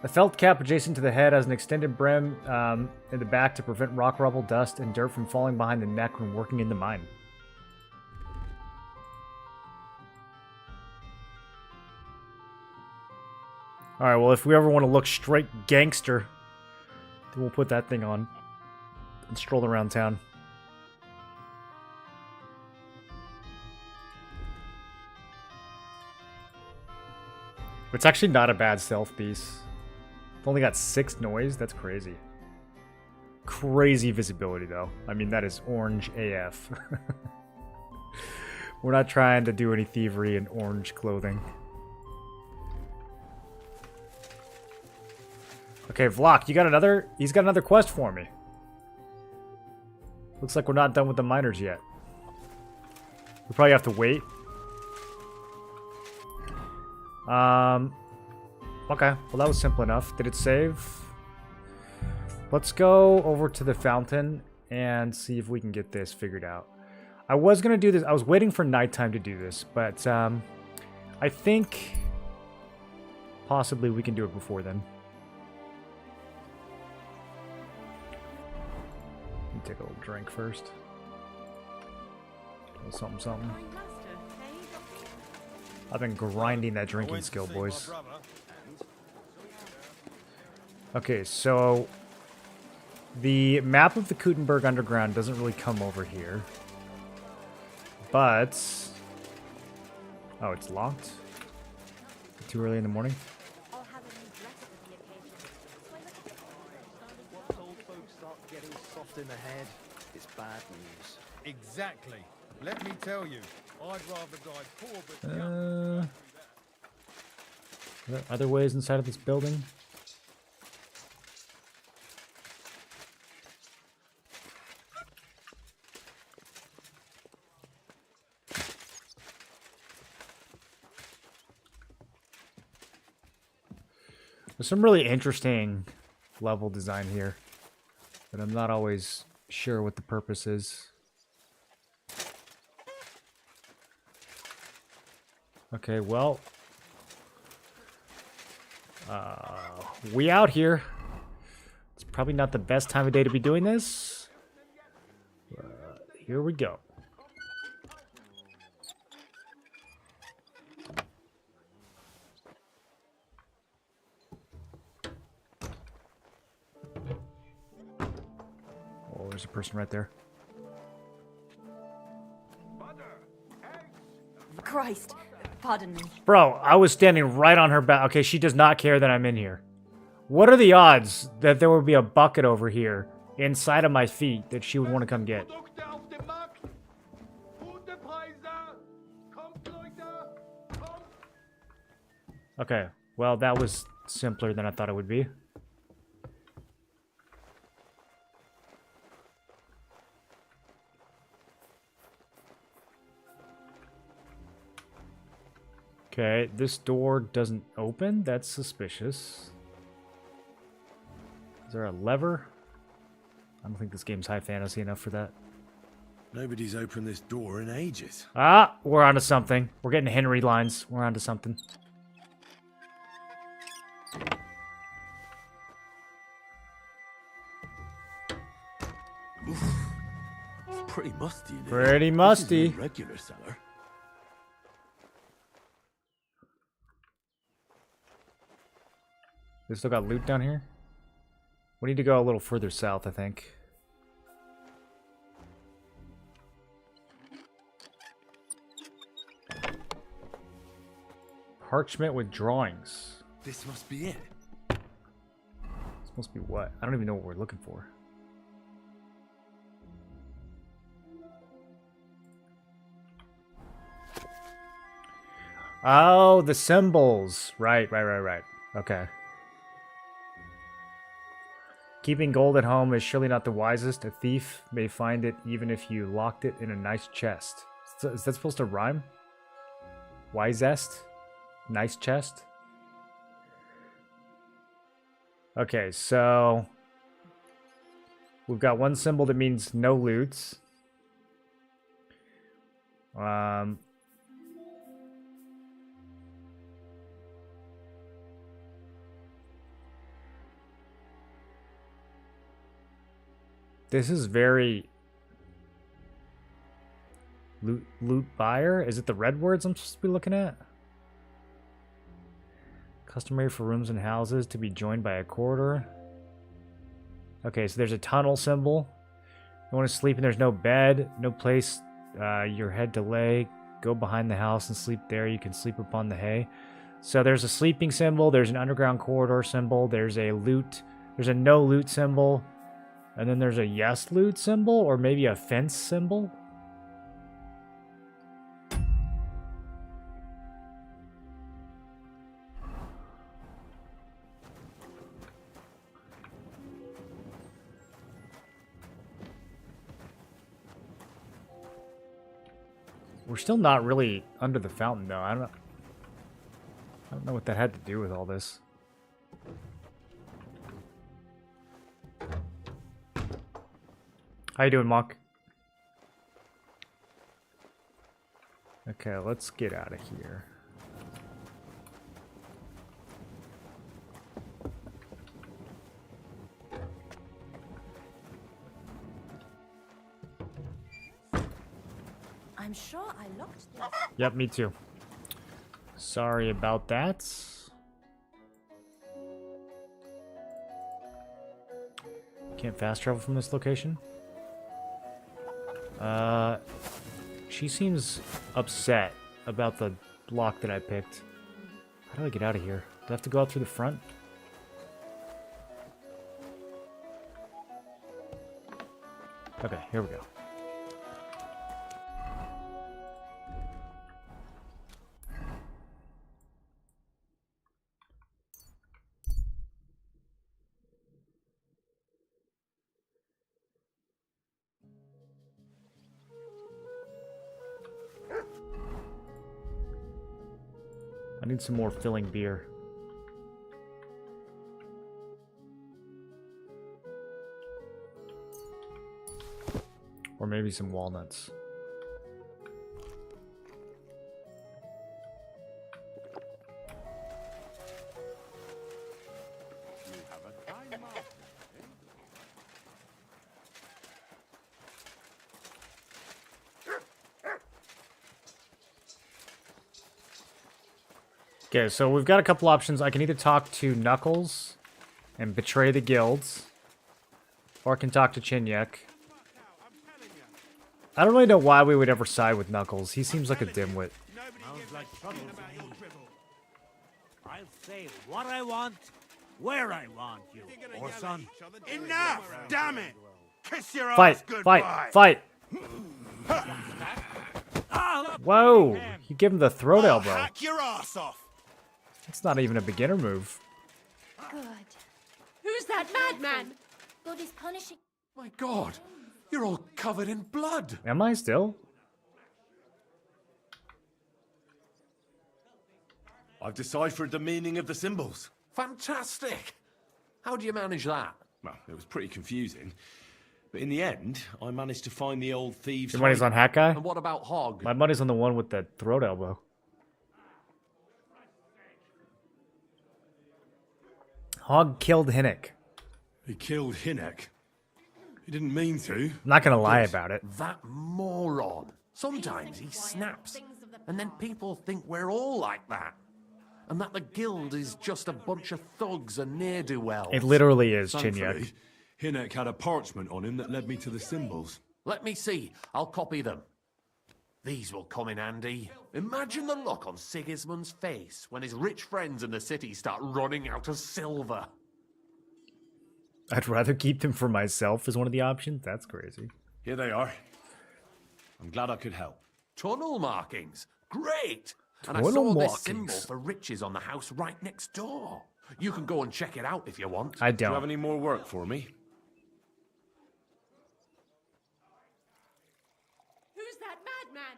A felt cap adjacent to the head has an extended brim in the back to prevent rock rubble, dust, and dirt from falling behind the neck when working in the mine. Alright, well, if we ever want to look straight gangster, then we'll put that thing on and stroll around town. It's actually not a bad stealth piece. It's only got 6 noise. That's crazy. Crazy visibility, though. I mean, that is orange AF. We're not trying to do any thievery in orange clothing. Okay, Vlok, you got another... He's got another quest for me. Looks like we're not done with the miners yet. We probably have to wait. Okay, well that was simple enough. Did it save? Let's go over to the fountain and see if we can get this figured out. I was gonna do this, I was waiting for nighttime to do this, but I think possibly we can do it before then. Let me take a little drink first. A little something, something. I've been grinding that drinking skill, boys. Okay, so the map of the Kuttenberg Underground doesn't really come over here. But... Oh, it's locked? Too early in the morning? Anything soft in the head, it's bad news. Exactly. Let me tell you, I'd rather die poor but Are there other ways inside of this building? There's some really interesting level design here, but I'm not always sure what the purpose is. Okay, well, we out here. It's probably not the best time of day to be doing this. Here we go. Oh, there's a person right there. Christ, pardon me. Bro, I was standing right on her back. Okay, she does not care that I'm in here. What are the odds that there would be a bucket over here inside of my feet that she would want to come get? Okay, well, that was simpler than I thought it would be. Okay, this door doesn't open. That's suspicious. Is there a lever? I don't think this game's high fantasy enough for that. Nobody's opened this door in ages. Ah, we're onto something. We're getting Henry lines. We're onto something. It's pretty musty in here. Pretty musty. This is no regular cellar. We still got loot down here? We need to go a little further south, I think. Parchment with drawings. This must be it. This must be what? I don't even know what we're looking for. Oh, the symbols. Right. Okay. Keeping gold at home is surely not the wisest. A thief may find it even if you locked it in a nice chest. Is that supposed to rhyme? Wisest? Nice chest? Okay, so we've got one symbol that means no loots. This is very loot buyer. Is it the red words I'm supposed to be looking at? Customary for rooms and houses to be joined by a corridor. Okay, so there's a tunnel symbol. You want to sleep and there's no bed, no place your head to lay. Go behind the house and sleep there. You can sleep upon the hay. So there's a sleeping symbol. There's an underground corridor symbol. There's a loot. There's a no loot symbol. And then there's a yes loot symbol, or maybe a fence symbol. We're still not really under the fountain, though. I don't know what that had to do with all this. How you doing, Mock? Okay, let's get out of here. I'm sure I locked this. Yep, me too. Sorry about that. Can't fast travel from this location? She seems upset about the block that I picked. How do I get out of here? Do I have to go out through the front? Okay, here we go. I need some more filling beer. Or maybe some walnuts. Okay, so we've got a couple options. I can either talk to Knuckles and betray the guilds, or I can talk to Chinyek. I don't really know why we would ever side with Knuckles. He seems like a dimwit. Sounds like trouble to me. I'll say what I want, where I want you. Or son. Enough! Damn it! Kiss your Fight! ass goodbye! Fight! Fight! Whoa! You give him the throat elbow. Hack your ass off! That's not even a beginner move. Good. Who's that madman? God is punishing. My God, you're all covered in blood. Am I still? I've deciphered the meaning of the symbols. Fantastic. How do you manage that? Well, it was pretty confusing. But in the end, I managed to find the old thieves. Your money's on Hat Guy? And what about Hog? My money's on the one with the throat elbow. Hog killed Hinnick. He killed Hinnick. He didn't mean to. I'm not gonna lie about it. That moron. Sometimes he snaps, and then people think we're all like that. And that the guild is just a bunch of thugs and ne'er-do-wells. It literally is, Thankfully, Chinyek. Hinnick had a parchment on him that led me to the symbols. Let me see. I'll copy them. These will come in handy. Imagine the look on Sigismund's face when his rich friends in the city start running out of silver. I'd rather keep them for myself as one of the options. That's crazy. Here they are. I'm glad I could help. Tunnel markings. Great! And I Tunnel saw this markings. symbol for riches on the house right next door. You can go and check it out if you want. I Do you don't. have any more work for me? Who's that madman?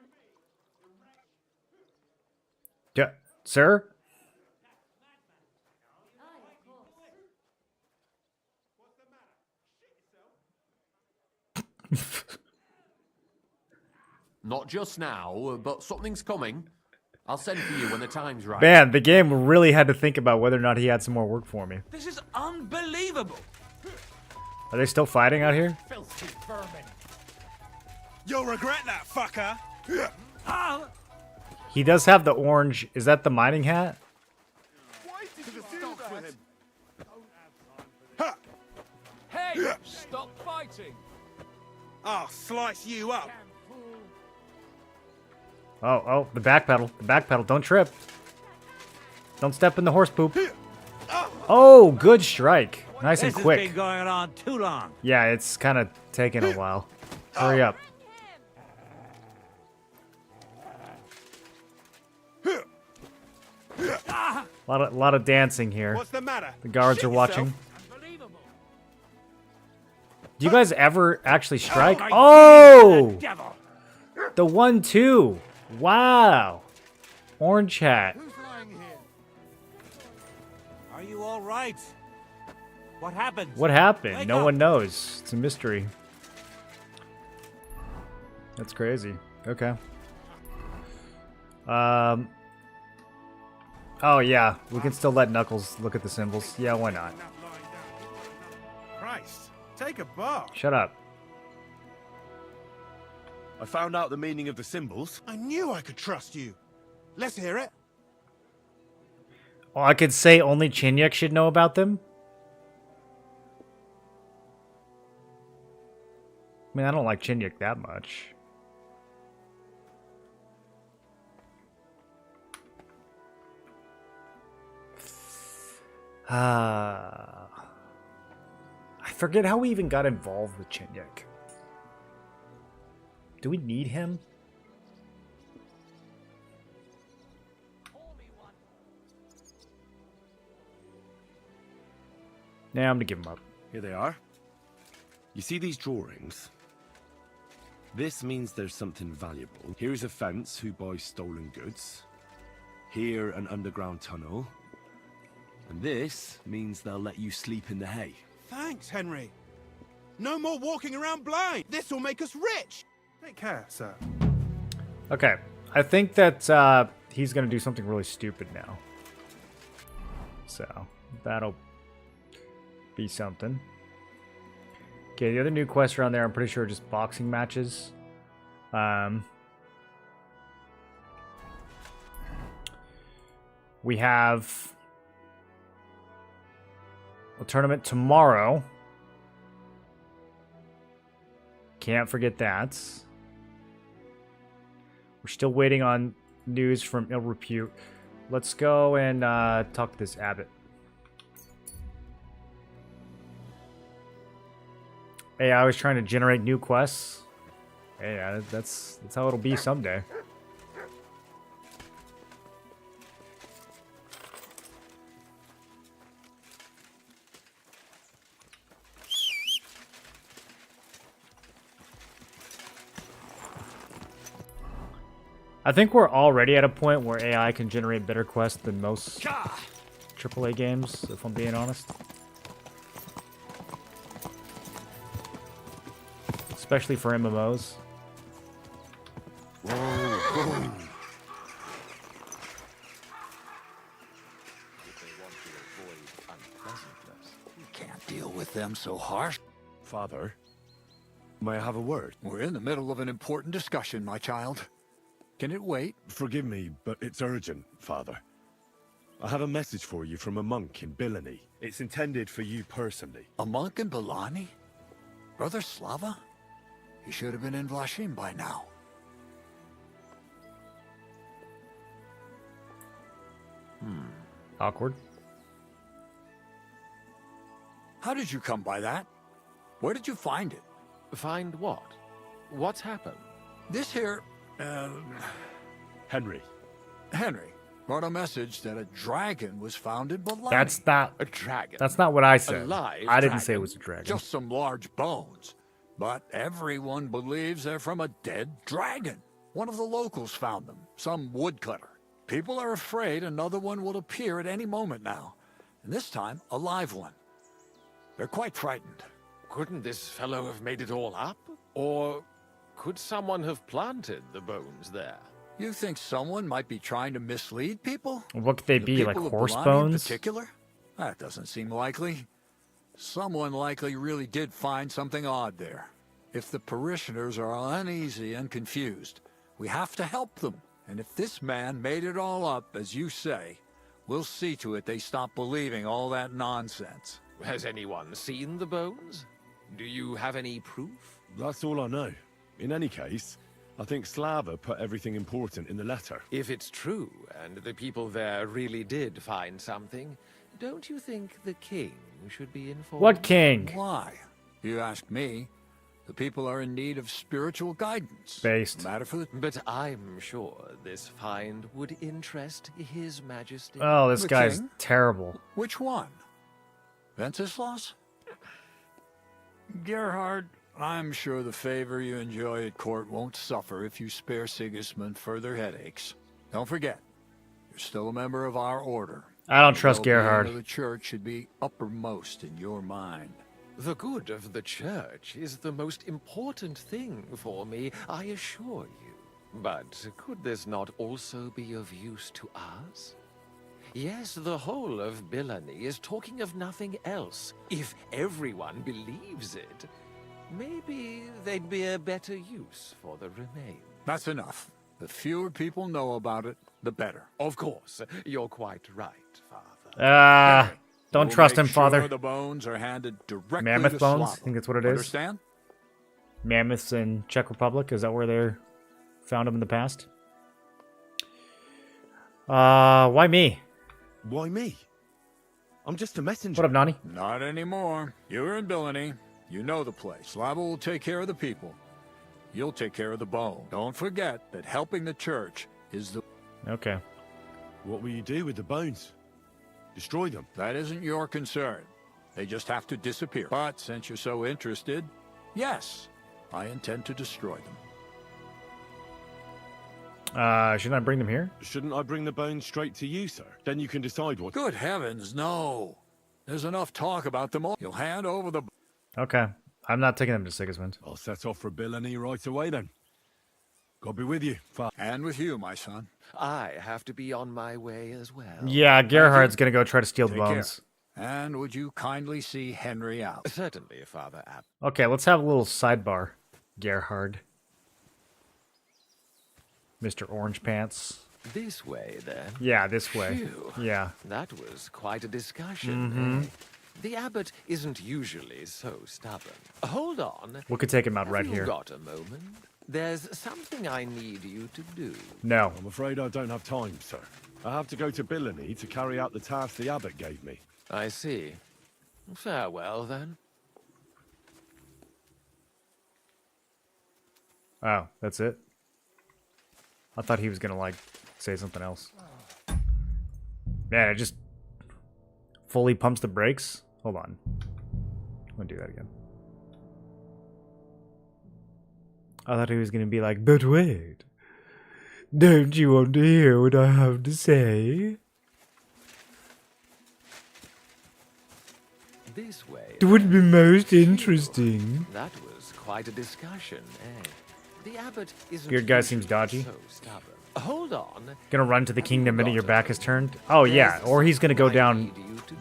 Yeah, sir? Not just now, but something's coming. I'll send for you when the time's right. Man, the game really had to think about whether or not he had some more work for me. This is unbelievable. Are they still fighting out here? Filthy vermin. You'll regret that, fucker. He does have the orange. Is that the mining hat? Why did you stop with him? Hey, stop fighting. I'll slice you up. Oh, the back pedal. The back pedal. Don't trip. Don't step in the horse poop. Oh, good strike. Nice and This has quick. been going on too long. Yeah, it's kind of taking a while. Hurry up. Lot of dancing here. What's the matter? The guards Shit are watching. yourself. Do you guys ever actually strike? my Oh! the devil. The 1-2. Wow. Orange hat. Who's lying here? Are you all right? What happened? What happened? Wake No up. one knows. It's a mystery. That's crazy. Okay. Oh yeah, we can still let Knuckles look at the symbols. Yeah, why not? Christ, take a bath. Shut up. I found out the meaning of the symbols. I knew I could trust you. Let's hear it. Oh, I could say only Chinyek should know about them. I mean, I don't like Chinyek that much. I forget how we even got involved with Chinyek. Do we need him? Yeah, I'm gonna give him up. Here they are. You see these drawings? This means there's something valuable. Here's a fence who buys stolen goods. Here, an underground tunnel. And this means they'll let you sleep in the hay. Thanks, Henry. No more walking around blind. This will make us rich. Take care, sir. Okay, I think that he's gonna do something really stupid now. So that'll be something. Okay, the other new quests around there, I'm pretty sure are just boxing matches. We have a tournament tomorrow. Can't forget that. We're still waiting on news from Ill Repute. Let's go and talk to this abbot. Hey, I was trying to generate new quests. Hey, that's how it'll be someday. I think we're already at a point where AI can generate better quests than most AAA games, if I'm being honest. Especially for MMOs. Whoa. You can't deal with them so harsh. Father, may I have a word? We're in the middle of an important discussion, my child. Can it wait? Forgive me, but it's urgent, Father. I have a message for you from a monk in Bilani. It's intended for you personally. A monk in Bilani? Brother Slava? He should have been in Vlashim by now. Awkward. How did you come by that? Where did you find it? Find what? What's happened? This here, Henry. Henry brought a message that a dragon was found in Bilani. That's not a dragon. That's not what I said. A live I didn't dragon? say it was a dragon. Just some large bones. But everyone believes they're from a dead dragon. One of the locals found them, some woodcutter. People are afraid another one will appear at any moment now. And this time, a live one. They're quite frightened. Couldn't this fellow have made it all up? Or could someone have planted the bones there? You think someone might be trying to mislead people? What could they The be, like people of horse Bilani bones? in particular? That doesn't seem likely. Someone likely really did find something odd there. If the parishioners are uneasy and confused, we have to help them. And if this man made it all up, as you say, we'll see to it they stop believing all that nonsense. Has anyone seen the bones? Do you have any proof? That's all I know. In any case, I think Slava put everything important in the letter. If it's true, and the people there really did find something, don't you think the king should be informed? What king? Why? You ask me. The people are in need of spiritual guidance. Based. Matter for the... But I'm sure this find would interest His Majesty. Oh, this The guy's king? terrible. Which one? Wenceslaus? Gerhard, I'm sure the favor you enjoy at court won't suffer if you spare Sigismund further headaches. Don't forget, you're still a member of our order. I don't trust The well-being Gerhard. of the church should be uppermost in your mind. The good of the church is the most important thing for me, I assure you. But could this not also be of use to us? Yes, the whole of Bilani is talking of nothing else. If everyone believes it, maybe they'd be a better use for the remains. That's enough. The fewer people know about it, the better. Of course, you're quite right, Father. Don't We'll trust make him, Father. sure the bones are handed directly Mammoth to bones? Slava. I think that's what it is. Understand? Mammoths in Czech Republic? Is that where they found them in the past? Why me? Why me? I'm just a messenger. What up, Nani? Not anymore. You're in Bilani. You know the place. Slava will take care of the people. You'll take care of the bone. Don't forget that helping the church is the... Okay. What will you do with the bones? Destroy them? That isn't your concern. They just have to disappear. But since you're so interested, yes, I intend to destroy them. Shouldn't I bring them here? Shouldn't I bring the bones straight to you, sir? Then you can decide what... Good heavens, no. There's enough talk about them all. You'll hand over the... Okay. I'm not taking them to Sigismund. I'll set off for Billany right away then. God be with you, Father. And with you, my son. I have to be on my way as well. Yeah, Gerhard's gonna go try to steal the Take care. bones. And would you kindly see Henry out? Certainly, Father Abb. Okay, let's have a little sidebar. Gerhard. Mr. Orange Pants. This way, then. Yeah, this way. Phew. Yeah. That was quite a discussion, eh? The abbot isn't usually so stubborn. Hold on. We could take him out Have right you here. got a moment? There's something I need you to do. No. I'm afraid I don't have time, sir. I have to go to Billany to carry out the task the abbot gave me. I see. Farewell, then. Oh, that's it? I thought he was gonna, like, say something else. Man, it just fully pumps the brakes? Hold on. I'm gonna do that again. I thought he was gonna be like, but wait. Don't you want to hear what I have to say? This way. It would be most interesting. That was quite a discussion, eh? The abbot isn't Weird guy seems dodgy. so stubborn. Hold on. Gonna run to the kingdom minute your back is turned? Oh yeah, or he's gonna go down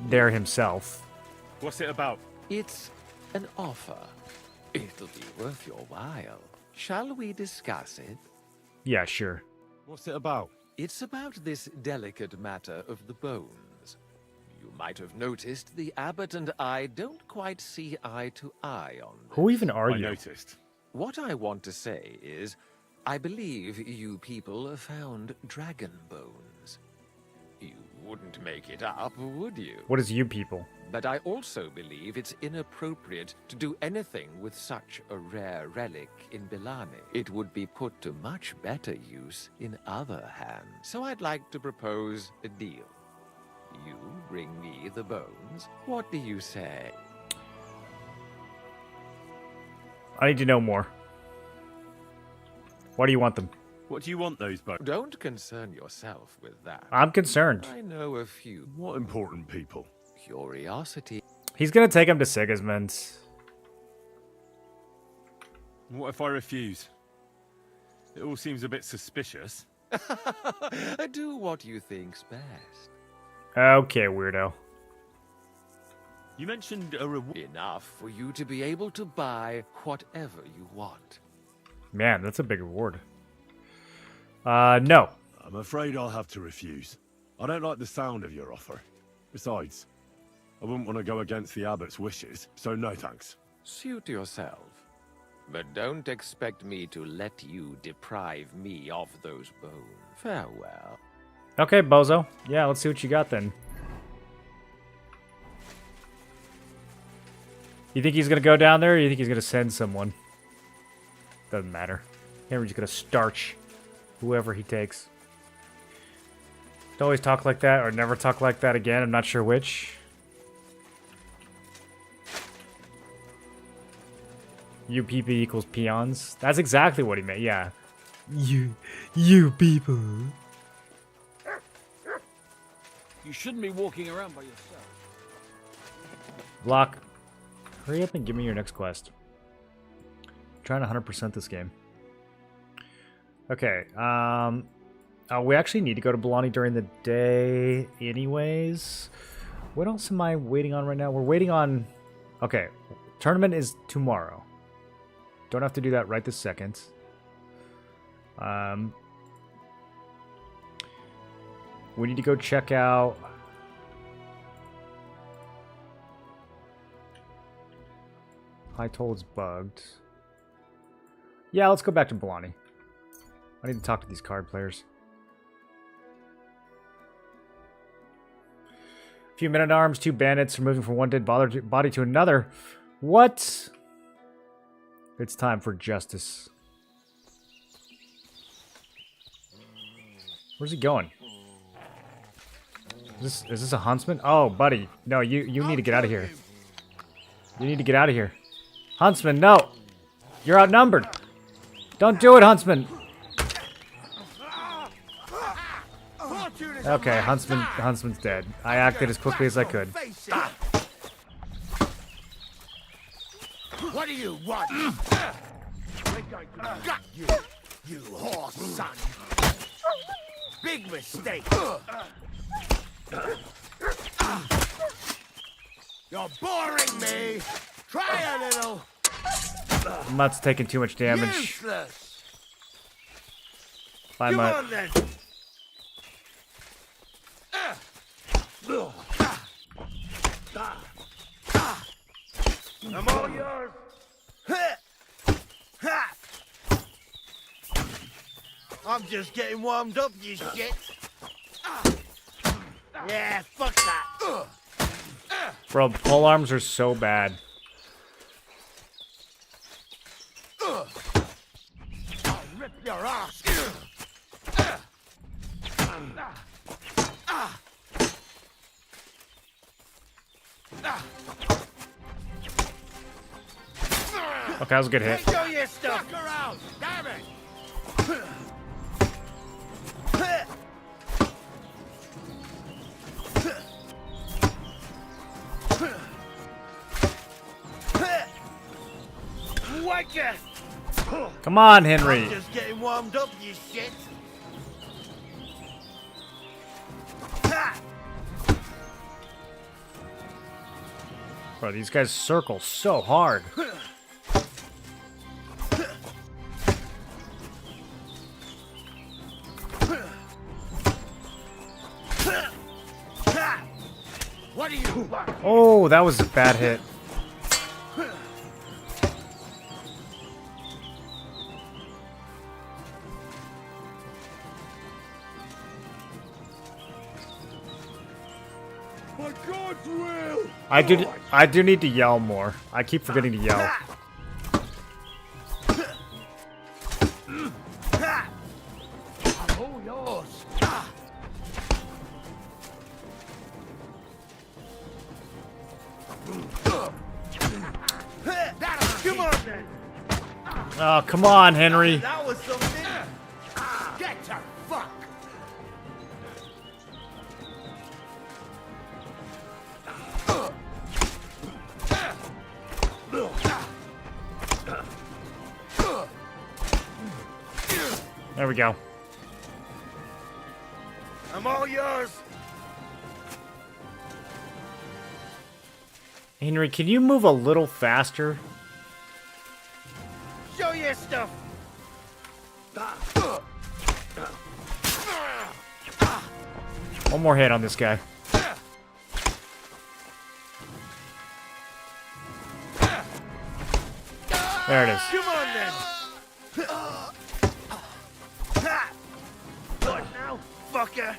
there himself. What's it about? It's an offer. It'll be worth your while. Shall we discuss it? Yeah, sure. What's it about? It's about this delicate matter of the bones. You might have noticed the abbot and I don't quite see eye to eye on this. Who even are I you? noticed. What I want to say is, I believe you people found dragon bones. You wouldn't make it up, would you? What is you people? But I also believe it's inappropriate to do anything with such a rare relic in Billany. It would be put to much better use in other hands. So I'd like to propose a deal. You bring me the bones. What do you say? I need to know more. Why do you want them? What do you want those bones? Don't concern yourself with that. I'm concerned. I know a few. What important people? Curiosity. He's gonna take him to Sigismund. What if I refuse? It all seems a bit suspicious. Do what you think's best. Okay, weirdo. You mentioned a reward. Enough for you to be able to buy whatever you want. Man, that's a big reward. No. I'm afraid I'll have to refuse. I don't like the sound of your offer. Besides, I wouldn't want to go against the abbot's wishes, so no thanks. Suit yourself. But don't expect me to let you deprive me of those bones. Farewell. Okay, bozo. Yeah, let's see what you got then. You think he's gonna go down there, or you think he's gonna send someone? Doesn't matter. Henry's gonna starch whoever he takes. Don't always talk like that, or never talk like that again. I'm not sure which. UPP equals peons. That's exactly what he meant, yeah. You people. You shouldn't be walking around by yourself. Block. Hurry up and give me your next quest. I'm trying to 100% this game. Okay, we actually need to go to Billany during the day anyways. What else am I waiting on right now? We're waiting on... Okay, tournament is tomorrow. Don't have to do that right this second. We need to go check out... High Toll's bugged. Yeah, let's go back to Billany. I need to talk to these card players. A few men-at-arms, 2 bandits are moving from one dead body to another. What? It's time for justice. Where's he going? Is this a huntsman? Oh, buddy. No, you need to get out of here. You need to get out of here. Huntsman, no! You're outnumbered! Don't do it, Huntsman! Okay, Huntsman's dead. I acted as quickly as I could. What do you want? Got you, you horse son. Big mistake. You're boring me. Try a little. I'm not taking too much damage. Useless. Come on then. I'm all yours. I'm just getting warmed up, you shit. Yeah, fuck that. Bro, pole arms are so bad. I'll rip your ass. Okay, that was a good hit. Show your stuff. Fuck around. Damn it. What ya? Come on, Henry. I'm just getting warmed up, you shit. Bro, these guys circle so hard. What do you want? Oh, that was a bad hit. For God's will. I do need to yell more. I keep forgetting to yell. Oh, yours. Come on then. Oh, come on, Henry. That was something. Get to fuck. There we go. I'm all yours. Henry, can you move a little faster? Show your stuff. One more hit on this guy. There it is. Come on then. What now, fucker?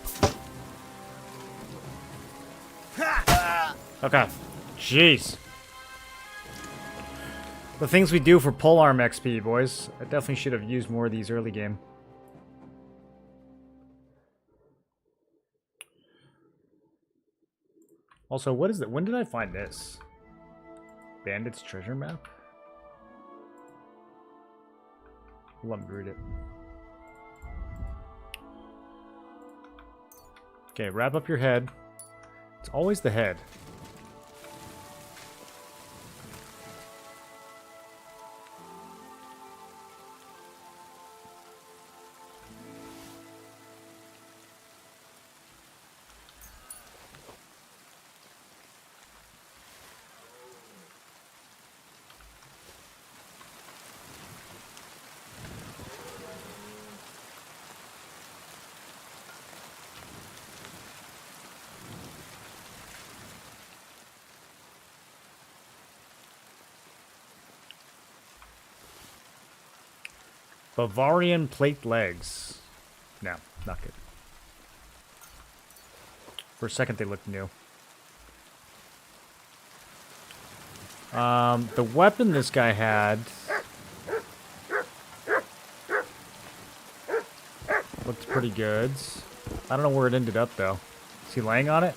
Okay. Jeez. The things we do for polearm XP, boys. I definitely should have used more of these early game. Also, what is it? When did I find this? Bandit's treasure map? Let me read it. Okay, wrap up your head. It's always the head. Bavarian plate legs. No, not good. For a second they looked new. The weapon this guy had looked pretty good. I don't know where it ended up, though. Is he laying on it?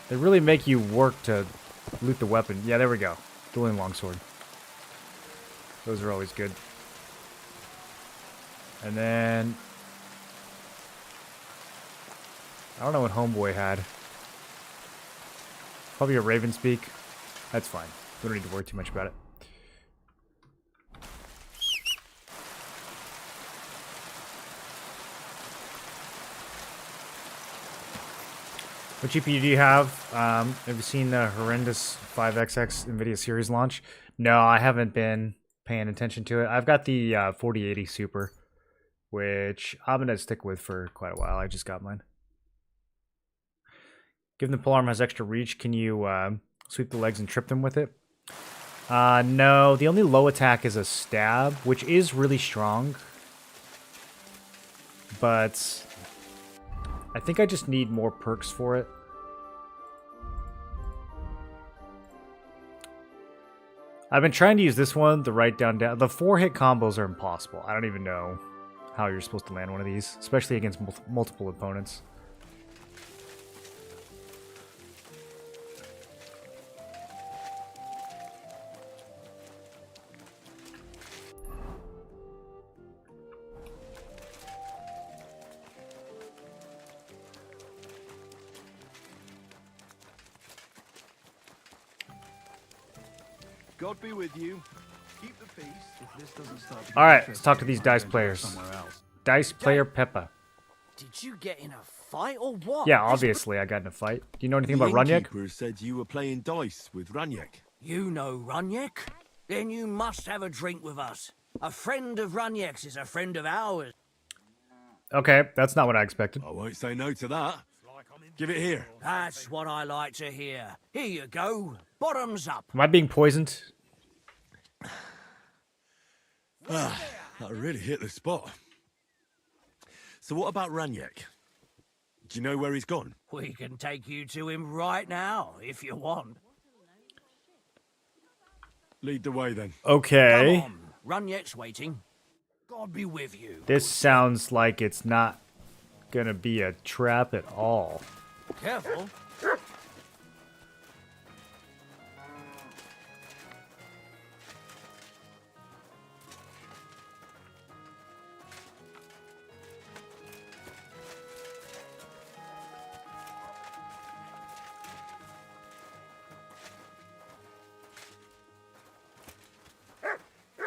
They really make you work to loot the weapon. Yeah, there we go. Dueling longsword. Those are always good. And then... I don't know what Homeboy had. Probably a Raven's Beak. That's fine. We don't need to worry too much about it. What GPU do you have? Have you seen the horrendous 5XX NVIDIA series launch? No, I haven't been paying attention to it. I've got the 4080 Super, which I'm going to stick with for quite a while. I just got mine. Given the polearm has extra reach, can you sweep the legs and trip them with it? No, the only low attack is a stab, which is really strong. But I think I just need more perks for it. I've been trying to use this one, the right down down. The 4-hit combos are impossible. I don't even know how you're supposed to land one of these, especially against multiple opponents. God be with you. Keep the peace if this doesn't start to All right, let's talk to these dice players. Dice player Peppa. Did you get in a fight or what? Yeah, obviously I got in a fight. Do you know anything about Runyek? The innkeeper said you were playing dice with Runyek. You know Runyek? Then you must have a drink with us. A friend of Runyek's is a friend of ours. Okay, that's not what I expected. I won't say no to that. Give it here. That's what I like to hear. Here you go. Bottoms up. Am I being poisoned? That really hit the spot. So what about Runyek? Do you know where he's gone? We can take you to him right now, if you want. Lead the way, then. Okay. Come on. Runyek's waiting. God be with you. This sounds like it's not gonna be a trap at all. Careful.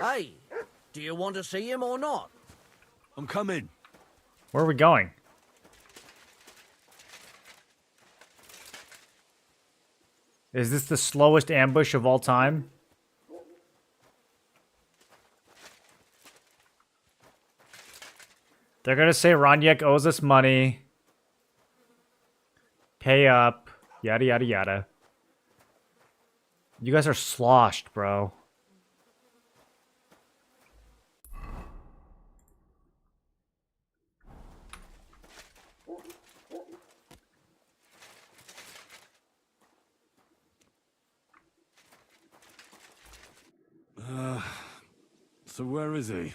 Hey, do you want to see him or not? I'm coming. Where are we going? Is this the slowest ambush of all time? They're gonna say Runyek owes us money. Pay up. Yada yada yada. You guys are sloshed, bro. So where is he?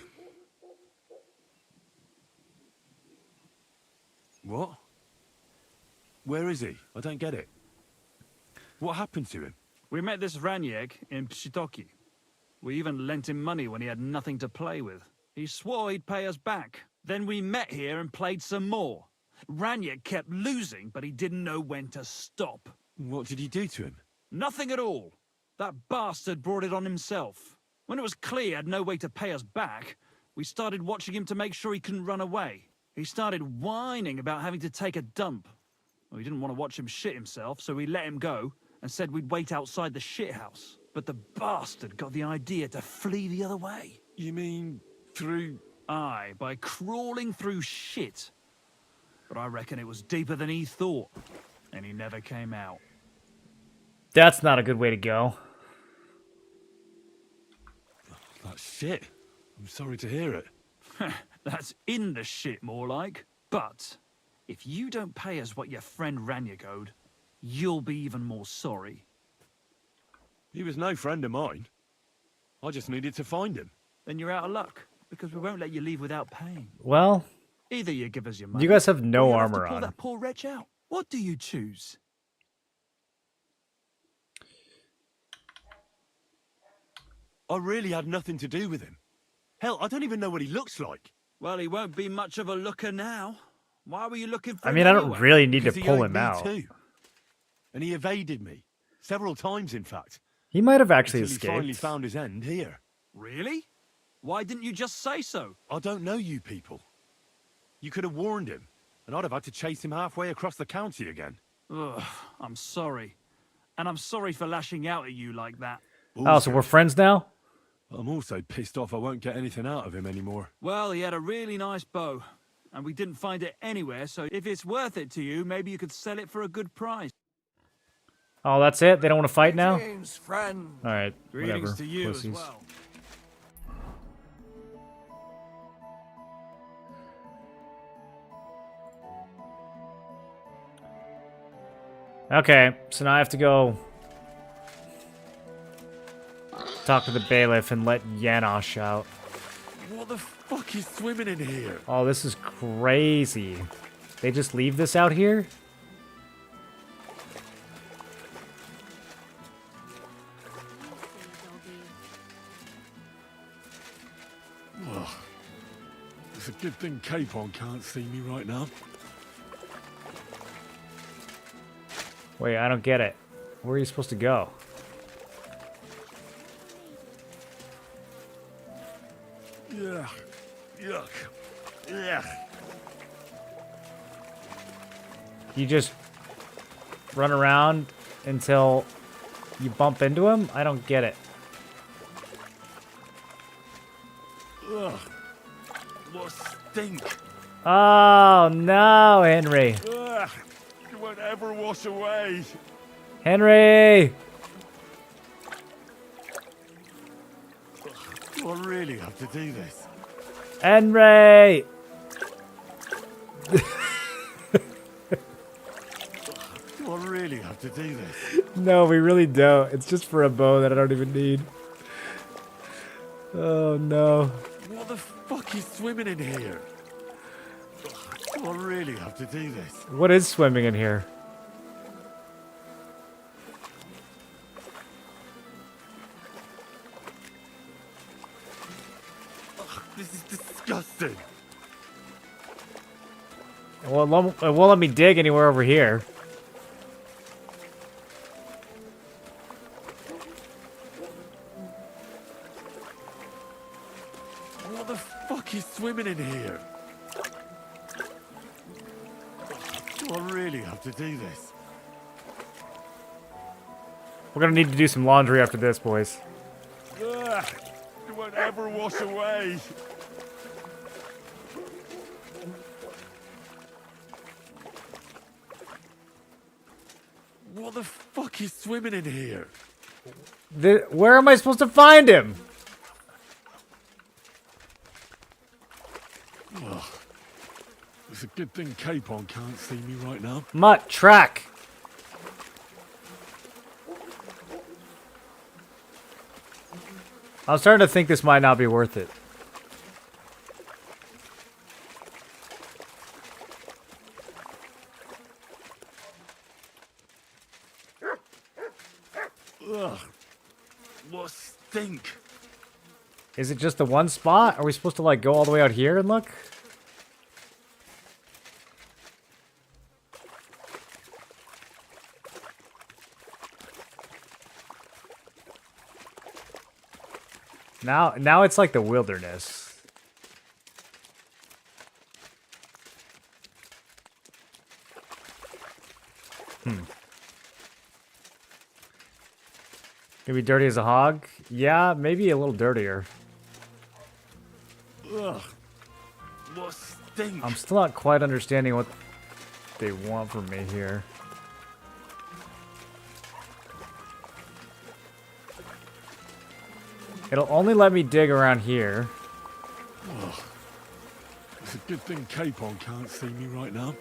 What? Where is he? I don't get it. What happened to him? We met this Runyek in Pshitoki. We even lent him money when he had nothing to play with. He swore he'd pay us back. Then we met here and played some more. Runyek kept losing, but he didn't know when to stop. What did he do to him? Nothing at all. That bastard brought it on himself. When it was clear he had no way to pay us back, we started watching him to make sure he couldn't run away. He started whining about having to take a dump. Well, we didn't want to watch him shit himself, so we let him go and said we'd wait outside the shithouse. But the bastard got the idea to flee the other way. You mean through... Aye, by crawling through shit. But I reckon it was deeper than he thought, and he never came out. That's not a good way to go. That's shit. I'm sorry to hear it. That's in the shit, more like. But if you don't pay us what your friend Runyek owed, you'll be even more sorry. He was no friend of mine. I just needed to find him. Then you're out of luck. because we won't let you leave without paying. Well, Either you give us your money. you guys have no or you'll have armor to pull on. that poor wretch out. What do you choose? I really had nothing to do with him. Hell, I don't even know what he looks like. Well, he won't be much of a looker now. Why were you looking for I him mean, I don't anyway? really need to Because he pull owed him me out. too. And he evaded me. Several times, in fact. He might have actually Until he finally escaped. found his end here. Really? Why didn't you just say so? I don't know you people. You could have warned him, and I'd have had to chase him halfway across the county again. Ugh, I'm sorry. And I'm sorry for lashing out at you like that. Oh, so we're friends now? I'm also pissed off I won't get anything out of him anymore. Well, he had a really nice bow, and we didn't find it anywhere, so if it's worth it to you, maybe you could sell it for a good price. Oh, that's it? They don't want to fight now? Greetings, friend. Alright, Greetings whatever. to you Pussies. as well. Okay, so now I have to go talk to the bailiff and let Janosch out. What the fuck is swimming in here? Oh, this is crazy. They just leave this out here? Ugh. It's a good thing Capon can't see me right now. Wait, I don't get it. Where are you supposed to go? Yeah. Yuck. Yeah. You just run around until you bump into him? I don't get it. Ugh. What stink. Oh, no, Henry. Ugh. You won't ever wash away. Henry! Do I really have to do this? Henry! Do I really have to do this? No, we really don't. It's just for a bow that I don't even need. Oh, no. What the fuck is swimming in here? Do I really have to do this? What is swimming in here? This is disgusting. Well, it won't let me dig anywhere over here. What the fuck is swimming in here? Do I really have to do this? We're gonna need to do some laundry after this, boys. Ugh. You won't ever wash away. What the fuck is swimming in here? Where am I supposed to find him? Ugh. It's a good thing Capon can't see me right now. Mutt, track. I'm starting to think this might not be worth it. Ugh. What stink. Is it just the one spot? Are we supposed to like go all the way out here and look? Now it's like the wilderness. Gonna be dirty as a hog? Yeah, maybe a little dirtier. Ugh. What stink. I'm still not quite understanding what they want from me here. It'll only let me dig around here. Ugh. It's a good thing Capon can't see me right now.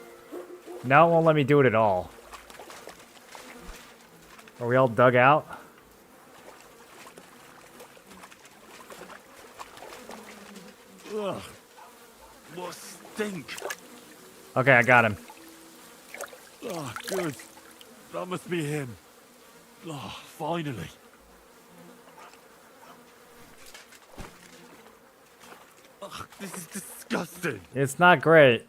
Now it won't let me do it at all. Are we all dug out? Ugh. What stink. Okay, I got him. Oh, good. That must be him. Oh, finally. Ugh, this is disgusting. It's not great.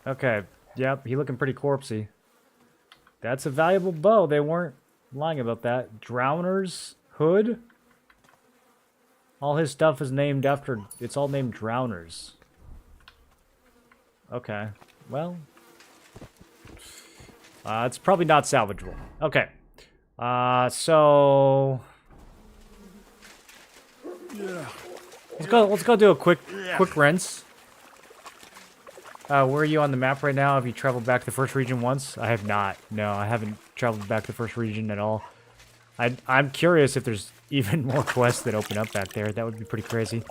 Okay. Yep, he looking pretty corpsey. That's a valuable bow. They weren't lying about that. Drowner's hood. All his stuff is named after... It's all named Drowners. Okay. Well... it's probably not salvageable. Okay. So... Yeah. Let's go do a quick rinse. Where are you on the map right now? Have you traveled back to the first region once? I have not. No, I haven't traveled back to the first region at all. I'm curious if there's even more quests that open up back there. That would be pretty crazy.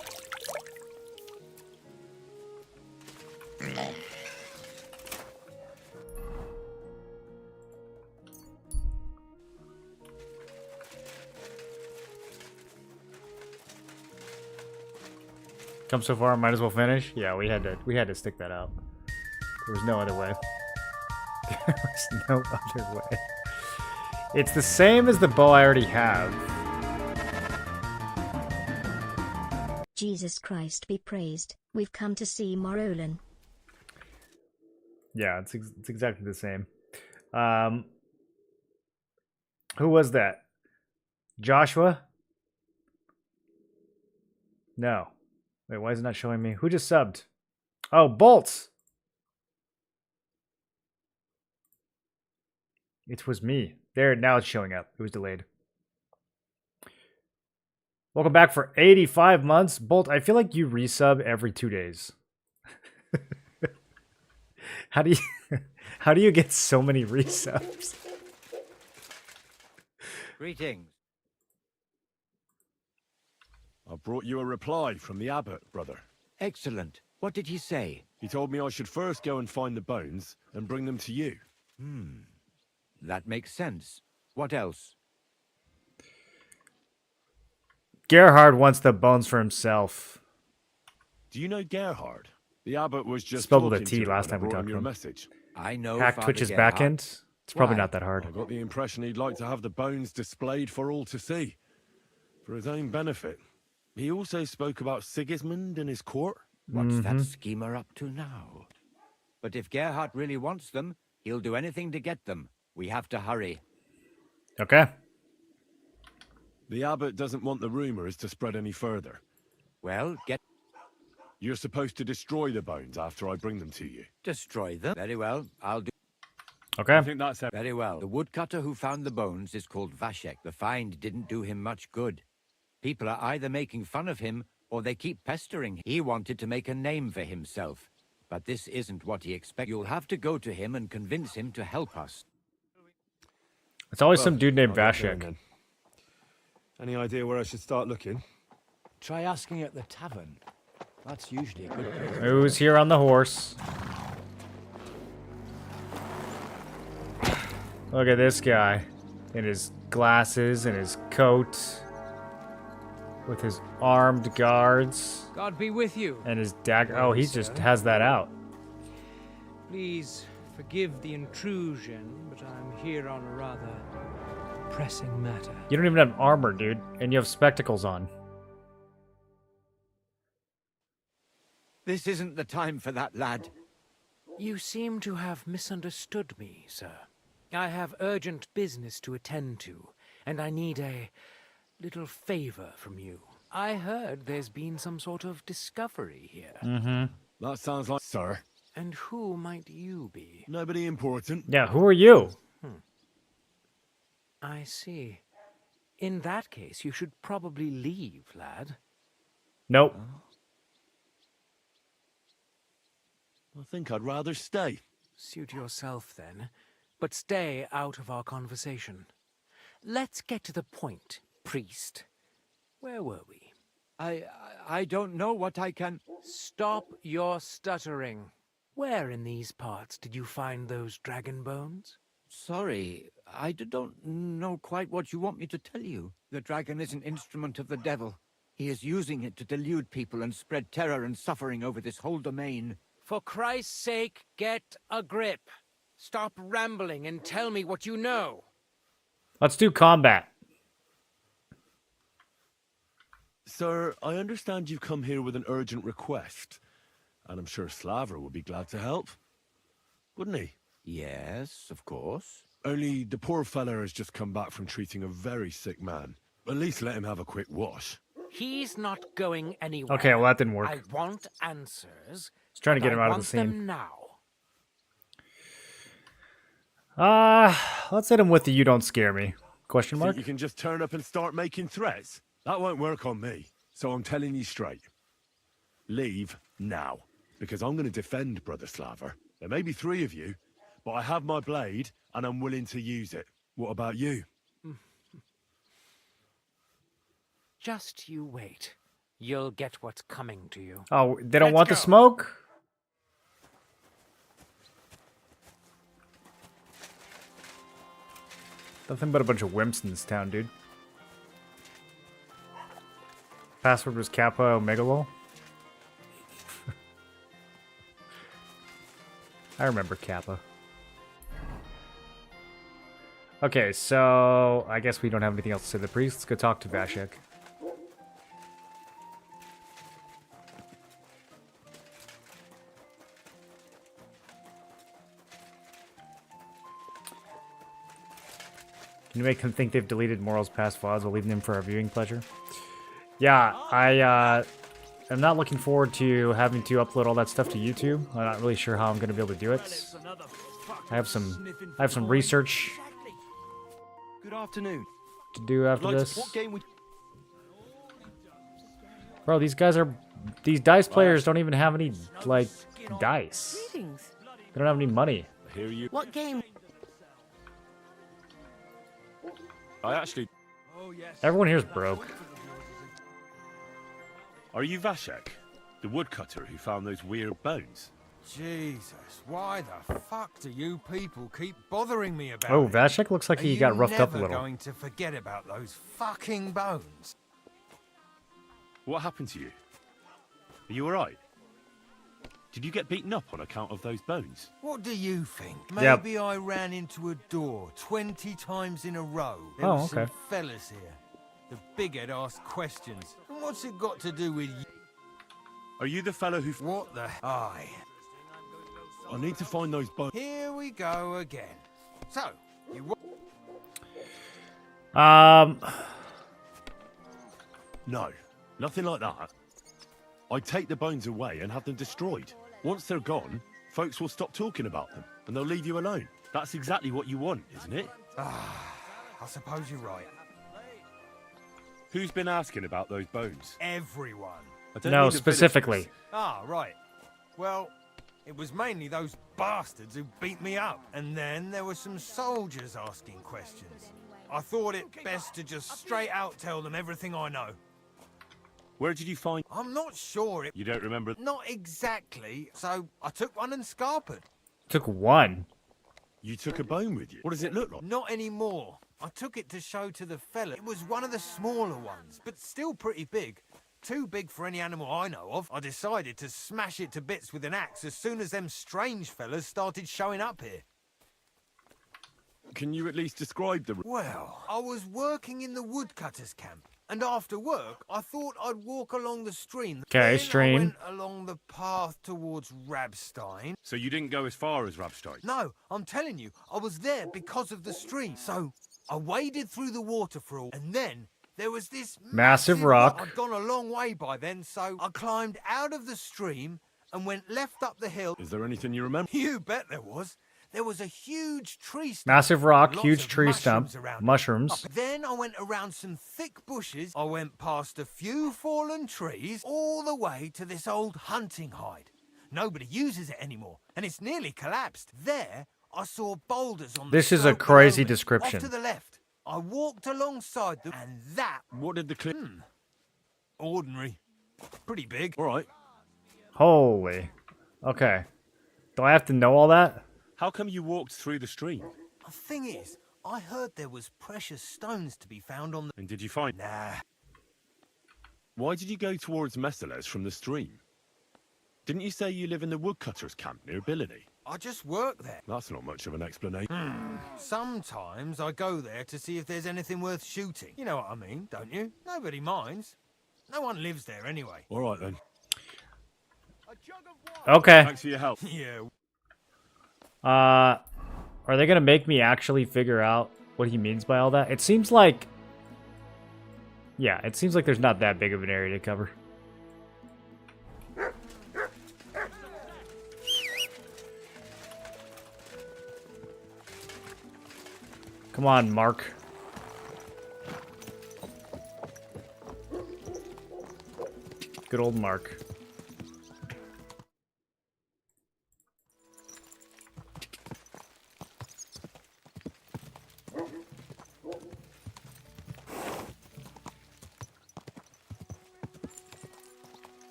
Come so far, might as well finish. Yeah, we had to stick that out. There was no other way. There was no other way. It's the same as the bow I already have. Jesus Christ be praised. We've come to see Morolin. Yeah, it's exactly the same. Who was that? Joshua? No. Wait, why is it not showing me? Who just subbed? Oh, Bolts! It was me. There, now it's showing up. It was delayed. Welcome back for 85 months. Bolt, I feel like you resub every 2 days. How do you get so many resubs? Greetings. I brought you a reply from the abbot, brother. Excellent. What did he say? He told me I should first go and find the bones and bring them to you. That makes sense. What else? Gerhard wants the bones for himself. Do you know Gerhard? The abbot was just Spelled with a talking T to him last when I time we brought talked him to your him. message. I know Hack Father Twitch's Gerhard. backend. It's probably Why? not that hard. I got the impression he'd like to have the bones displayed for all to see. For his own benefit. He also spoke about Sigismund and his court. What's that schemer up to now? But if Gerhard really wants them, he'll do anything to get them. We have to hurry. Okay. The abbot doesn't want the rumors to spread any further. Well, You're supposed to destroy the bones after I bring them to you. destroy them. Very well, I'll do... Okay. I think that's Very well. The woodcutter who found the bones is called Vashek. The find didn't do him much good. People are either making fun of him, or they keep pestering him. He wanted to make a name for himself. But this isn't what he expects. You'll have to go to him and convince him to help us. It's always some dude named I'll get going Vashek. then. Any idea where I should start looking? Try asking at the tavern. That's usually a good place. Who's here on the horse? Look at this guy. In his glasses and his coat. With his armed guards. God be with you. And his dagger. Oh, he just has that out. Please forgive the intrusion, but I'm here on a rather pressing matter. You don't even have armor, dude. And you have spectacles on. This isn't the time for that, lad. You seem to have misunderstood me, sir. I have urgent business to attend to, and I need a little favor from you. I heard there's been some sort of discovery here. That sounds like... Sir. And who might you be? Nobody important. Yeah, who are you? I see. In that case, you should probably leave, lad. Nope. I think I'd rather stay. Suit yourself, then. But stay out of our conversation. Let's get to the point, priest. Where were we? I don't know what I can... Stop your stuttering. Where in these parts did you find those dragon bones? Sorry, I don't know quite what you want me to tell you. The dragon is an instrument of the devil. He is using it to delude people and spread terror and suffering over this whole domain. For Christ's sake, get a grip. Stop rambling and tell me what you know. Let's do combat. Sir, I understand you've come here with an urgent request, and I'm sure Slaver would be glad to help. Wouldn't he? Yes, of course. Only the poor fella has just come back from treating a very sick man. At least let him have a quick wash. He's not going anywhere. Okay, well that didn't work. I want answers. It's trying to get him out of the scene. Let's hit him with the "you don't scare me" question mark. Think you can just turn up and start making threats? That won't work on me. So I'm telling you straight. Leave now. Because I'm going to defend Brother Slaver. There may be 3 of you, but I have my blade and I'm willing to use it. What about you? Just you wait. You'll get what's coming to you. Oh, they don't want the smoke? Nothing but a bunch of wimps in this town, dude. Password was Kappa Omegalol. I remember Kappa. Okay, so I guess we don't have anything else to say to the priest. Let's go talk to Vashek. Can you make them think they've deleted Moral's past VODs while leaving them for our viewing pleasure? Yeah, I'm not looking forward to having to upload all that stuff to YouTube. I'm not really sure how I'm going to be able to do it. I have some research Good afternoon. to do after this. What game would... Bro, these dice players don't even have any, like, dice. They don't have any money. Hear you. What game? I actually... Everyone here's broke. Are you Vashek? The woodcutter who found those weird bones? Jesus, why the fuck do you people keep bothering me about Oh, it? Vashek looks like he got roughed up a Are you little. never going to forget about those fucking bones? What happened to you? Are you alright? Did you get beaten up on account of those bones? What do you think? Yep. Maybe I ran into a door 20 times in a row. There Oh, was okay. some fellas here. The bighead asked questions. And what's it got to do with you? Are you the fellow who... What the... Aye. I need to find those bones. Here we go again. So, you... No, nothing like that. I take the bones away and have them destroyed. Once they're gone, folks will stop talking about them, and they'll leave you alone. That's exactly what you want, isn't it? I suppose you're right. Who's been asking about those bones? Everyone. I don't No, mean the specifically. villagers. Ah, right. Well, it was mainly those bastards who beat me up. And then there were some soldiers asking questions. I thought it best to just straight out tell them everything I know. Where did you find... I'm not sure it... You don't remember... Not exactly. So I took one and scarpered. Took one. You took a bone with you? What does it look like? Not anymore. I took it to show to the fella. It was one of the smaller ones, but still pretty big. Too big for any animal I know of. I decided to smash it to bits with an axe as soon as them strange fellas started showing up here. Can you at least describe the... Well, I was working in the woodcutters camp, and after work, I thought I'd walk along the stream. Okay, Then stream. I went along the path towards Rabstein. So you didn't go as far as Rabstein? No, I'm telling you, I was there because of the stream. So I waded through the waterfall, and then there was this Massive rock. I'd gone a long way by then, so I climbed out of the stream and went left up the hill. Is there anything you remember? You bet there was. There was a huge tree stump. Massive rock, with huge lots of tree stump, mushrooms around it. mushrooms. Then I went around some thick bushes. I went past a few fallen trees, all the way to this old hunting hide. Nobody uses it anymore, and it's nearly collapsed. There, I saw boulders on the This is a slope crazy below me. description. Off to the left. I walked alongside them, and that... What did the cliff... Ordinary. Pretty big. All right. Holy. Okay. Do I have to know all that? How come you walked through the stream? The thing is, I heard there was precious stones to be found on the... And did you find... Nah. Why did you go towards Messeles from the stream? Didn't you say you live in the woodcutters' camp near Billiny? I just work there. That's not much of an explanation. Sometimes I go there to see if there's anything worth shooting. You know what I mean, don't you? Nobody minds. No one lives there anyway. All right, then. Okay. Thanks for your help. Yeah. Are they gonna make me actually figure out what he means by all that? It seems like... Yeah, it seems like there's not that big of an area to cover. Come on, Mark. Good old Mark.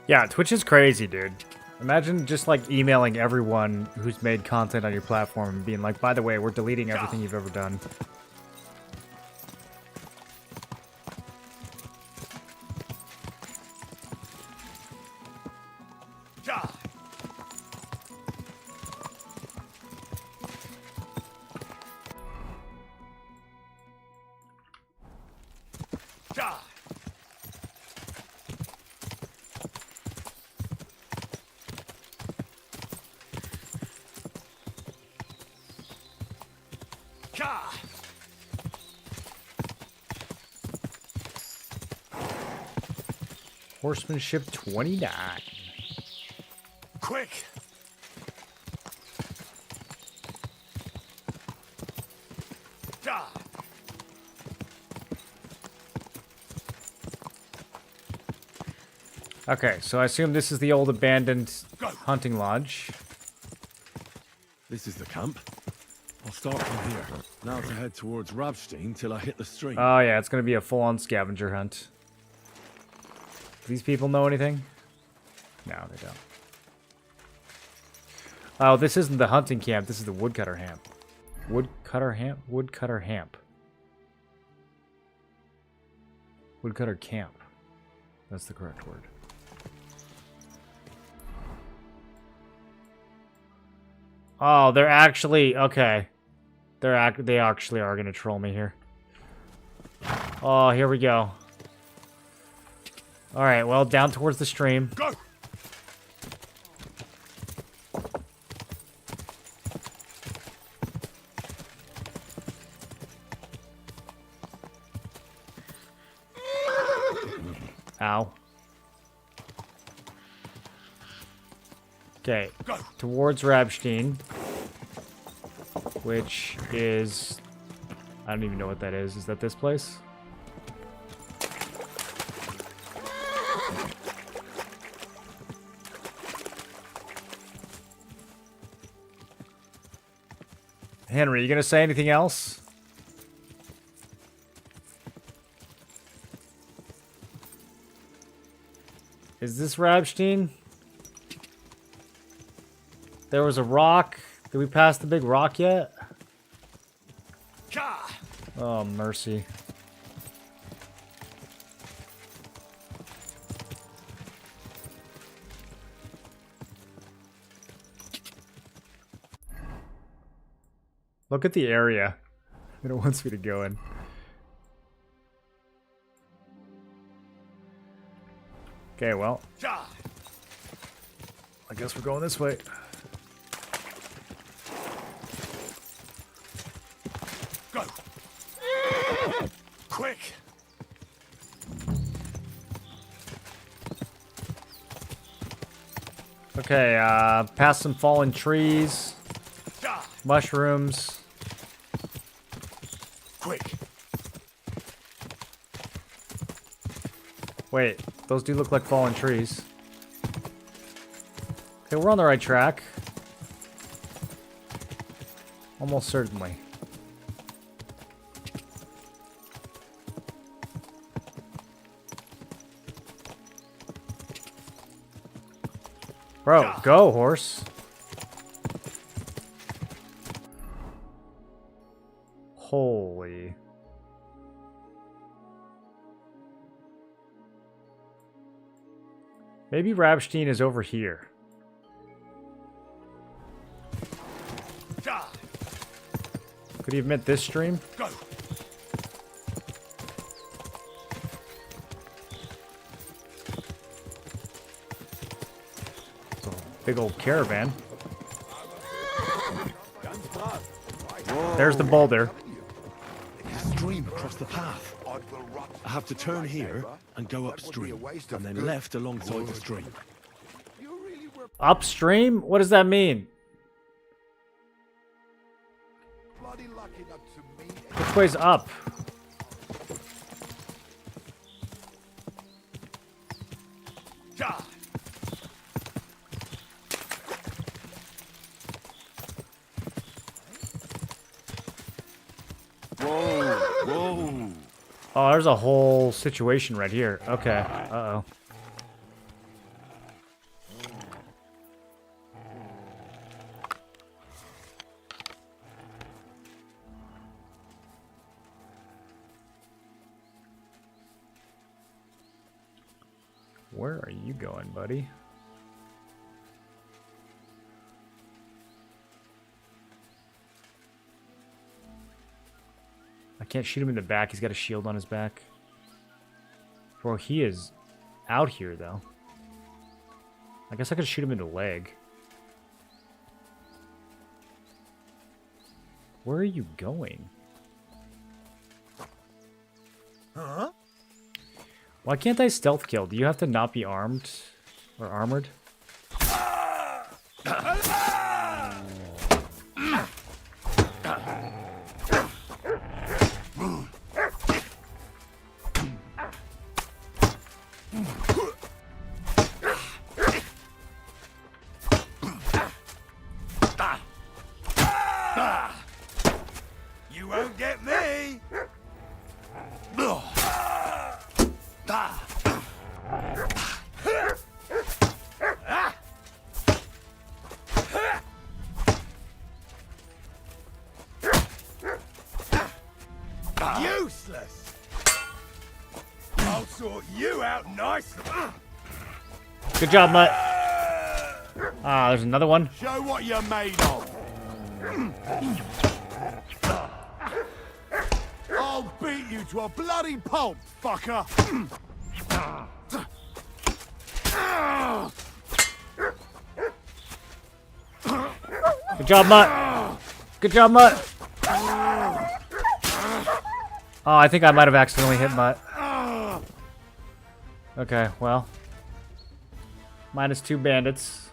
Yeah, Twitch is crazy, dude. Imagine just like emailing everyone who's made content on your platform and being like, by the way, we're deleting everything you've ever done. Horsemanship 29. Quick! Okay, so I assume this is the old abandoned hunting lodge. This is the camp. I'll start from here. Now to head towards Rabstein till I hit the stream. Oh yeah, it's gonna be a full-on scavenger hunt. Do these people know anything? No, they don't. Oh, this isn't the hunting camp. This is the woodcutter camp. Woodcutter camp? Woodcutter camp. Woodcutter camp. That's the correct word. Oh, they're actually... Okay. They actually are going to troll me here. Oh, here we go. Alright, well, down towards the stream. Go! Ow. Okay, towards Rabstein, which is... I don't even know what that is. Is that this place? Henry, you gonna say anything else? Is this Rabstein? There was a rock. Did we pass the big rock yet? Oh, mercy. Look at the area that it wants me to go in. Okay, well. I guess we're going this way. Go! Quick! Okay, past some fallen trees. Mushrooms. Quick! Wait, those do look like fallen trees. Okay, we're on the right track. Almost certainly. Bro, go, horse. Holy. Maybe Rabstein is over here. Could he have meant this stream? Go. Big old caravan. There's the boulder. Stream across the path. I have to turn here and go upstream, and then left alongside the stream. Upstream? What does that mean? Which way's up? Whoa, whoa. Oh, there's a whole situation right here. Okay. Uh-oh. Where are you going, buddy? I can't shoot him in the back. He's got a shield on his back. Bro, he is out here, though. I guess I could shoot him in the leg. Where are you going? Huh? Why can't I stealth kill? Do you have to not be armed or armored? You won't get me! Useless! I'll sort you out nicely. Good job, Mutt. Ah, there's another one. Show what you're made of. I'll beat you to a bloody pulp, fucker. Good job, Mutt. Good job, Mutt. Oh, I think I might have accidentally hit Mutt. Okay, well. -2 bandits.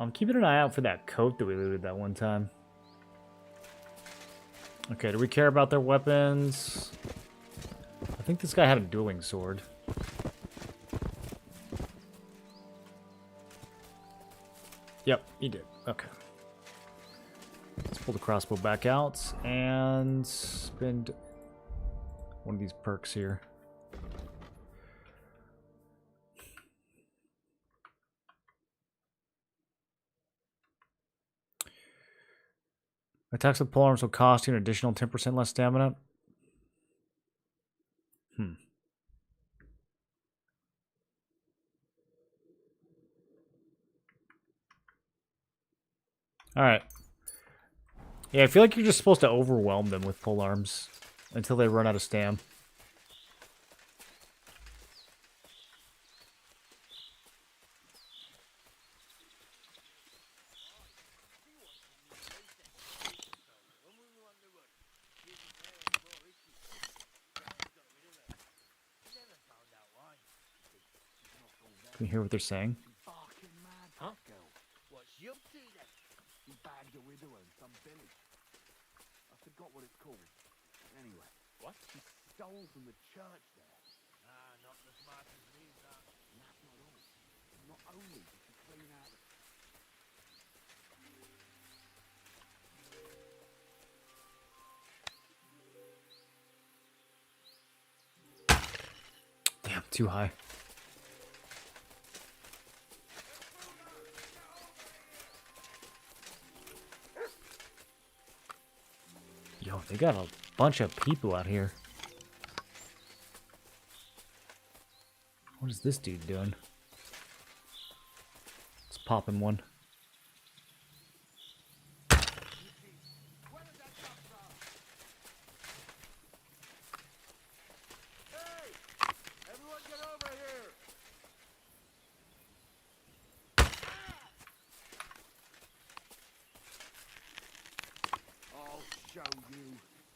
I'm keeping an eye out for that coat that we looted that one time. Okay, do we care about their weapons? I think this guy had a dueling sword. Yep, he did. Okay. Let's pull the crossbow back out and spend one of these perks here. Attacks with polearms will cost you an additional 10% less stamina. Alright. Yeah, I feel like you're just supposed to overwhelm them with polearms until they run out of stam. Can you hear what they're saying? Huh? What's she up to then? He bagged a widow in some village. I forgot what it's called. Anyway, what? She stole from the church there. Ah, not the smartest means, that. And that's not all. Not only did she Damn, too high. Yo, they got a bunch of people out here. What is this dude doing? Let's pop him one.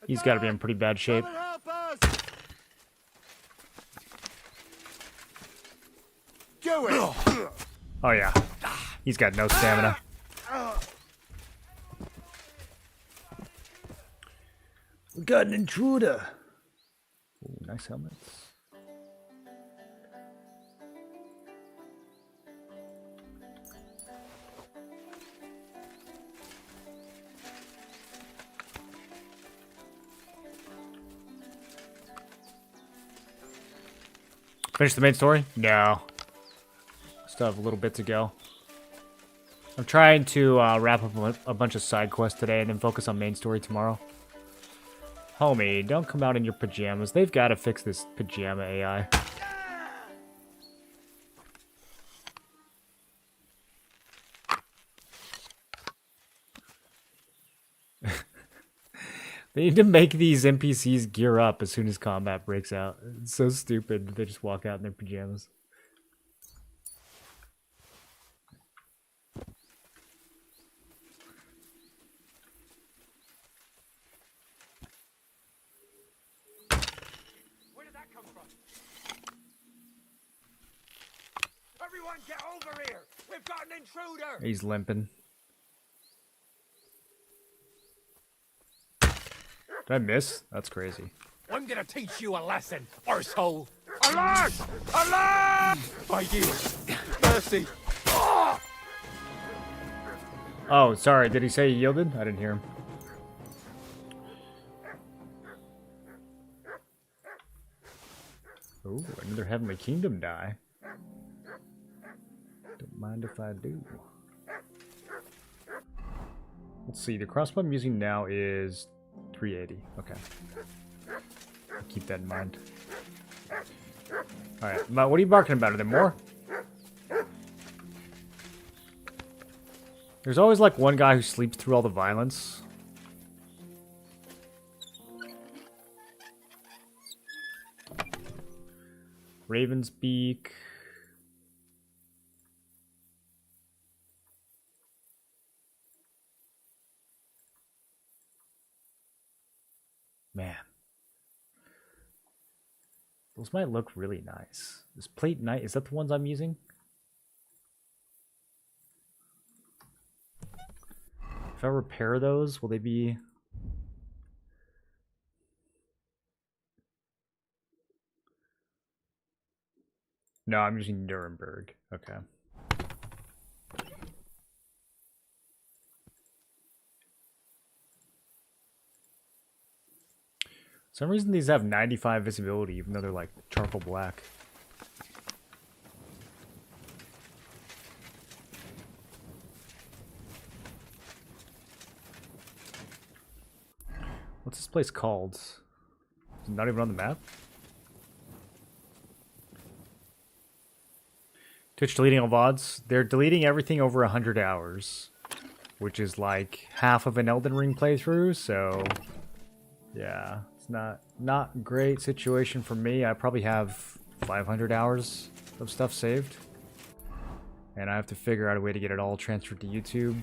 He's got to be in pretty bad shape. Do it! Oh yeah, he's got no stamina. We got an intruder. Ooh, nice helmets. Finish the main story? No. Still have a little bit to go. I'm trying to wrap up a bunch of side quests today and then focus on main story tomorrow. Homie, don't come out in your pajamas. They've got to fix this pajama AI. They need to make these NPCs gear up as soon as combat breaks out. It's so stupid that they just walk out in their pajamas. Where did that come from? Everyone get over here! We've got an intruder! He's limping. Did I miss? That's crazy. I'm gonna teach you a lesson, arsehole! Alert! Alert! By you! Mercy! Oh, sorry. Did he say he yielded? I didn't hear him. Ooh, another Heavenly Kingdom die. Don't mind if I do. Let's see. The crossbow I'm using now is 380. Okay. I'll keep that in mind. Alright, what are you barking about? Are there more? There's always like one guy who sleeps through all the violence. Raven's Beak. Man. Those might look really nice. This Plate Knight, is that the ones I'm using? If I repair those, will they be... No, I'm using Nuremberg. Okay. For some reason these have 95 visibility, even though they're like charcoal black. What's this place called? Is it not even on the map? Twitch deleting all VODs. They're deleting everything over 100 hours, which is like half of an Elden Ring playthrough, so yeah, it's not a great situation for me. I probably have 500 hours of stuff saved, and I have to figure out a way to get it all transferred to YouTube.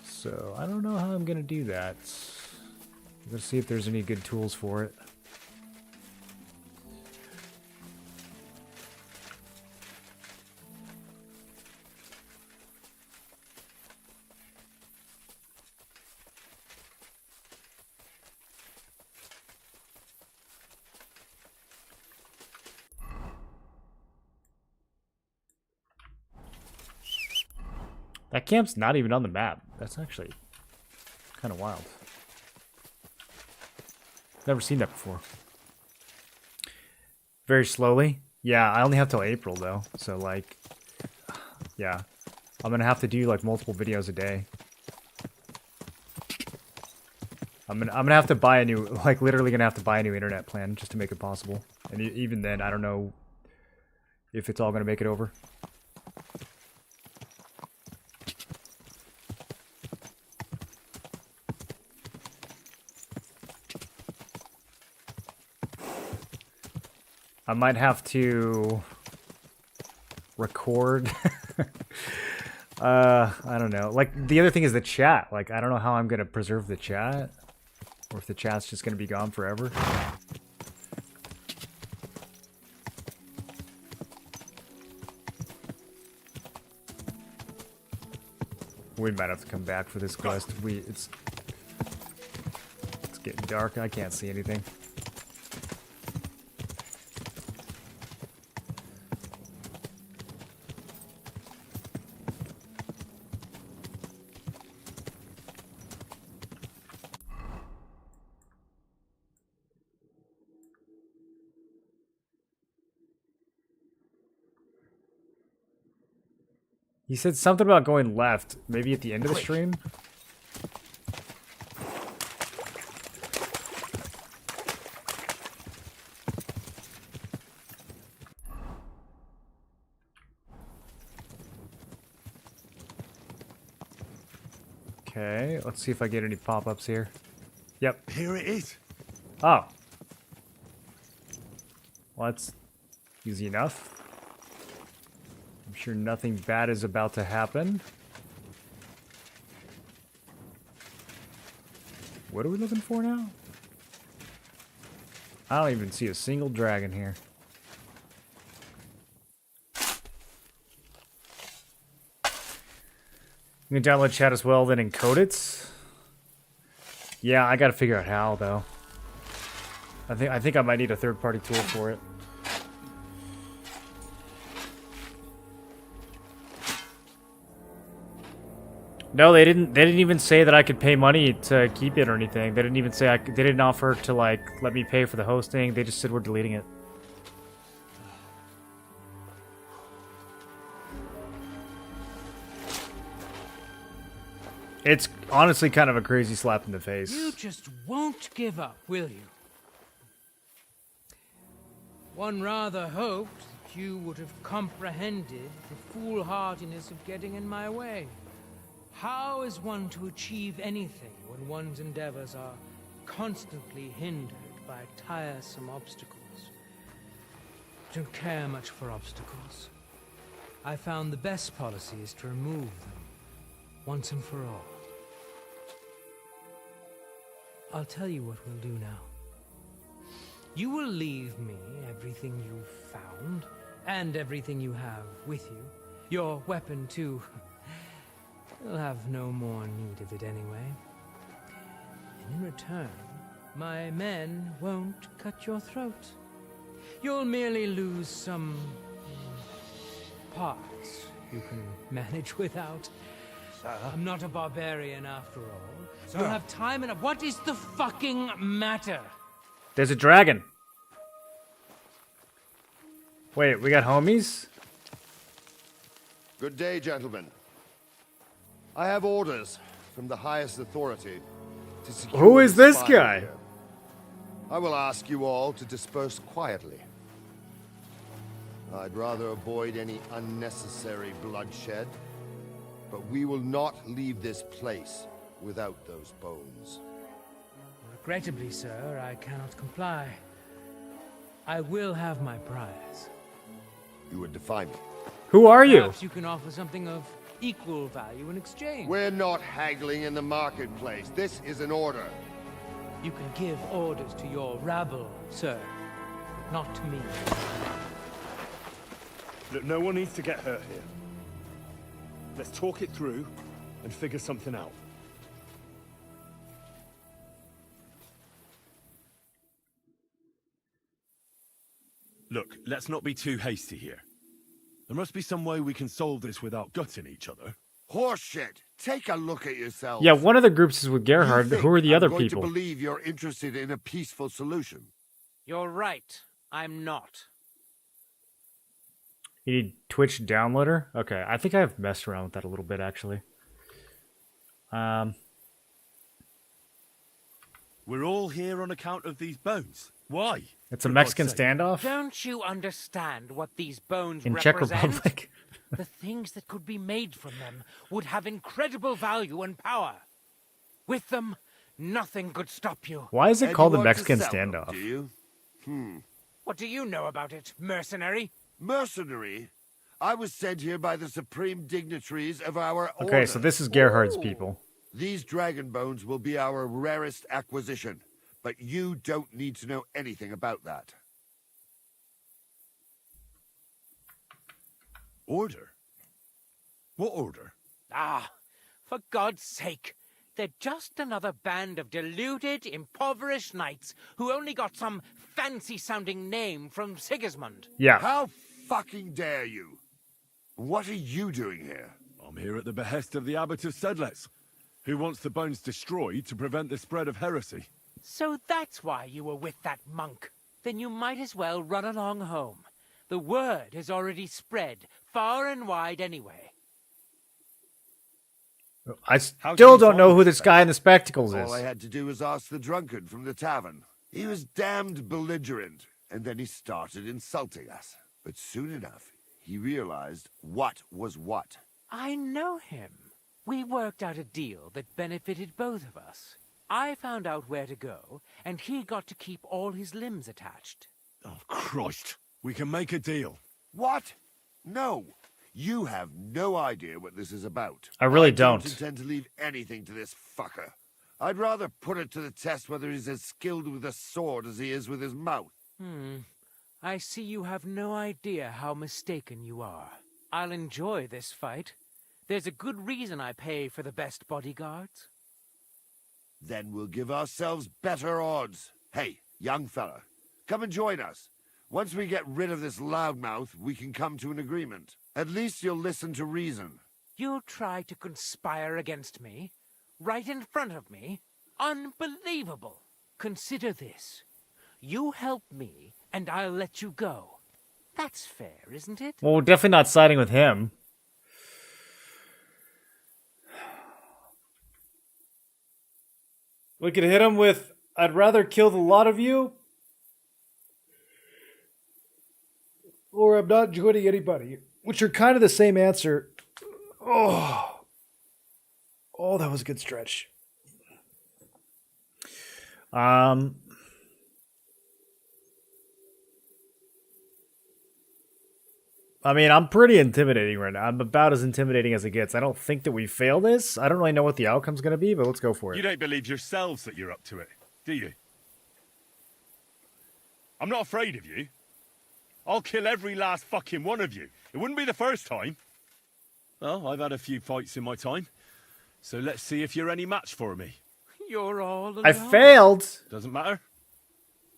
So I don't know how I'm gonna do that. Let's see if there's any good tools for it. That camp's not even on the map. That's actually kind of wild. Never seen that before. Very slowly. Yeah, I only have till April though. So like, yeah, I'm gonna have to do like multiple videos a day. I'm gonna have to buy a new, like literally gonna have to buy a new internet plan just to make it possible. And even then, I don't know if it's all gonna make it over. I might have to record. I don't know. Like, the other thing is the chat. Like, I don't know how I'm going to preserve the chat. Or if the chat's just going to be gone forever. We might have to come back for this quest. It's getting dark. I can't see anything. He said something about going left, maybe at the end of the stream. Okay, let's see if I get any pop-ups here. Yep. Here it is. Oh. Well, that's easy enough. I'm sure nothing bad is about to happen. What are we looking for now? I don't even see a single dragon here. You can download chat as well, then encode it. Yeah, I gotta figure out how though. I think I might need a third-party tool for it. No, they didn't even say that I could pay money to keep it or anything. They didn't even say they didn't offer to like let me pay for the hosting. They just said we're deleting it. It's honestly kind of a crazy slap in the face. You just won't give up, will you? One rather hoped that you would have comprehended the foolhardiness of getting in my way. How is one to achieve anything when one's endeavors are constantly hindered by tiresome obstacles? I don't care much for obstacles. I found the best policy is to remove them, once and for all. I'll tell you what we'll do now. You will leave me everything you've found, and everything you have with you. Your weapon, too. You'll have no more need of it anyway. And in return, my men won't cut your throat. You'll merely lose some parts you can manage without. Sir? I'm not a barbarian after all. Sir? You'll have time enough. What is the fucking matter? There's a dragon. Wait, we got homies? Good day, gentlemen. I have orders from the highest authority to secure Who is the this spy guy? here. I will ask you all to disperse quietly. I'd rather avoid any unnecessary bloodshed, but we will not leave this place without those bones. Regrettably, sir, I cannot comply. I will have my prize. You would defy me. Who are you? Perhaps you can offer something of equal value in exchange. We're not haggling in the marketplace. This is an order. You can give orders to your rabble, sir, but not to me. Look, no one needs to get hurt here. Let's talk it through and figure something out. Look, let's not be too hasty here. There must be some way we can solve this without gutting each other. Horseshit. Take a look at yourself. Yeah, one of the groups is with Gerhard. Who are the other I'm going people? to believe you're interested in a peaceful solution. You're right. I'm not. You need Twitch downloader? Okay, I think I've messed around with that a little bit, actually. We're all here on account of these bones. Why? It's a Mexican standoff? Don't you understand what these bones In Czech represent? Republic. The things that could be made from them would have incredible value and power. With them, nothing could stop you. Why is it And called you the want to Mexican sell them, standoff? do you? What do you know about it, mercenary? Mercenary? I was sent here by the supreme dignitaries of our Okay, order. so this is Gerhard's people. These dragon bones will be our rarest acquisition, but you don't need to know anything about that. Order? What order? Ah, for God's sake. They're just another band of deluded, impoverished knights who only got some fancy-sounding name from Sigismund. Yeah. How fucking dare you? What are you doing here? I'm here at the behest of the Abbot of Sedlitz, who wants the bones destroyed to prevent the spread of heresy. So that's why you were with that monk. Then you might as well run along home. The word has already spread far and wide anyway. I still don't know who this guy in the spectacles is. All I had to do was ask the drunkard from the tavern. He was damned belligerent, and then he started insulting us. But soon enough, he realized what was what. I know him. We worked out a deal that benefited both of us. I found out where to go, and he got to keep all his limbs attached. Oh, Christ. We can make a deal. What? No. You have no idea what this is about. I really I don't. intend to leave anything to this fucker. I'd rather put it to the test whether he's as skilled with a sword as he is with his mouth. I see you have no idea how mistaken you are. I'll enjoy this fight. There's a good reason I pay for the best bodyguards. Then we'll give ourselves better odds. Hey, young fella, come and join us. Once we get rid of this loudmouth, we can come to an agreement. At least you'll listen to reason. You'll try to conspire against me? Right in front of me? Unbelievable! Consider this. You help me, and I'll let you go. That's fair, isn't it? Well, we're definitely not siding with him. We could hit him with, I'd rather kill the lot of you, or I'm not joining anybody, which are kind of the same answer. Oh, that was a good stretch. I mean, I'm pretty intimidating right now. I'm about as intimidating as it gets. I don't think that we fail this. I don't really know what the outcome's going to be, but let's go for it. You don't believe yourselves that you're up to it, do you? I'm not afraid of you. I'll kill every last fucking one of you. It wouldn't be the first time. Well, I've had a few fights in my time. So let's see if you're any match for me. You're all alone. I failed. Doesn't matter.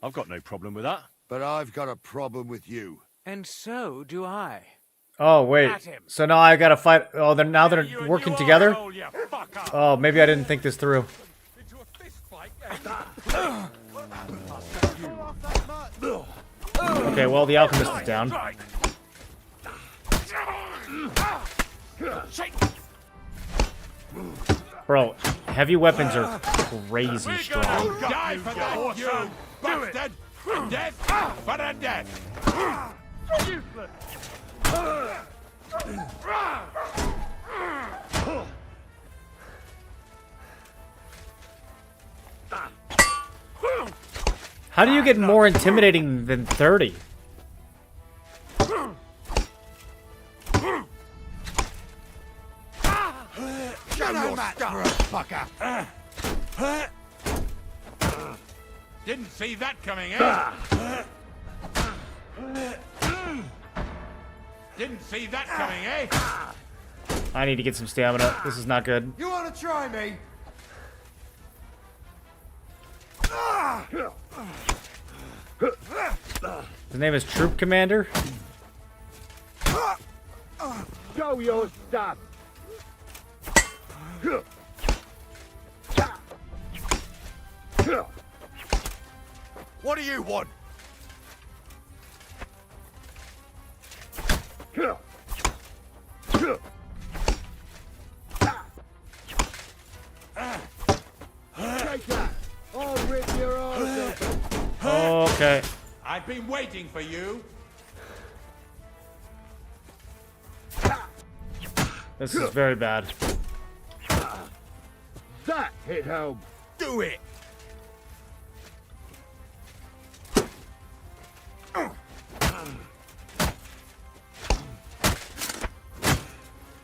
I've got no problem with that. But I've got a problem with you. And so do I. Oh, wait. So now I got to fight. Oh, now they're working together? Oh, maybe I didn't think this through. Okay, well, the alchemist is down. Bro, heavy weapons are crazy strong. Die for that, you bastard! Death for the death! Useless! How do you get more intimidating than 30? Show your stuff, fucker! Didn't see that coming, eh? Didn't see that coming, eh? I need to get some stamina. This is not good. You want to try me? His name is Troop Commander. Show your stuff. What do you want? Take that! I'll rip your arse open! Okay. I've been waiting for you. This is very bad. That hit home! Do it!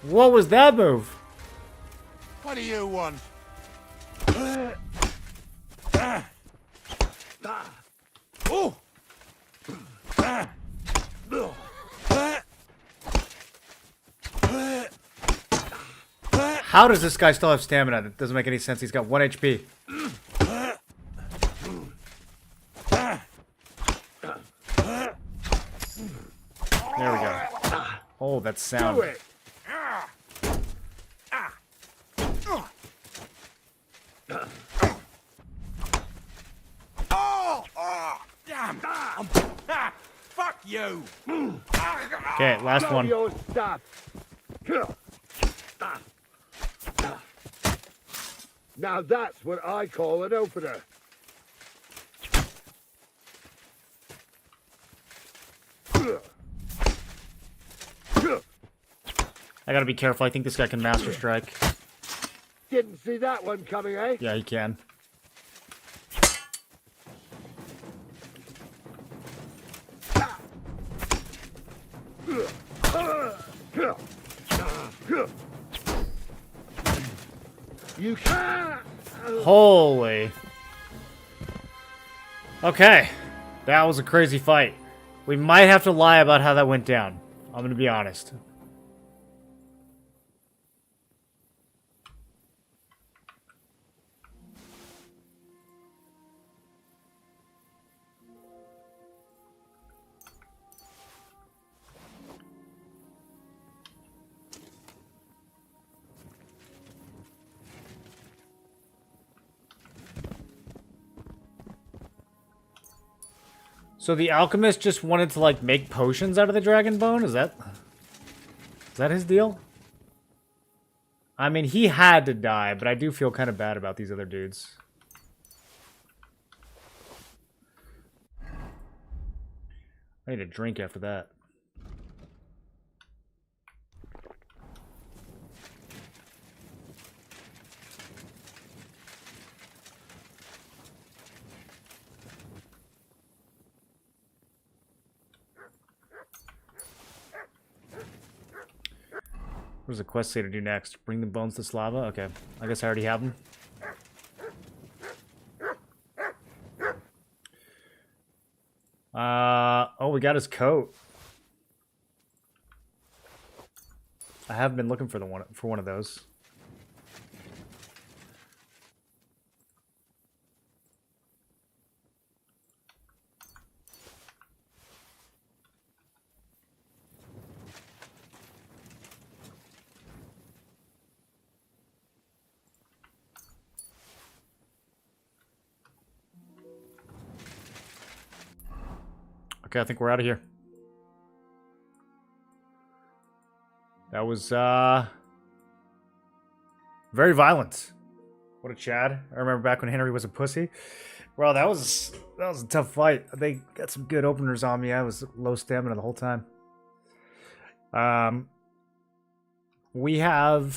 What was that move? What do you want? Oh! How does this guy still have stamina? That doesn't make any sense. He's got 1 HP. There we go. Oh, that sound. Do it! Damn! Fuck you! Okay, last Show one. your stuff. Now that's what I call an opener. I gotta be careful. I think this guy can Master Strike. Didn't see that one coming, eh? Yeah, he can. You can. Holy. Okay. That was a crazy fight. We might have to lie about how that went down. I'm gonna be honest. So the alchemist just wanted to like make potions out of the dragon bone? Is that his deal? I mean, he had to die, but I do feel kind of bad about these other dudes. I need a drink after that. What does the quest say to do next? Bring the bones to Slava? Okay. I guess I already have them. Oh, we got his coat. I have been looking for one of those. Okay, I think we're out of here. That was, very violent. What a Chad. I remember back when Henry was a pussy. Well, that was a tough fight. They got some good openers on me. I was low stamina the whole time. We have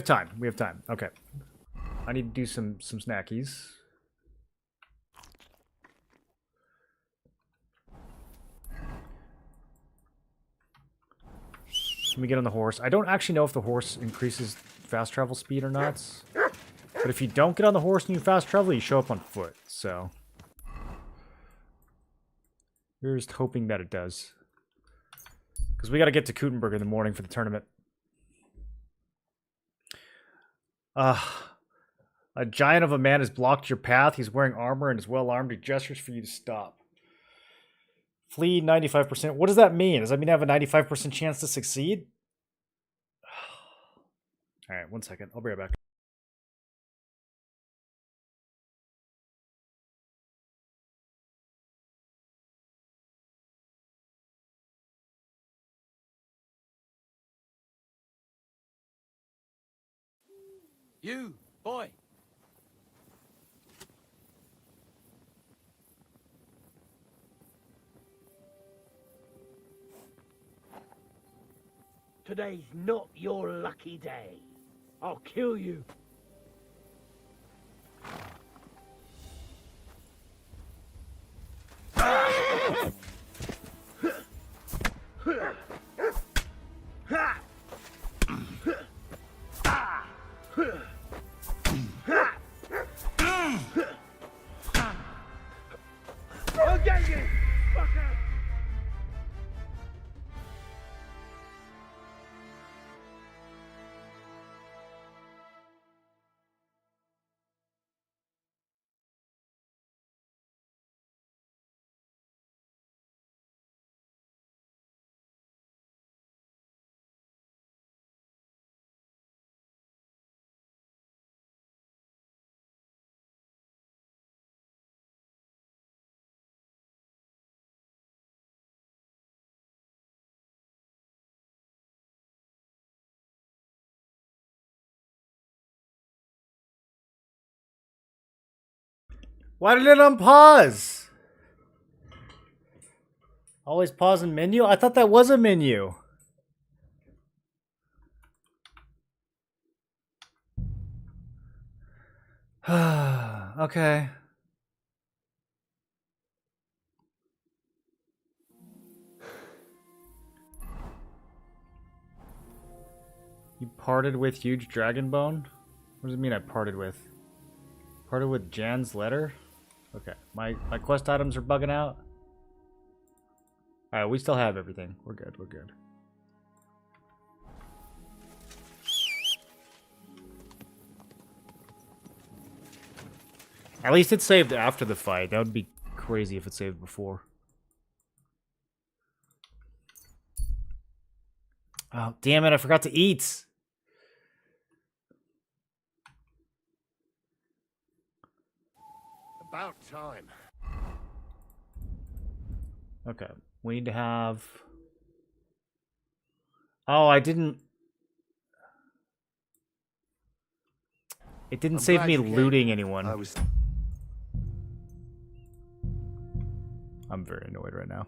time. We have time. Okay. I need to do some snackies. Let me get on the horse. I don't actually know if the horse increases fast travel speed or not. But if you don't get on the horse and you fast travel, you show up on foot. So we're just hoping that it does. Because we got to get to Kuttenberg in the morning for the tournament. A giant of a man has blocked your path. He's wearing armor and is well armed. He gestures for you to stop. Flee 95%. What does that mean? Does that mean I have a 95% chance to succeed? Alright, 1 second. I'll be right back. You, boy. Today's not your lucky day. I'll kill you. I'll get you, fucker! Why did it unpause? Always pause in menu? I thought that was a menu. Okay. You parted with Huge Dragon Bone? What does it mean I parted with? Parted with Jan's letter? Okay. My quest items are bugging out. Alright, we still have everything. We're good, we're good. At least it saved after the fight. That would be crazy if it saved before. Oh, damn it, I forgot to eat. About time. Okay, we need to have... Oh, I didn't... It didn't save me looting anyone. I'm very annoyed right now.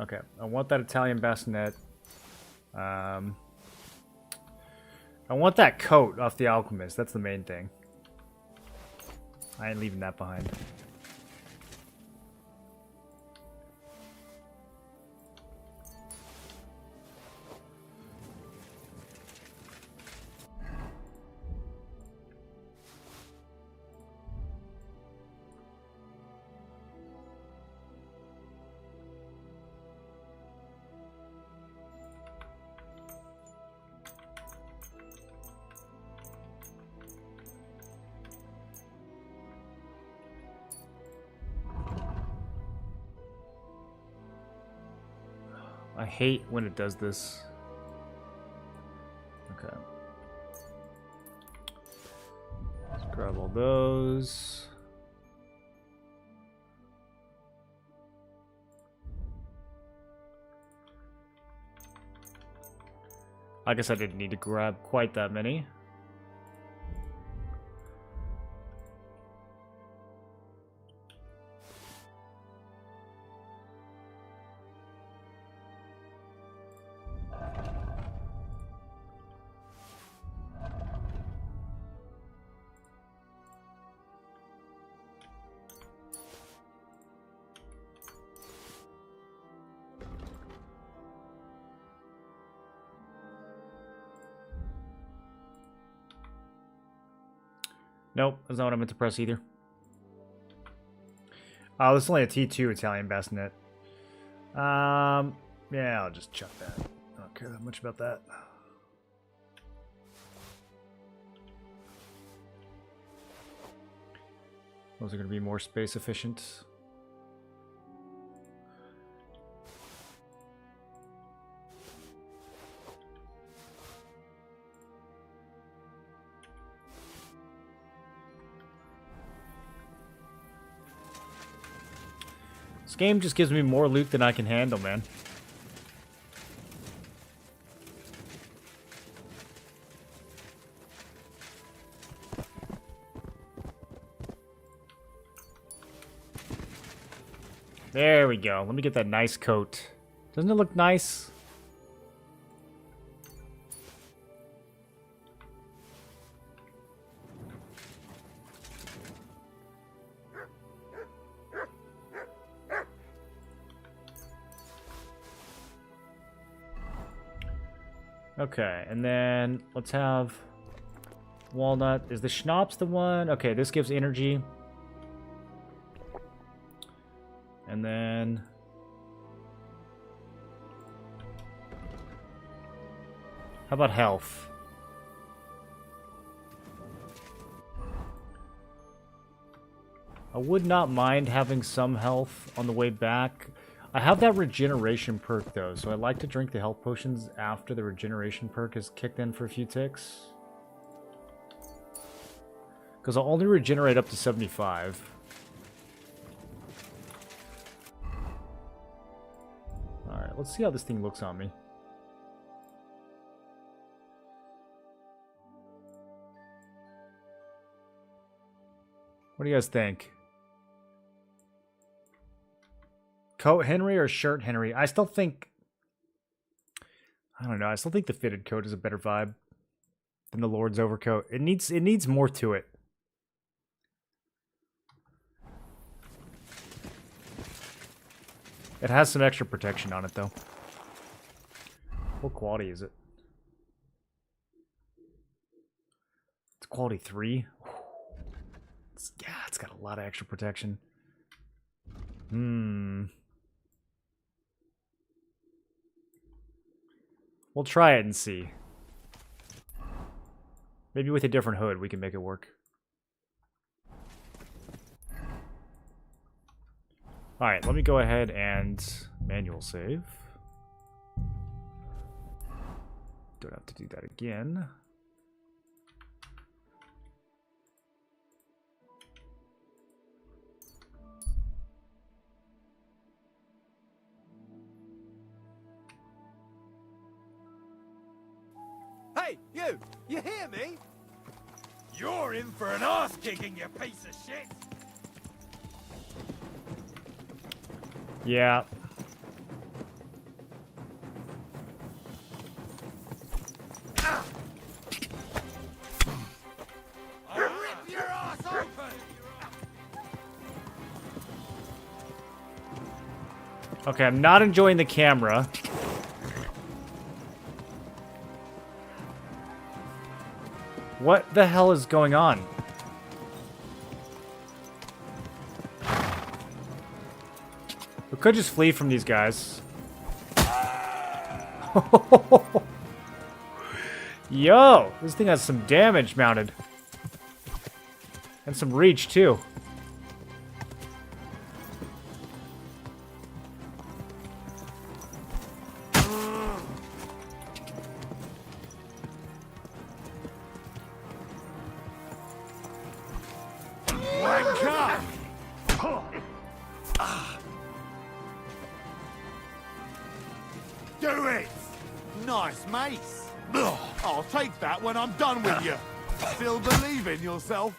Okay, I want that Italian bassinet. I want that coat off the alchemist. That's the main thing. I ain't leaving that behind. I hate when it does this. Okay. Let's grab all those. I guess I didn't need to grab quite that many. Nope, that's not what I meant to press either. Oh, this is only a T2 Italian bassinet. Yeah, I'll just chuck that. I don't care that much about that. Those are going to be more space efficient. This game just gives me more loot than I can handle, man. There we go. Let me get that nice coat. Doesn't it look nice? Okay, and then let's have walnut. Is the schnapps the one? Okay, this gives energy. And then how about health? I would not mind having some health on the way back. I have that regeneration perk though, so I like to drink the health potions after the regeneration perk is kicked in for a few ticks. Because I'll only regenerate up to 75. Alright, let's see how this thing looks on me. What do you guys think? Coat Henry or shirt Henry? I still think... I don't know. I still think the fitted coat is a better vibe than the Lord's overcoat. It needs more to it. It has some extra protection on it, though. What quality is it? It's quality 3. Yeah, it's got a lot of extra protection. We'll try it and see. Maybe with a different hood we can make it work. Alright, let me go ahead and manual save. Don't have to do that again. Hey, you! You hear me? You're in for an ass kicking, you piece of shit! Yeah. I'll rip your ass open! Okay, I'm not enjoying the camera. What the hell is going on? We could just flee from these guys. Yo, this thing has some damage mounted. And some reach, too. Do it! Nice mace. I'll take that when I'm done with you. Still believe in yourself?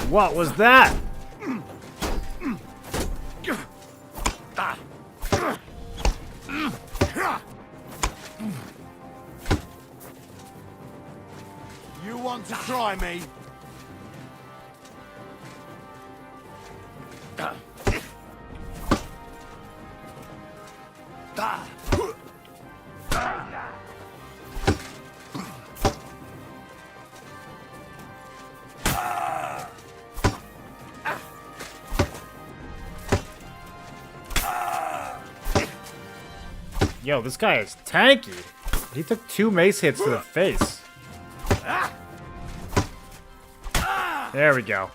What was that? You want to try me? Yo, this guy is tanky. He took 2 mace hits to the face. There we go.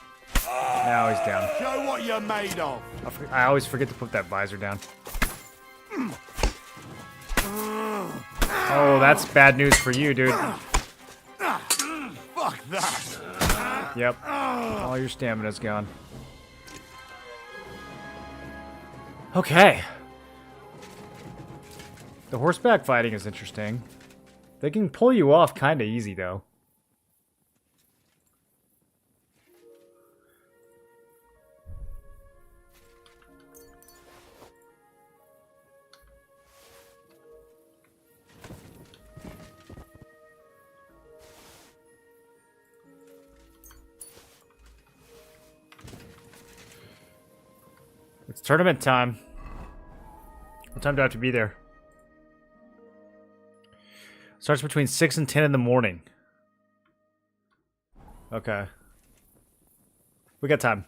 Now he's down. Show what you're made of. I always forget to put that visor down. Oh, that's bad news for you, dude. Fuck that. Yep. All your stamina's gone. Okay. The horseback fighting is interesting. They can pull you off kind of easy, though. It's tournament time. What time do I have to be there? Starts between 6 and 10 in the morning. Okay. We got time.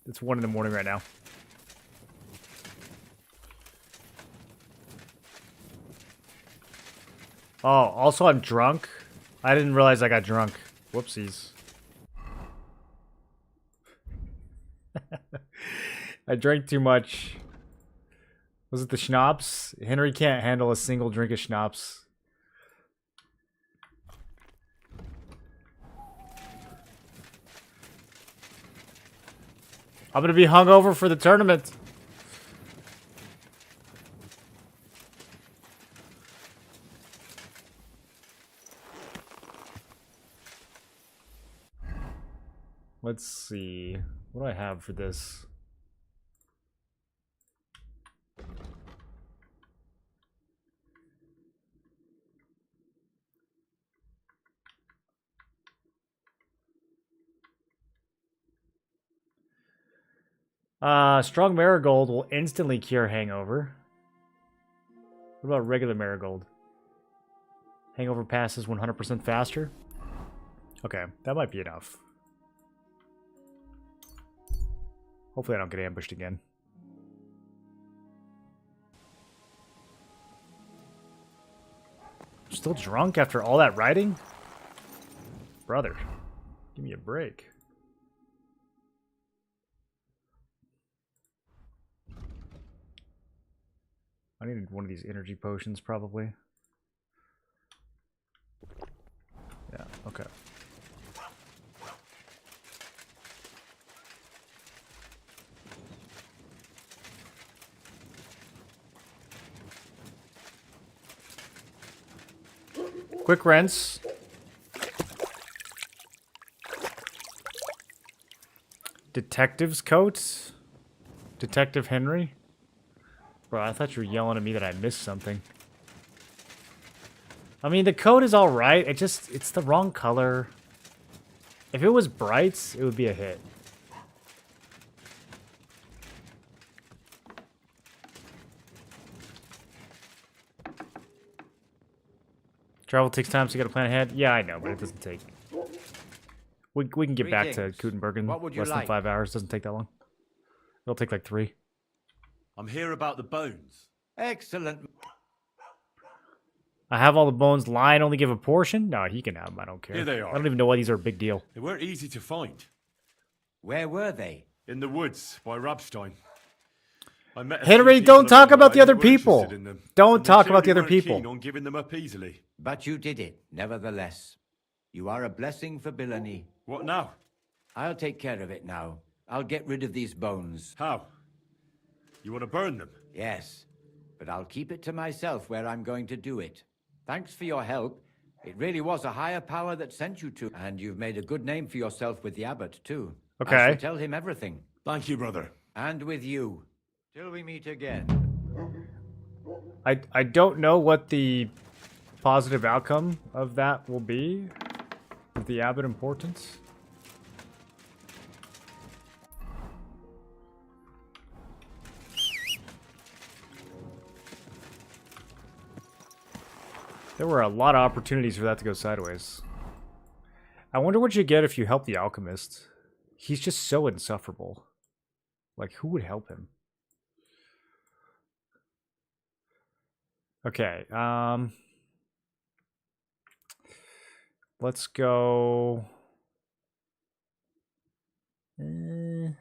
It's 1 in the morning right now. Oh, also I'm drunk. I didn't realize I got drunk. Whoopsies. I drank too much. Was it the schnapps? Henry can't handle a single drink of schnapps. I'm gonna be hungover for the tournament. Let's see. What do I have for this? Strong Marigold will instantly cure hangover. What about regular Marigold? Hangover passes 100% faster. Okay, that might be enough. Hopefully I don't get ambushed again. Still drunk after all that riding? Brother, give me a break. I needed one of these energy potions, probably. Yeah, okay. Quick rinse. Detective's coat? Detective Henry? Bro, I thought you were yelling at me that I missed something. I mean, the coat is alright. It's the wrong color. If it was bright, it would be a hit. Travel takes time, so you gotta plan ahead. Yeah, I know, but it doesn't take... We can get back to Kutenberg in less than 5 hours. Doesn't take that long. It'll take like 3. I'm here about the bones. Excellent. I have all the bones. Lion only give a portion? No, he can have them. I don't care. Here they are. I don't even know why these are a big deal. They weren't easy to find. Where were they? In the woods by Rabstein. I met Henry, don't talk about the other people. Don't talk about the other people. Keen on giving them up easily. But you did it, nevertheless. You are a blessing for Billany. What now? I'll take care of it now. I'll get rid of these bones. How? You want to burn them? Yes, but I'll keep it to myself where I'm going to do it. Thanks for your help. It really was a higher power that sent you to, and you've made a good name for yourself with the abbot, too. Okay. I shall tell him everything. Thank you, brother. And with you. Till we meet again. I don't know what the positive outcome of that will be. With the abbot importance. There were a lot of opportunities for that to go sideways. I wonder what you get if you help the alchemist. He's just so insufferable. Like, who would help him? Okay, let's go... Let's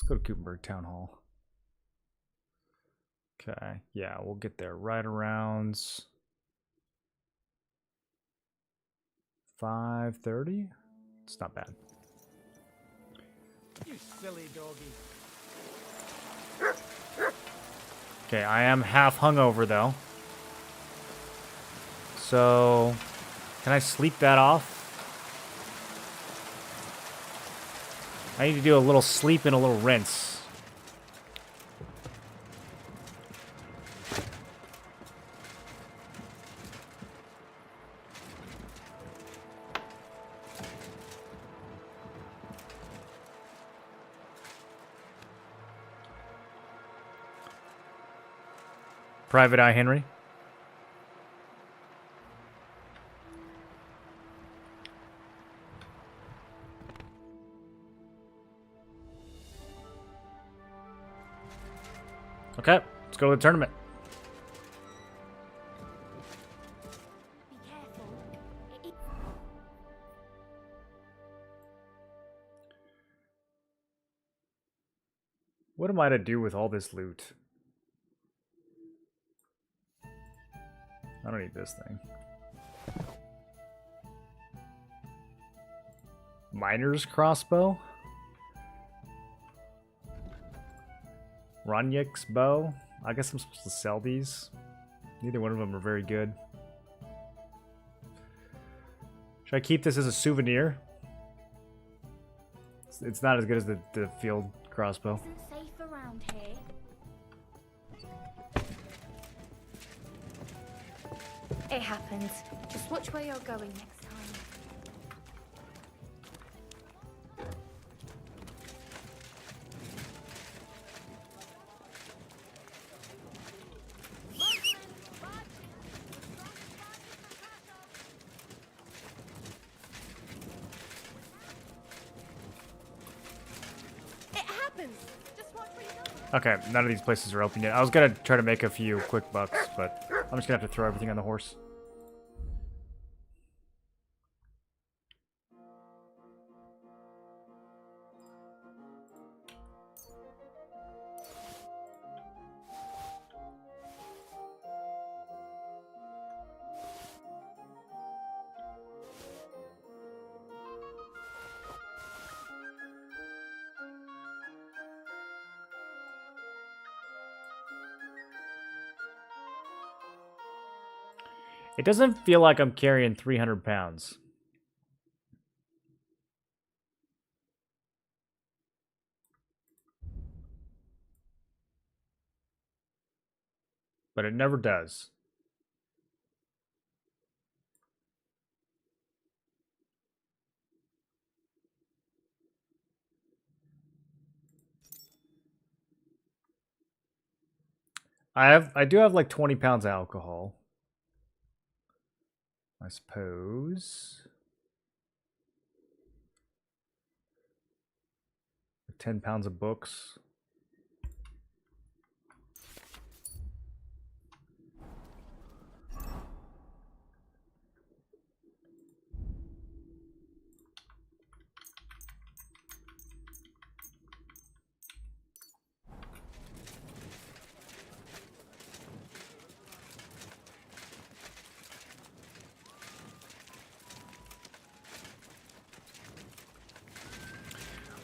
go to Kutenberg Town Hall. Okay, yeah, we'll get there right around 530. It's not bad. You silly doggy. Okay, I am half hungover though. So, can I sleep that off? I need to do a little sleep and a little rinse. Private Eye Henry. Okay, let's go to the tournament. What am I to do with all this loot? I don't need this thing. Miner's crossbow? Ronyek's bow? I guess I'm supposed to sell these. Neither one of them are very good. Should I keep this as a souvenir? It's not as good as the field crossbow. Safe around here. It happens. Just watch where you're going next time. It happens. Just watch where you're going. Okay, none of these places are open yet. I was gonna try to make a few quick bucks, but I'm just gonna have to throw everything on the horse. It doesn't feel like I'm carrying 300 pounds. But it never does. I do have like 20 pounds of alcohol. I suppose. 10 pounds of books.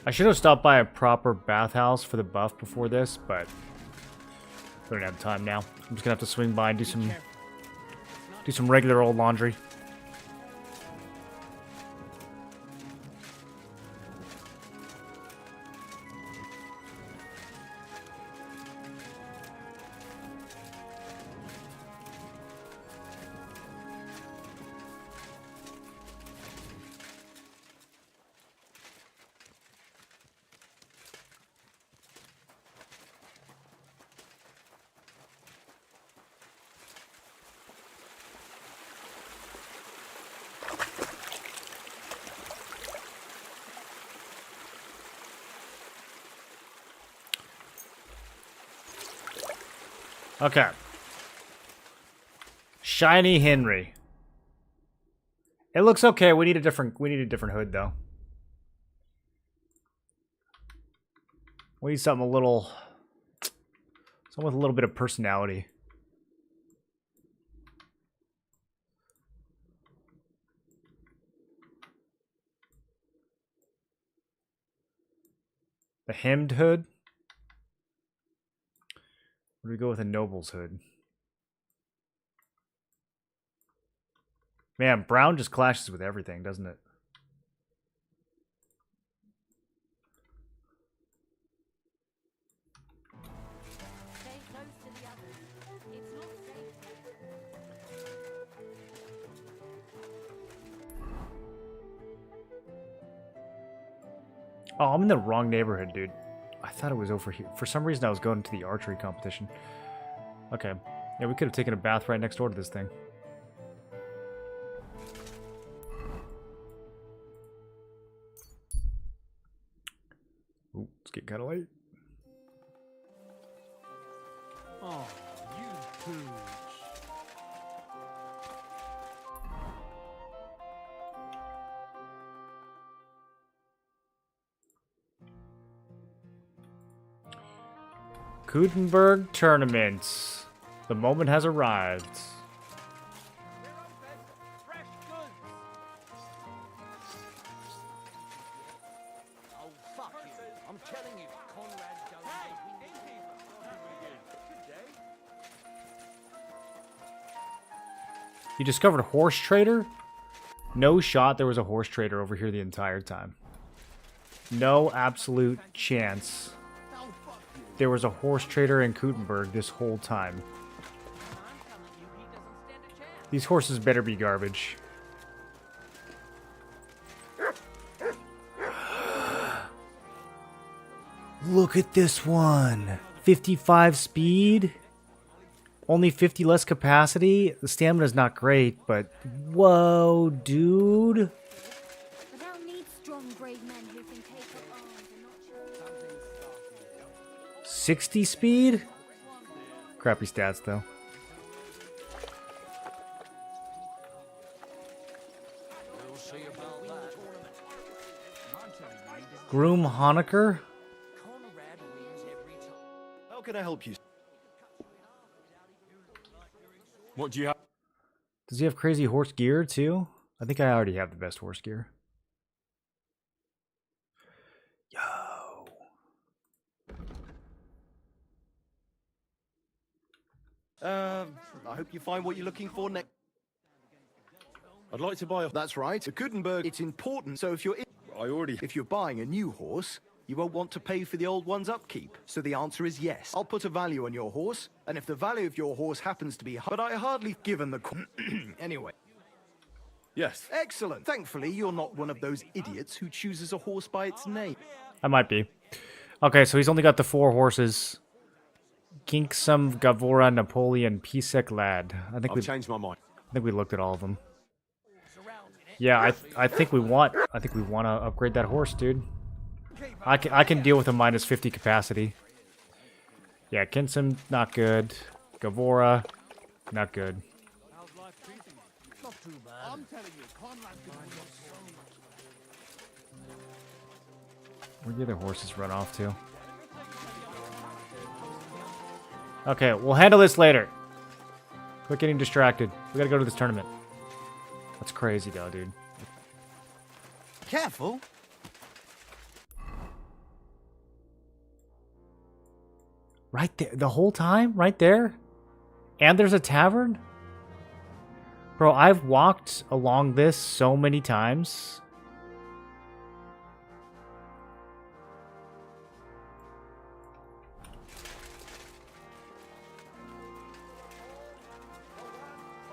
I should have stopped by a proper bathhouse for the buff before this, but I don't have time now. I'm just gonna have to swing by and do some regular old laundry. Okay. Shiny Henry. It looks okay. We need a different hood though. We need something with a little bit of personality. The hemmed hood? Or do we go with a noble's hood? Man, brown just clashes with everything, doesn't it? Oh, I'm in the wrong neighborhood, dude. I thought it was over here. For some reason, I was going to the archery competition. Okay. Yeah, we could have taken a bath right next door to this thing. Ooh, it's getting kind of late. Oh, you pooch. Gutenberg tournaments. The moment has arrived. Oh, fuck you. I'm telling you, Conrad don't... You discovered horse trader? No shot there was a horse trader over here the entire time. No absolute chance there was a horse trader in Gutenberg this whole time. These horses better be garbage. Look at this one. 55 speed. Only 50 less capacity. The stamina's not great, but whoa, dude. 60 speed? Crappy stats, though. Groom Honecker? How can I help you? What do you have? Does he have crazy horse gear, too? I think I already have the best horse gear. I hope you find what you're looking for next. I'd like to buy a... That's right. The Gutenberg, it's important, so if you're... If you're buying a new horse, you won't want to pay for the old one's upkeep. So the answer is yes. I'll put a value on your horse, and if the value of your horse happens to be... But I hardly given the... Anyway. Yes. Excellent. Thankfully, you're not one of those idiots who chooses a horse by its name. I might be. Okay, so he's only got the 4 horses. Ginksum, Gavora, Napoleon, Pisek, Lad. I think I've changed my mind. I think we looked at all of them. Yeah, I think we want to upgrade that horse, dude. I can deal with a minus 50 capacity. Yeah, Kinsum, not good. Gavora, not good. Where'd the other horses run off to? Okay, we'll handle this later. Quit getting distracted. We gotta go to this tournament. That's crazy though, dude. Careful. Right there, the whole time? Right there? And there's a tavern? Bro, I've walked along this so many times.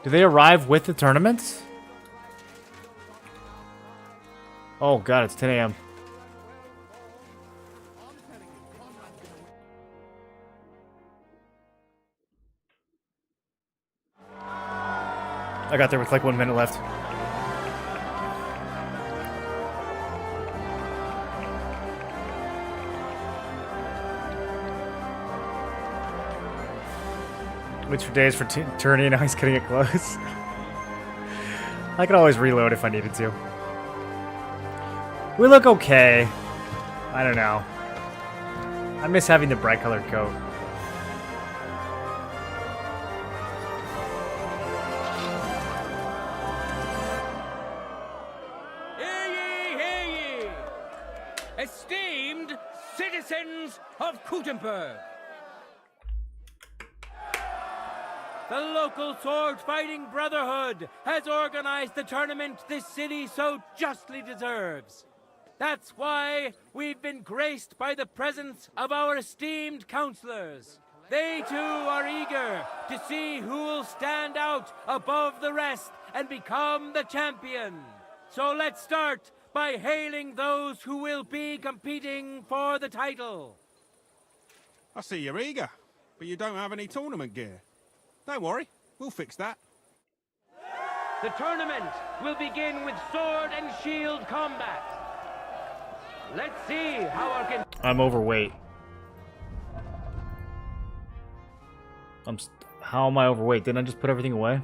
Do they arrive with the tournaments? Oh god, it's 10 a.m. I got there with like 1 minute left. Waits for days for tourney, now he's cutting it close. I could always reload if I needed to. We look okay. I don't know. I miss having the bright colored coat. Hear ye, hear ye! Esteemed citizens Kings of Kuttenberg. The local sword-fighting brotherhood has organized the tournament this city so justly deserves. That's why we've been graced by the presence of our esteemed counselors. They too are eager to see who will stand out above the rest and become the champion. So let's start by hailing those who will be competing for the title. I see you're eager, but you don't have any tournament gear. Don't worry, we'll fix that. The tournament will begin with sword and shield combat. Let's see how our I'm overweight. How am I overweight? Didn't I just put everything away?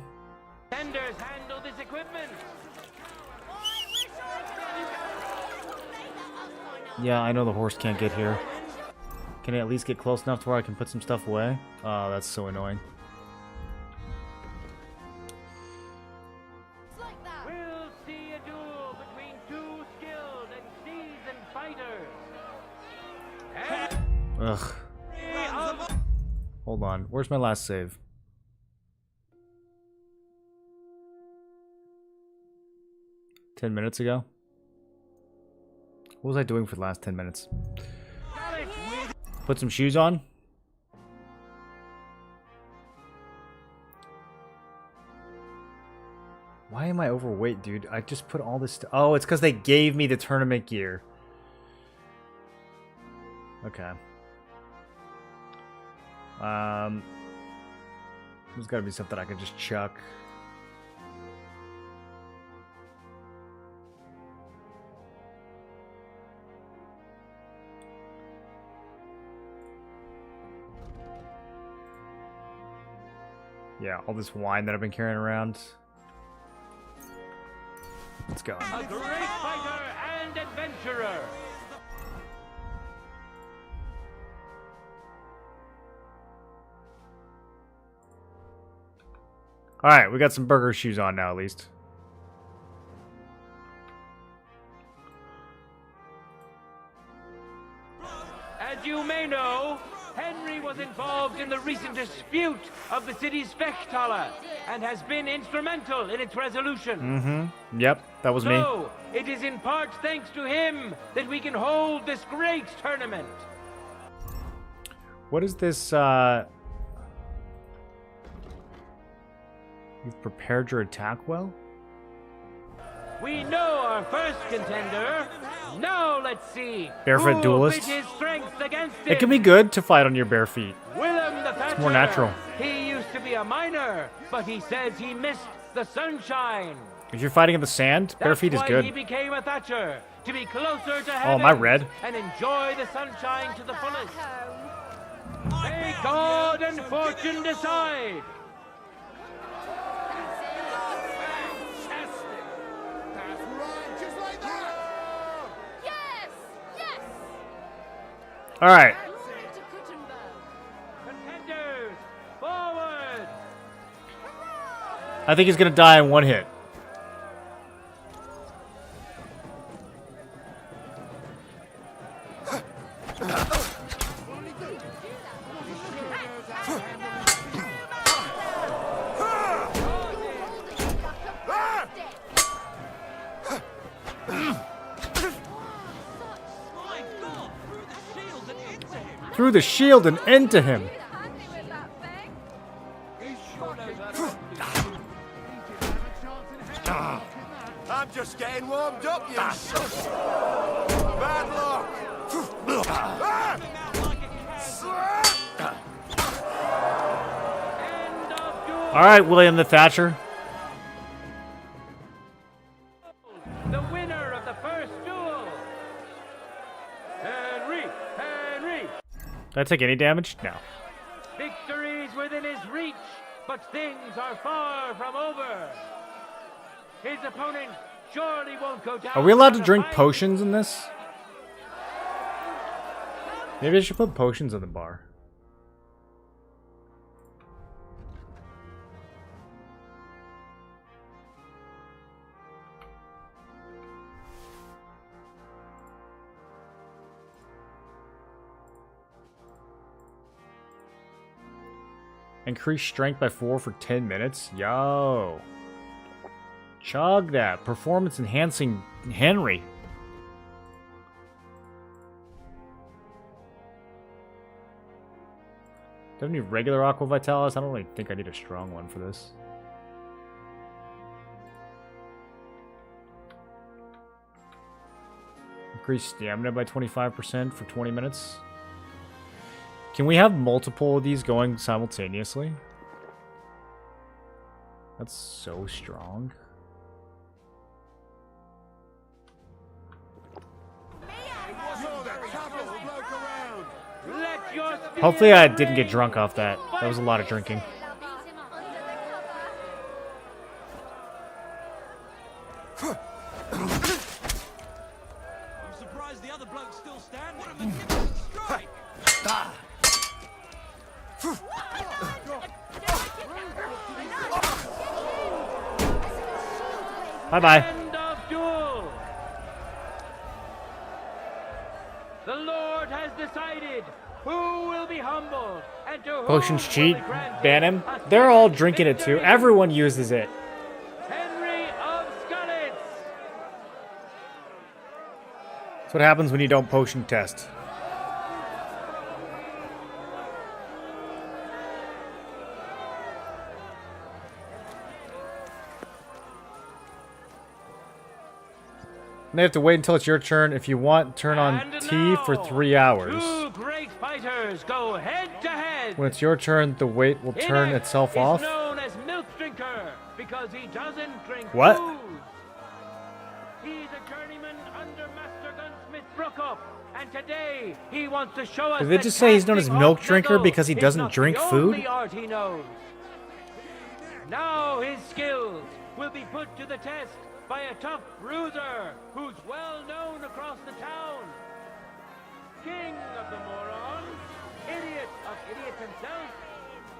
contenders handle this equipment. Yeah, I know the horse can't get here. Can I at least get close enough to where I can put some stuff away? Oh, that's so annoying. We'll see a duel between two skilled and seasoned fighters. Ugh. Hold on. Where's my last save? $10 minutes ago? What was I doing for the last 10 minutes? Put some shoes on? Why am I overweight, dude? I just put all this stuff. Oh, it's because they gave me the tournament gear. Okay. There's gotta be something I can just chuck. Yeah, all this wine that I've been carrying around. Let's go. A great fighter and adventurer. Alright, we got some burger shoes on now, at least. As you may know, Henry was involved in the recent dispute of the city's Fechthalle and has been instrumental in its resolution. Mm-hmm. Yep, that was me. So, it is in part thanks to him that we can hold this great tournament. What is this, You've prepared your attack well? We know our first contender. Now let's see. Barefoot who duelist? pit his strength against him. It can be good to fight on your bare feet. Willem the Thatcher. It's more natural. He used to be a miner, but he says he missed the sunshine. If you're fighting in the sand, bare feet is That's good. why he became a Thatcher, to be closer to Oh, heaven am I red? and enjoy the sunshine to the fullest. May God and fortune decide. All right. Contenders, forward. I think he's gonna die in one hit. Through the shield and into him. I'm just getting warmed up, you bad luck. All right, William the Thatcher. The winner of the first duel. Henry. Did I take any damage? No. Victory's within his reach, but things are far from over. His opponent surely won't go down. Are we allowed to without a drink fight. potions in this? Maybe I should put potions in the bar. Increase strength by 4 for 10 minutes. Yo. Chug that. Performance enhancing Henry. Do I have any regular Aqua Vitalis? I don't really think I need a strong one for this. Increase stamina by 25% for 20 minutes. Can we have multiple of these going simultaneously? That's so strong. Hopefully I didn't get drunk off that. That was a lot of drinking. I'm surprised the other bloke's still standing. What a magnificent strike! Bye-bye. End of duel. The Lord has decided who will be humbled and to Potions whom cheat. will be granted Ban him. a They're all second drinking it too. victory. Everyone uses it. Henry of Skalitz. That's what happens when you don't potion test. And they have to wait until it's your turn. If you want, turn on T for 3 hours. Two great fighters go head to head. When it's your turn, the weight will turn itself off. Known as Milk Drinker because he doesn't drink What? food. He's a journeyman under Master Gunsmith Brookup, and today he wants to show us. Did they that just say he's known as casting Milk off Drinker metal because he is doesn't not drink the food? only art he knows. Now his skills will be put to the test by a tough bruiser who's well known across the town. King of the morons, idiot of idiots himself,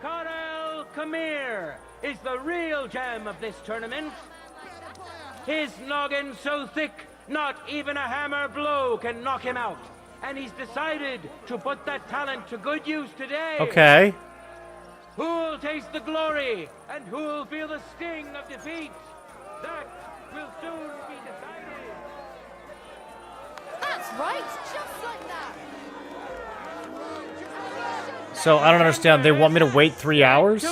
Karel Kamir is the real gem of this tournament. His noggin so thick, not even a hammer blow can knock him out. And he's decided to put that talent to good use today. Okay. Who'll taste the glory and who'll feel the sting of defeat? That will soon be decided. That's right, just like that. So I don't understand. They want me to wait 3 hours?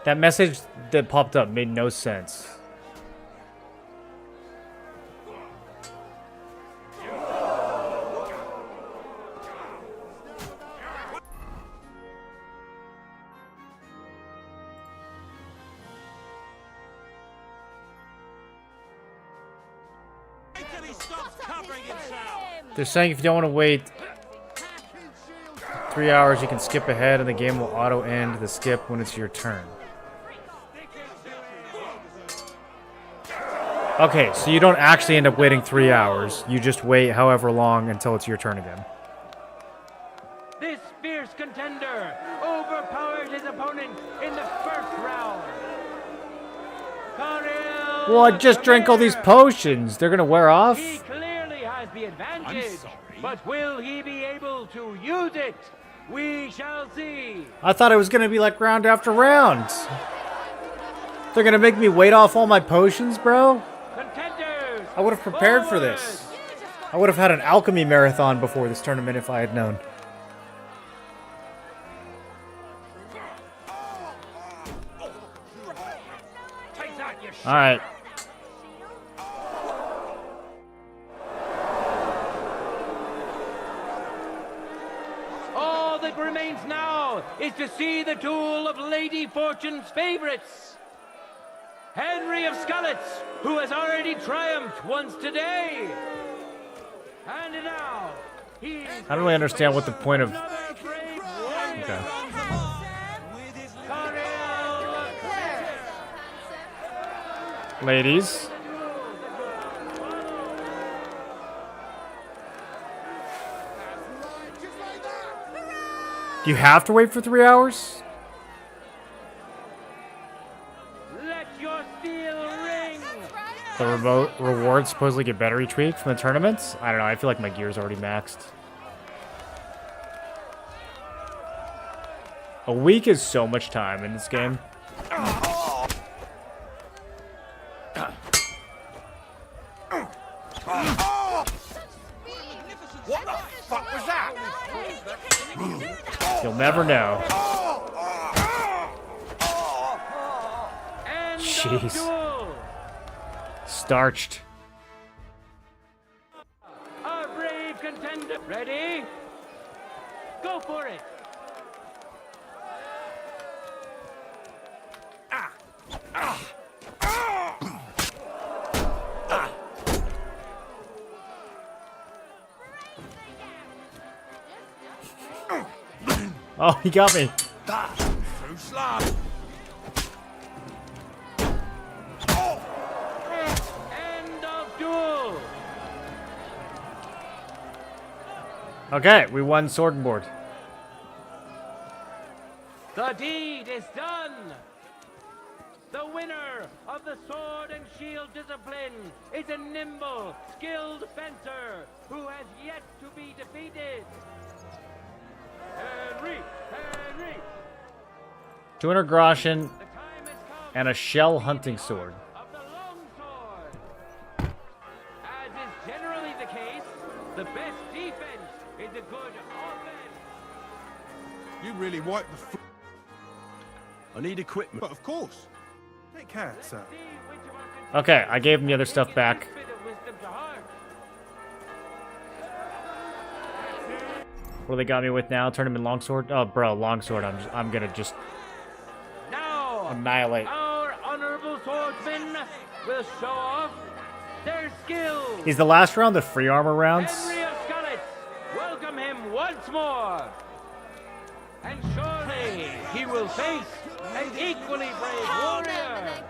That message that popped up made no sense. They're saying if you don't want to wait 3 hours, you can skip ahead and the game will auto end the skip when it's your turn. Okay, so you don't actually end up waiting 3 hours. You just wait however long until it's your turn again. This fierce contender overpowered his opponent in the first round. Karel Well, I just drank all these potions. They're gonna wear off? He clearly has the advantage, but will he be able to use it? We shall see. I thought it was gonna be like round after round. They're gonna make me wait off all my potions, bro? Contenders, I would have prepared for this. I would have had an alchemy marathon before this tournament if I had known. Alright. all that remains now is to see the duel of Lady Fortune's favorites. Henry of Skalitz, who has already triumphed once today. And now, he I don't really understand what the point of... Okay. Ladies. Do you have to wait for 3 hours? Let your steel ring. The remote rewards supposedly get better each week from the tournaments? I don't know, I feel like my gear's already maxed. A week is so much time in this game. What the fuck was that? You'll never know. Jeez. Starched. Our brave contender. Ready? Go for it. Oh, he got me. Too slow. End of duel. Okay, we won sword and board. The deed is done. The winner of the sword and shield discipline is a nimble, skilled fencer who has yet to be defeated. Henry! 200 groschen and a shell hunting sword. As is generally the case, the best defense is a good offense. You really wiped the floor. I need equipment. But of course. Take care, sir. Okay, I gave him the other stuff back. What do they got me with now? Tournament longsword? Oh, bro, longsword. I'm gonna just annihilate. Our honorable swordsmen will show off their skills. Is the last round the free armor rounds? Henry of Scarlet, welcome him once more. And surely he will face an equally brave warrior.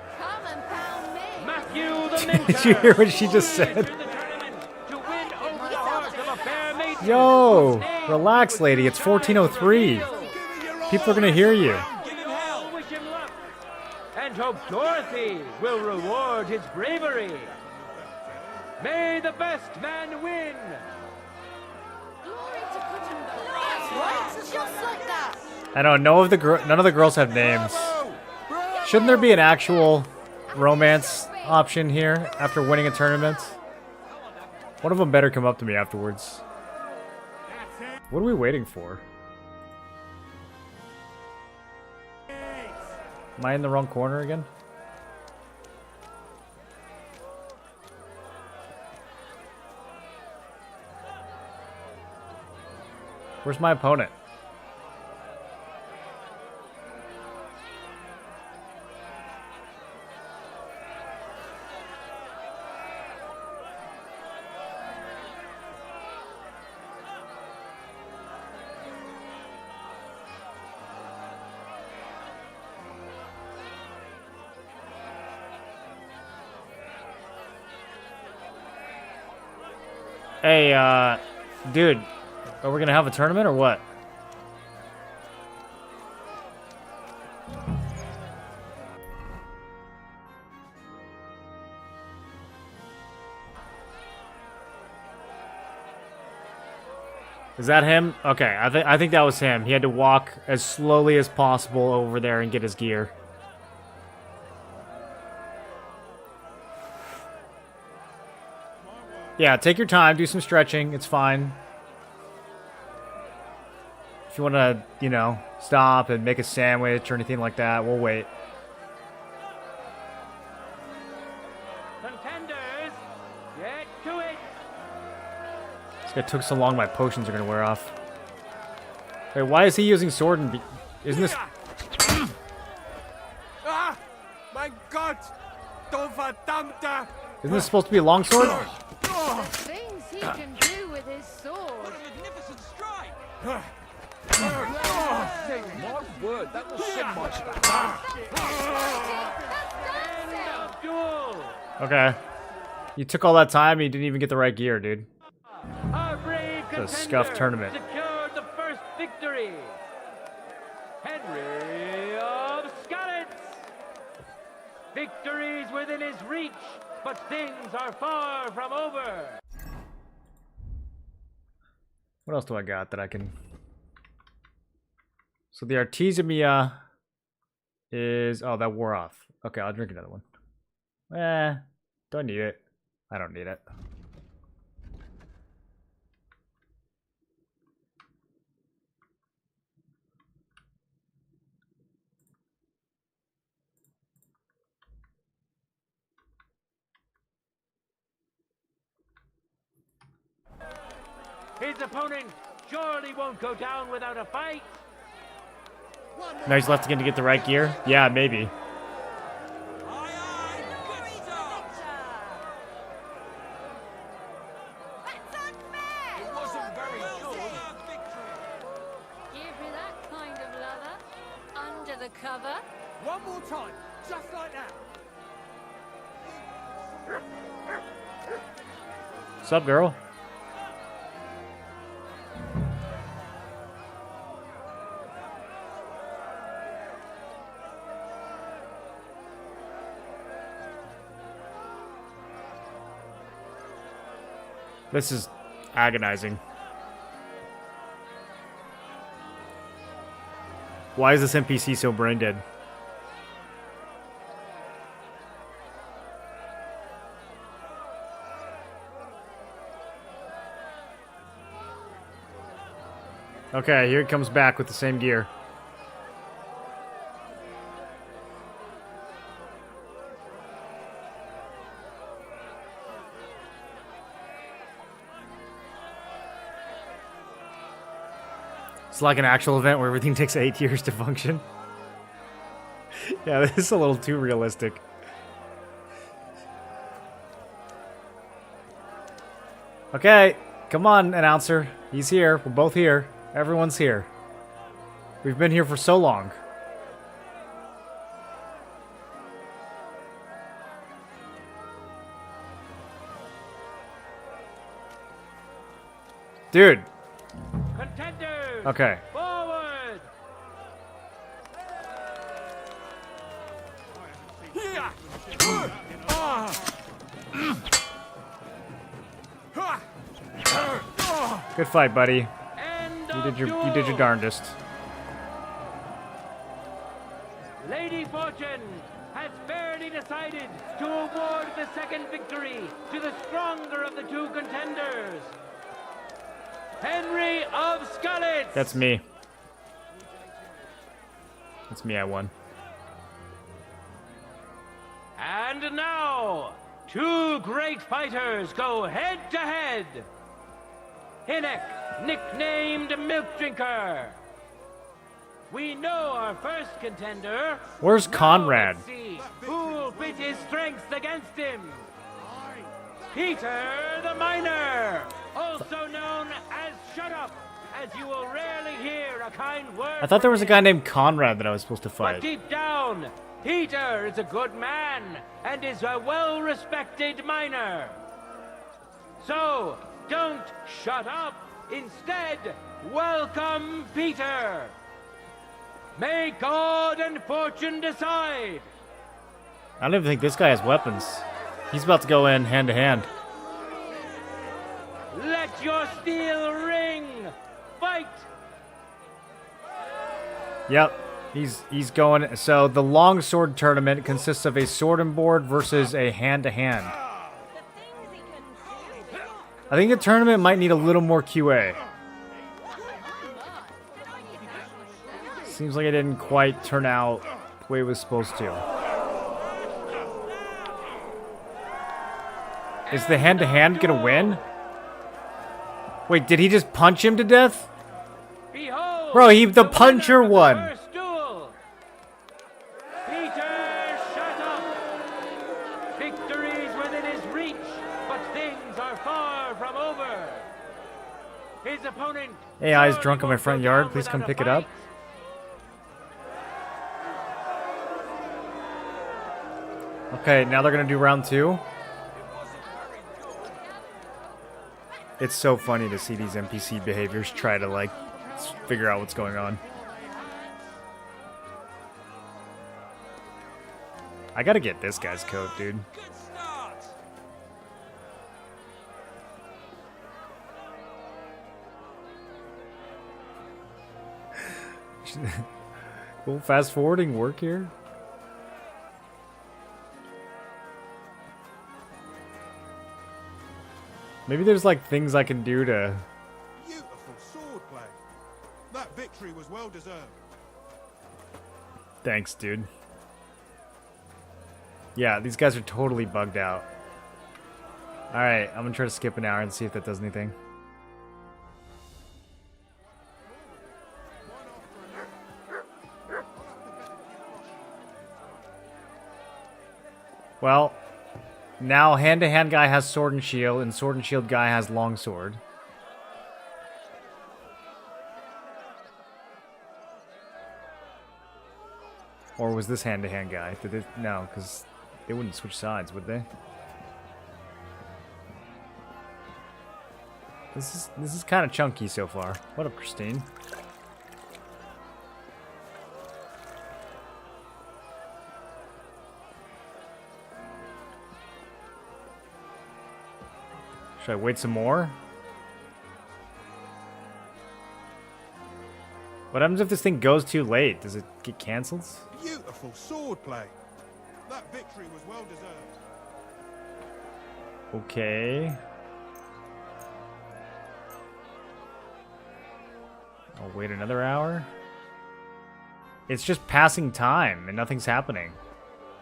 Matthew the Minter. Did you hear what she just said? To win over the heart of a fair maiden. Yo, relax, lady. It's 14:03. People are gonna hear you. All wish him luck and hope Dorothy will reward his bravery. May the best man win. Just like that. I don't know if none of the girls have names. Shouldn't there be an actual romance option here after winning a tournament? One of them better come up to me afterwards. What are we waiting for? Am I in the wrong corner again? Where's my opponent? Hey, dude, are we gonna have a tournament or what? Is that him? Okay, I think that was him. He had to walk as slowly as possible over there and get his gear. Yeah, take your time, do some stretching, it's fine. If you want to, you know, stop and make a sandwich or anything like that, we'll wait. Contenders, get to it. This guy took so long, my potions are going to wear off. Wait, why is he using sword and... Isn't this... Ah! My God! Verdammter! Isn't this supposed to be a longsword? The things he can do with his sword. What a magnificent strike! My word, that was so much. Okay. You took all that time and you didn't even get the right gear, dude. Our brave It's a scuffed tournament. secured the first victory. Henry of Scarlet. Victories within his reach, but things are far from over. What else do I got that I can So the Artesimia is... Oh, that wore off. Okay, I'll drink another one. Don't need it. I don't need it. His opponent surely won't go down without a fight. Now he's left again to get the right gear? Yeah, maybe. Give me that kind of lover. Under the cover. One more time, just like that. What's up, girl? This is agonizing. Why is this NPC so brain dead? Okay, here he comes back with the same gear. It's like an actual event where everything takes 8 years to function. Yeah, this is a little too realistic. Okay, come on, announcer. He's here. We're both here. Everyone's here. We've been here for so long. Dude. Contenders. Okay. Forward. Good fight, buddy. You did your darndest. Lady Fortune has fairly decided to award the second victory to the stronger of the two contenders. Henry of Scarlet. That's me. That's me, I won. And now, two great fighters go head to head. Hinek, nicknamed Milk Drinker. We know our first contender. Where's Conrad? Let's see who'll pit his strength against him. Peter the Miner, also known as Shut Up, as you will rarely hear a kind word. I thought there was a guy named Conrad that I was supposed to But fight. deep down, Peter is a good man and is a well-respected miner. So, don't shut up. Instead, welcome Peter. May God and fortune decide. I don't even think this guy has weapons. He's about to go in hand to hand. Let your steel ring. Fight. Yep. He's going. So the long sword tournament consists of a sword and board versus a hand to hand. I think the tournament might need a little more QA. Seems like it didn't quite turn out the way it was supposed to. Is the hand-to-hand gonna win? Wait, did he just punch him to death? Bro, the puncher won. First duel. Peter shut up. Victory's within his reach, but things are far from over. His opponent. AI is drunk in my front yard. Please come pick it up. Okay, now they're gonna do round 2. It's so funny to see these NPC behaviors try to, like, figure out what's going on. I gotta get this guy's coat, dude. Will fast forwarding work here? Maybe there's like things I can do to... Beautiful swordplay. That victory was well deserved. Thanks, dude. Yeah, these guys are totally bugged out. Alright, I'm gonna try to skip an hour and see if that does anything. Well, now hand-to-hand guy has sword and shield guy has long sword. Or was this hand-to-hand guy? Did it? No, because they wouldn't switch sides, would they? This is kind of chunky so far. What up, Christine? Should I wait some more? What happens if this thing goes too late? Does it get cancelled? Beautiful swordplay. That victory was well deserved. Okay. I'll wait another hour. It's just passing time and nothing's happening.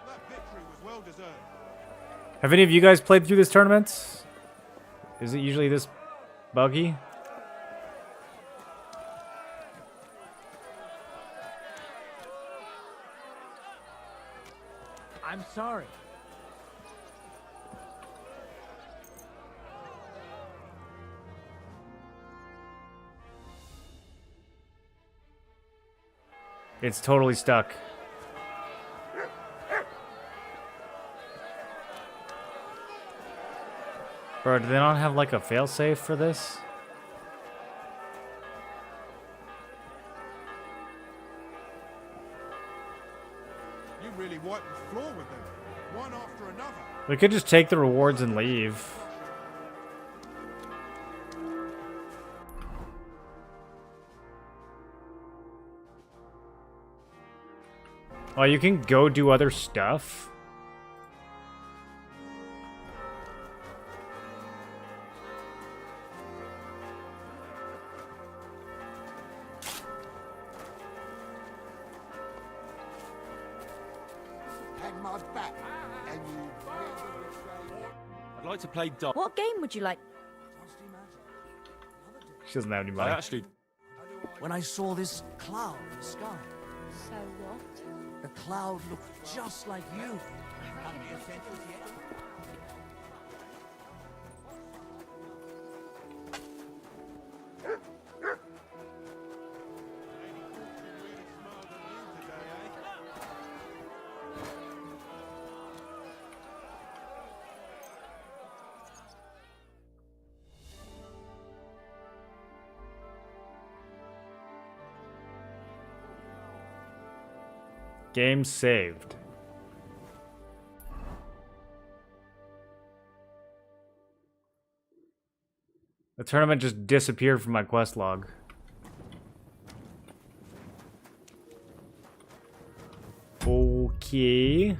That victory was well deserved. Have any of you guys played through this tournament? Is it usually this buggy? I'm sorry. It's totally stuck. Bro, do they not have like a failsafe for this? You really wiped the floor with them, one after another. We could just take the rewards and leave. Oh, you can go do other stuff? I'd like to play dot. What game would you like? She doesn't have any money. I actually... When I saw this cloud in the sky, So what? the cloud looked just like you. Game saved. The tournament just disappeared from my quest log. Okay.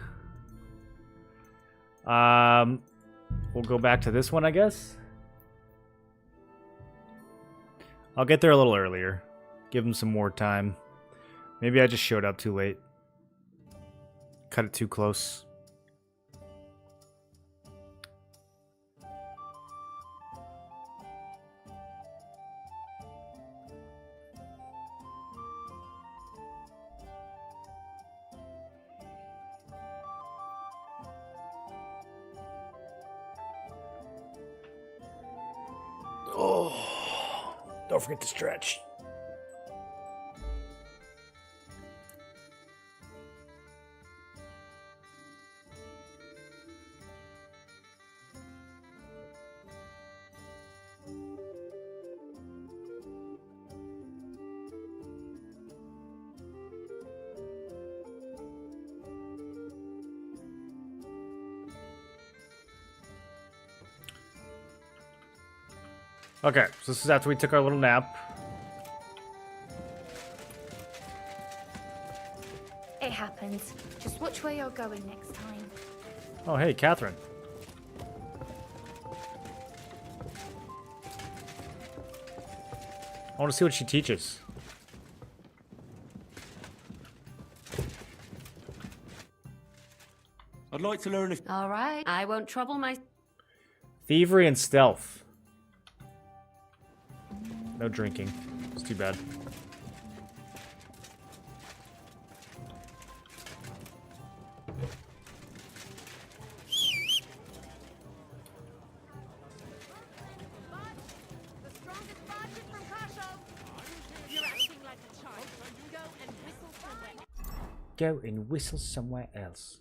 We'll go back to this one, I guess. I'll get there a little earlier. Give them some more time. Maybe I just showed up too late. Cut it too close. Oh, don't forget to stretch. Okay, so this is after we took our little nap. It happens. Just watch where you're going next time. Oh, hey, Catherine. I want to see what she teaches. I'd like to learn if... All right, I won't trouble my... Thievery and stealth. No drinking. It's too bad. Go and whistle somewhere else.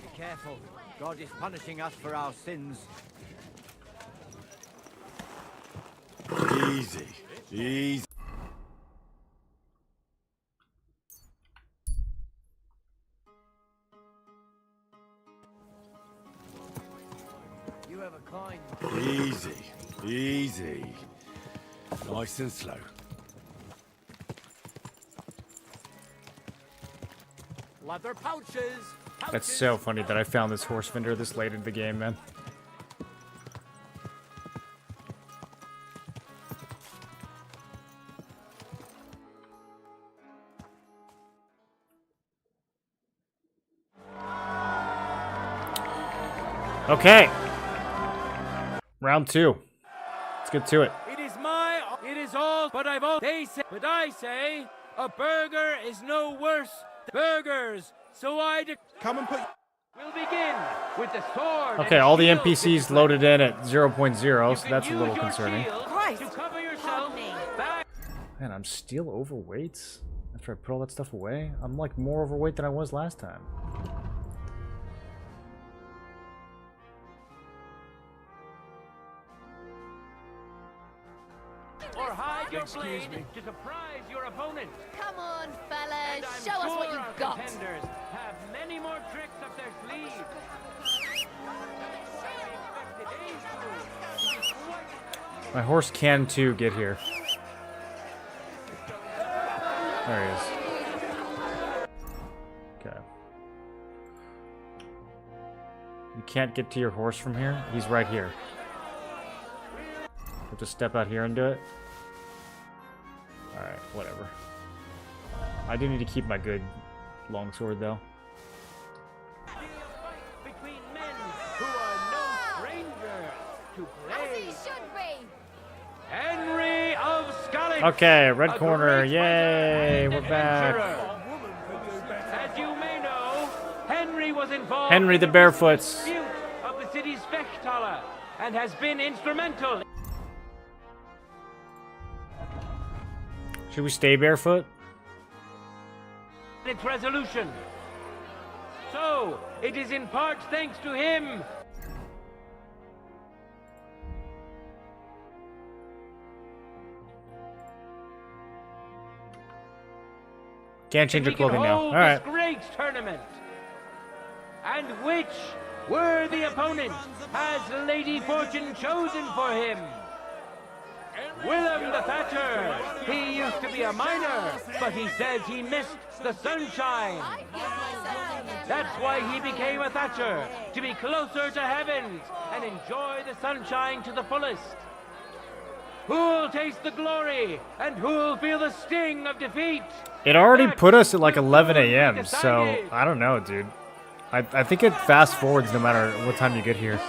Be careful. God is punishing us for our sins. Easy. Easy. You have a coin. Easy. Easy. Nice and slow. Leather pouches. That's so funny that I found this horse vendor this late in the game, man. Okay. Round 2. Let's get to it. It is all, but I say, a burger is no worse than burgers. So come and put. We'll begin with the sword. Okay, all the NPCs loaded in at 0.0, so that's a little concerning. To cover yourself. Man, I'm still overweight after I put all that stuff away. I'm like more overweight than I was last time. Or hide your blade to surprise your opponent. Come on, fellas. And Show I'm us what sure our you've got. contenders have many more tricks up their sleeve. My horse can too get here. There he is. Okay. You can't get to your horse from here? He's right here. Have to step out here and do it? Alright, whatever. I do need to keep my good longsword though. Between men who are no stranger to As he play. should be. Henry of Scotland. Okay, red corner, yay, we're back. As you may know, Henry was involved Henry the in Barefoots. dispute of the city's Fechtala and has been instrumental Should we stay barefoot? in its resolution. So, it is in part thanks to him. Can't change your we can clothing now. hold Alright. this great tournament. And which worthy opponent has Lady Fortune chosen for him? Willem the Thatcher. He used to be a miner, but he says he missed the sunshine. That's why he became a Thatcher, to be closer to heaven and enjoy the sunshine to the fullest. Who'll taste the glory and who'll feel the sting of defeat? It already put us at like 11 a.m., so I don't know, dude. I think it fast forwards no matter what time you get here.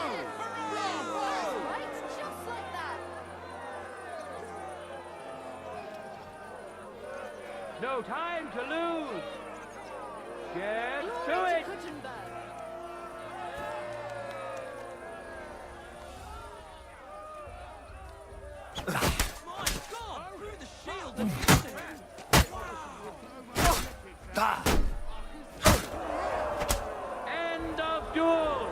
No time to lose. Get to it. End of duel.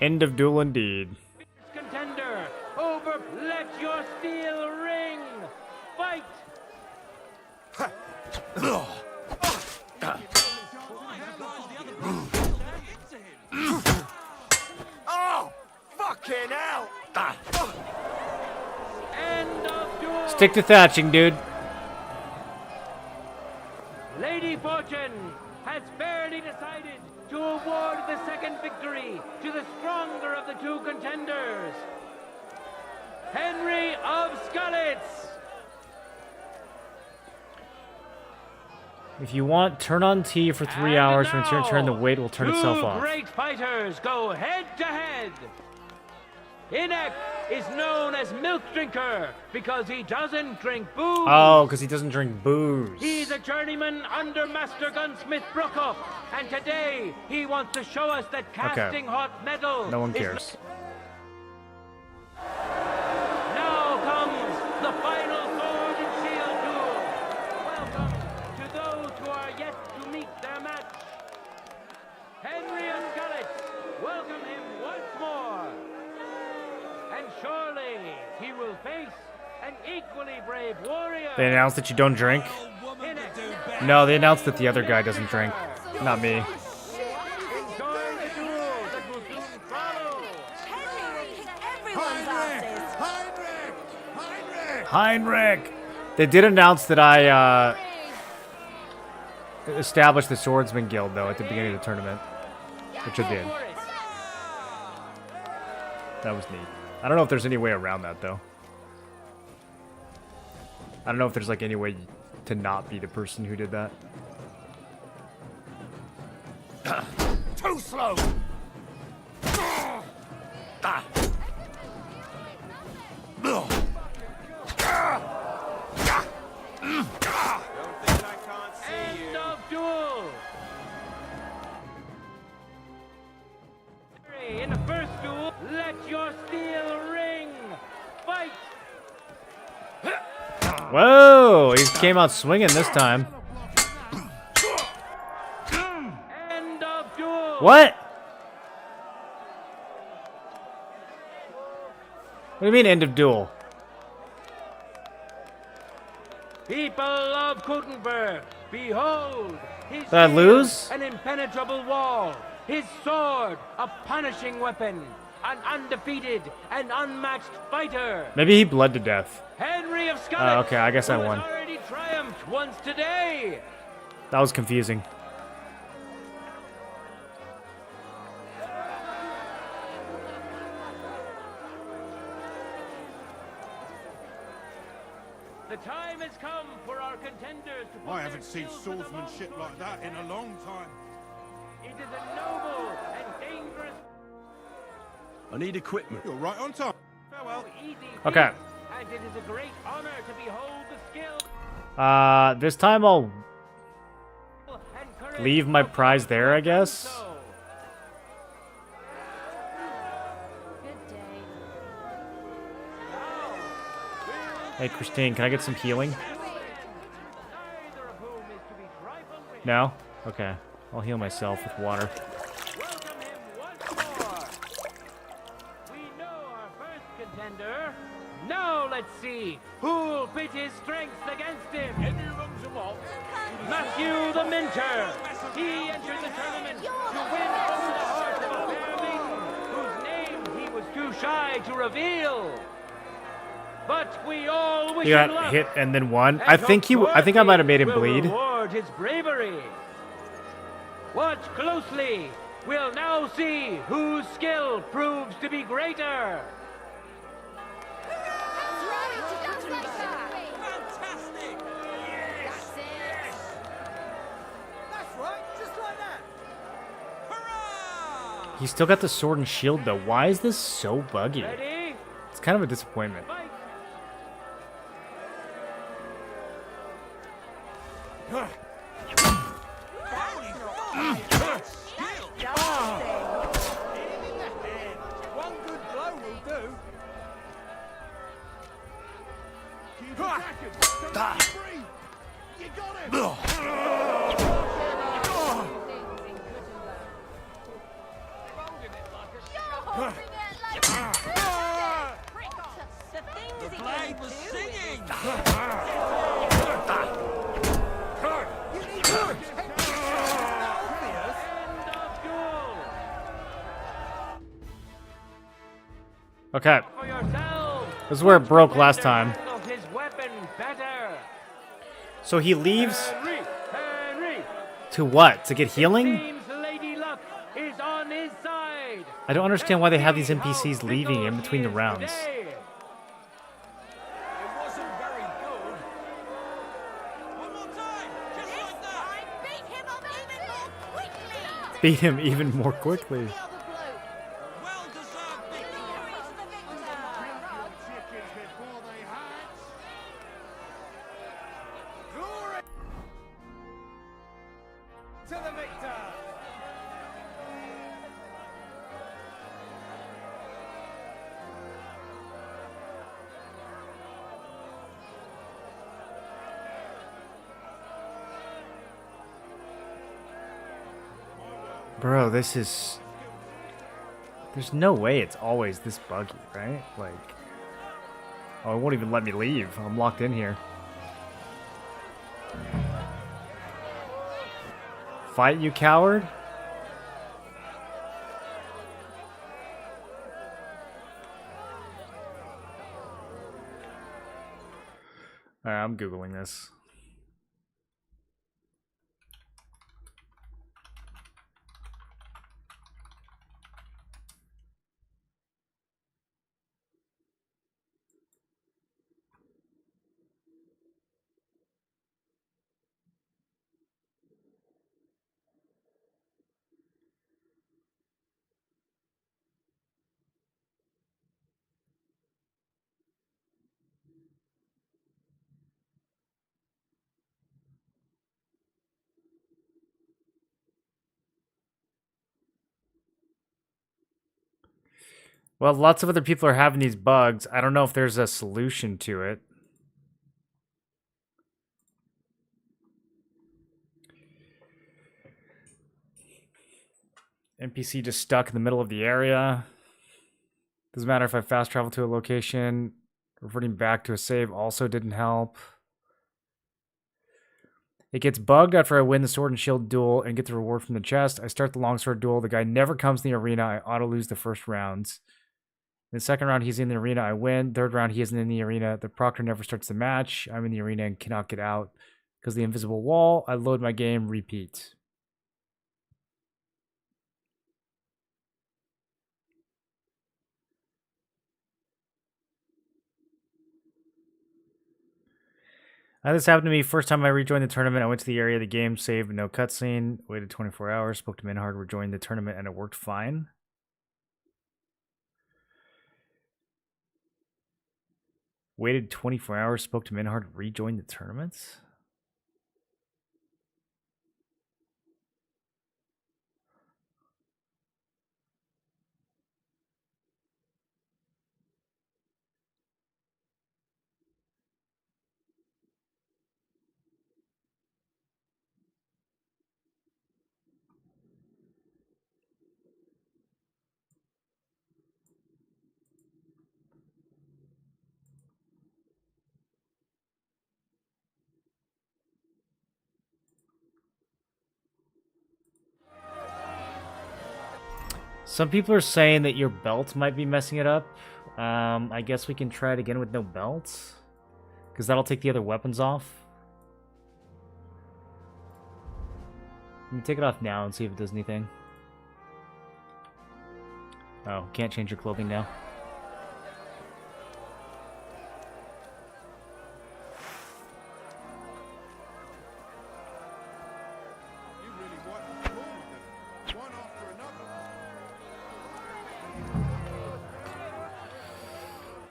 End of duel indeed. Contender, over. Let your steel ring. Fight. Oh, fucking hell! End of duel. Stick to thatching, dude. Lady Fortune has fairly decided to award the second victory to the stronger of the two contenders, Henry of Scarlets. If you want, turn on T for 3 hours. When it's your turn, the weight will turn itself off. Two great fighters go head to head. Inek is known as Milk Drinker because he doesn't drink booze. Oh, because he doesn't drink booze. He's a journeyman under Master Gunsmith Brookup, and today he wants to show us that casting hot metal. No one cares. Now comes the final sword and shield duel. Welcome to those who are yet to meet their match. Henry of Scarlets, welcome him once more. And surely he will face an equally brave warrior. They announced that you don't drink? No, they announced that the other guy doesn't drink. Not me. Heinrich! They did announce that I established the Swordsman Guild, though, at the beginning of the tournament. Which I did. That was neat. I don't know if there's any way around that, though. I don't know if there's, like, any way to not be the person who did that. Too slow! End of duel. In the first duel, let your steel ring. Fight. Whoa! He came out swinging this time. End of duel. What? What do you mean, end of duel? People of Kuttenberg, behold, his Did I shield, lose? an impenetrable wall, his sword, a punishing weapon, an undefeated and unmatched fighter. Maybe he bled to death. Henry of Scarlet. Oh, okay, I guess I who won. has already triumphed once today. That was confusing. The time has come for our contenders to put I their haven't seen skills to the swordsmanship like that in a long time. It is a noble and dangerous. I need equipment. You're right on time. Farewell. Okay. And it is a great honor to behold the skill. This time I'll leave my prize there, I guess. Hey, Christine, can I get some healing? No? Okay. I'll heal myself with water. Contender. Now let's see who'll pit his strength against him. Matthew the Minter. He entered the tournament to win over the heart of a fair maiden whose name he was too shy to reveal. But we all wish He him got luck. hit and then won. I think I might have made him Will bleed. reward his bravery. Watch closely. We'll now see whose skill proves to be greater. He's still got the sword and shield, though. Why is this so buggy? Ready? It's kind of a disappointment. One good blow will do. The blade was singing! Okay. This is where it broke last time. So he leaves to what? To get healing? I don't understand why they have these NPCs leaving in between the rounds. Beat him even more quickly. Bro, this is... There's no way it's always this buggy, right? Like... Oh, it won't even let me leave. I'm locked in here. Fight, you coward? Alright, I'm Googling this. Well, lots of other people are having these bugs. I don't know if there's a solution to it. NPC just stuck in the middle of the area. Doesn't matter if I fast travel to a location. Reverting back to a save also didn't help. It gets bugged after I win the sword and shield duel and get the reward from the chest. I start the longsword duel. The guy never comes in the arena. I auto lose the first rounds. In the second round, he's in the arena. I win. Third round, he isn't in the arena. The proctor never starts the match. I'm in the arena and cannot get out because of the invisible wall. I load my game, repeat. This happened to me first time I rejoined the tournament. I went to the area of the game, saved, no cutscene. Waited 24 hours, spoke to Minhard, rejoined the tournament, and it worked fine. Waited 24 hours, spoke to Minhard, rejoined the tournament? Some people are saying that your belt might be messing it up. I guess we can try it again with no belts. Because that'll take the other weapons off. Let me take it off now and see if it does anything. Oh, can't change your clothing now.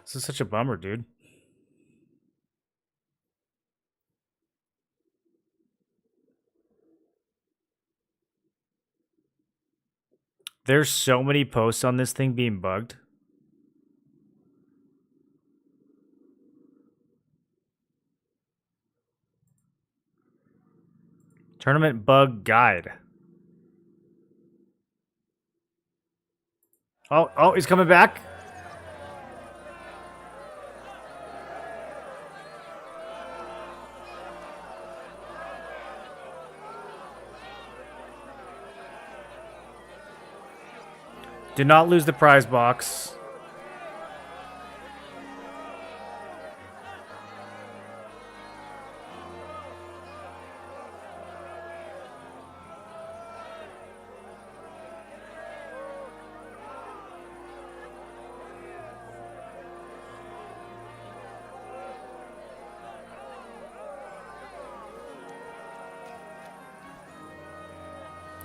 This is such a bummer, dude. There's so many posts on this thing being bugged. Tournament bug guide. Oh, he's coming back. Do not lose the prize box.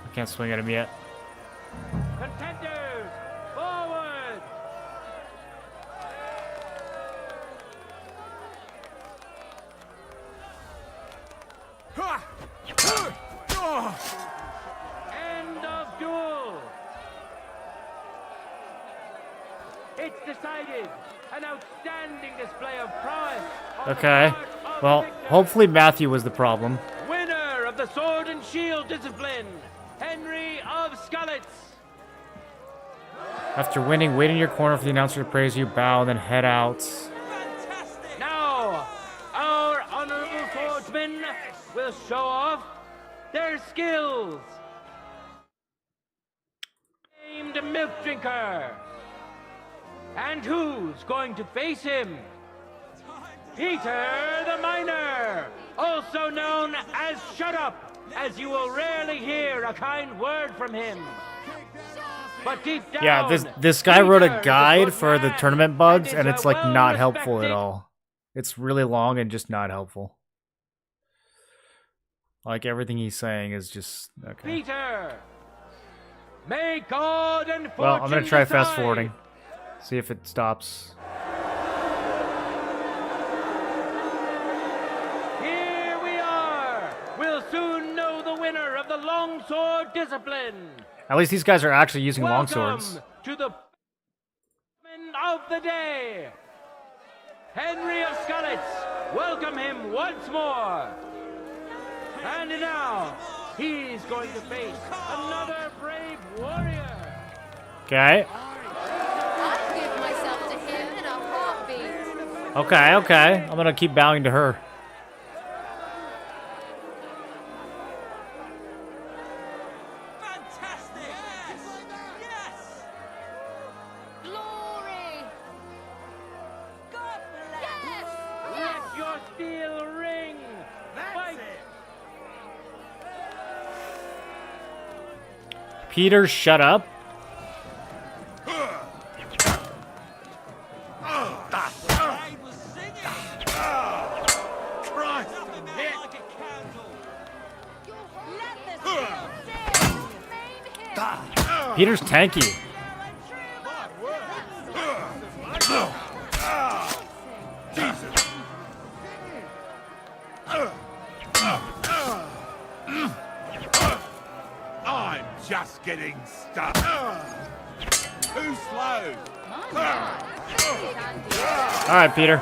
I can't swing at him yet. Contenders, forward! End of duel! It's decided. An outstanding display of pride. Okay. Well, hopefully Matthew was the problem. Winner of the sword and shield discipline, Henry of Skalitz. After winning, wait in your corner for the announcer to praise you, bow, and then head out. Now, our honorable swordsmen will show off their skills. Named Milk Drinker. And who's going to face him? Peter the Miner, also known as Shut Up, as you will rarely hear a kind word from him. But deep down, Yeah, this guy wrote a Peter guide is a for good the man tournament bugs, and and is it's a like not helpful at well-respected- all. It's really long and just not helpful. Like everything he's saying is just okay. Peter, may God and fortune Well, I'm gonna try fast decide. forwarding. See if it stops. Here we are. We'll soon know the winner of the longsword discipline. At least these guys are actually using Welcome longswords. to the man of the day, Henry of Skalitz. Welcome him once more. And now he's going to face another brave warrior. Okay. I'd give myself to him in a heartbeat. Okay. I'm gonna keep bowing to her. Glory! God bless! Yes! Let your steel ring. Fight! Peter, shut up. Peter's tanky. I'm just getting stuck. Too slow. All right, Peter.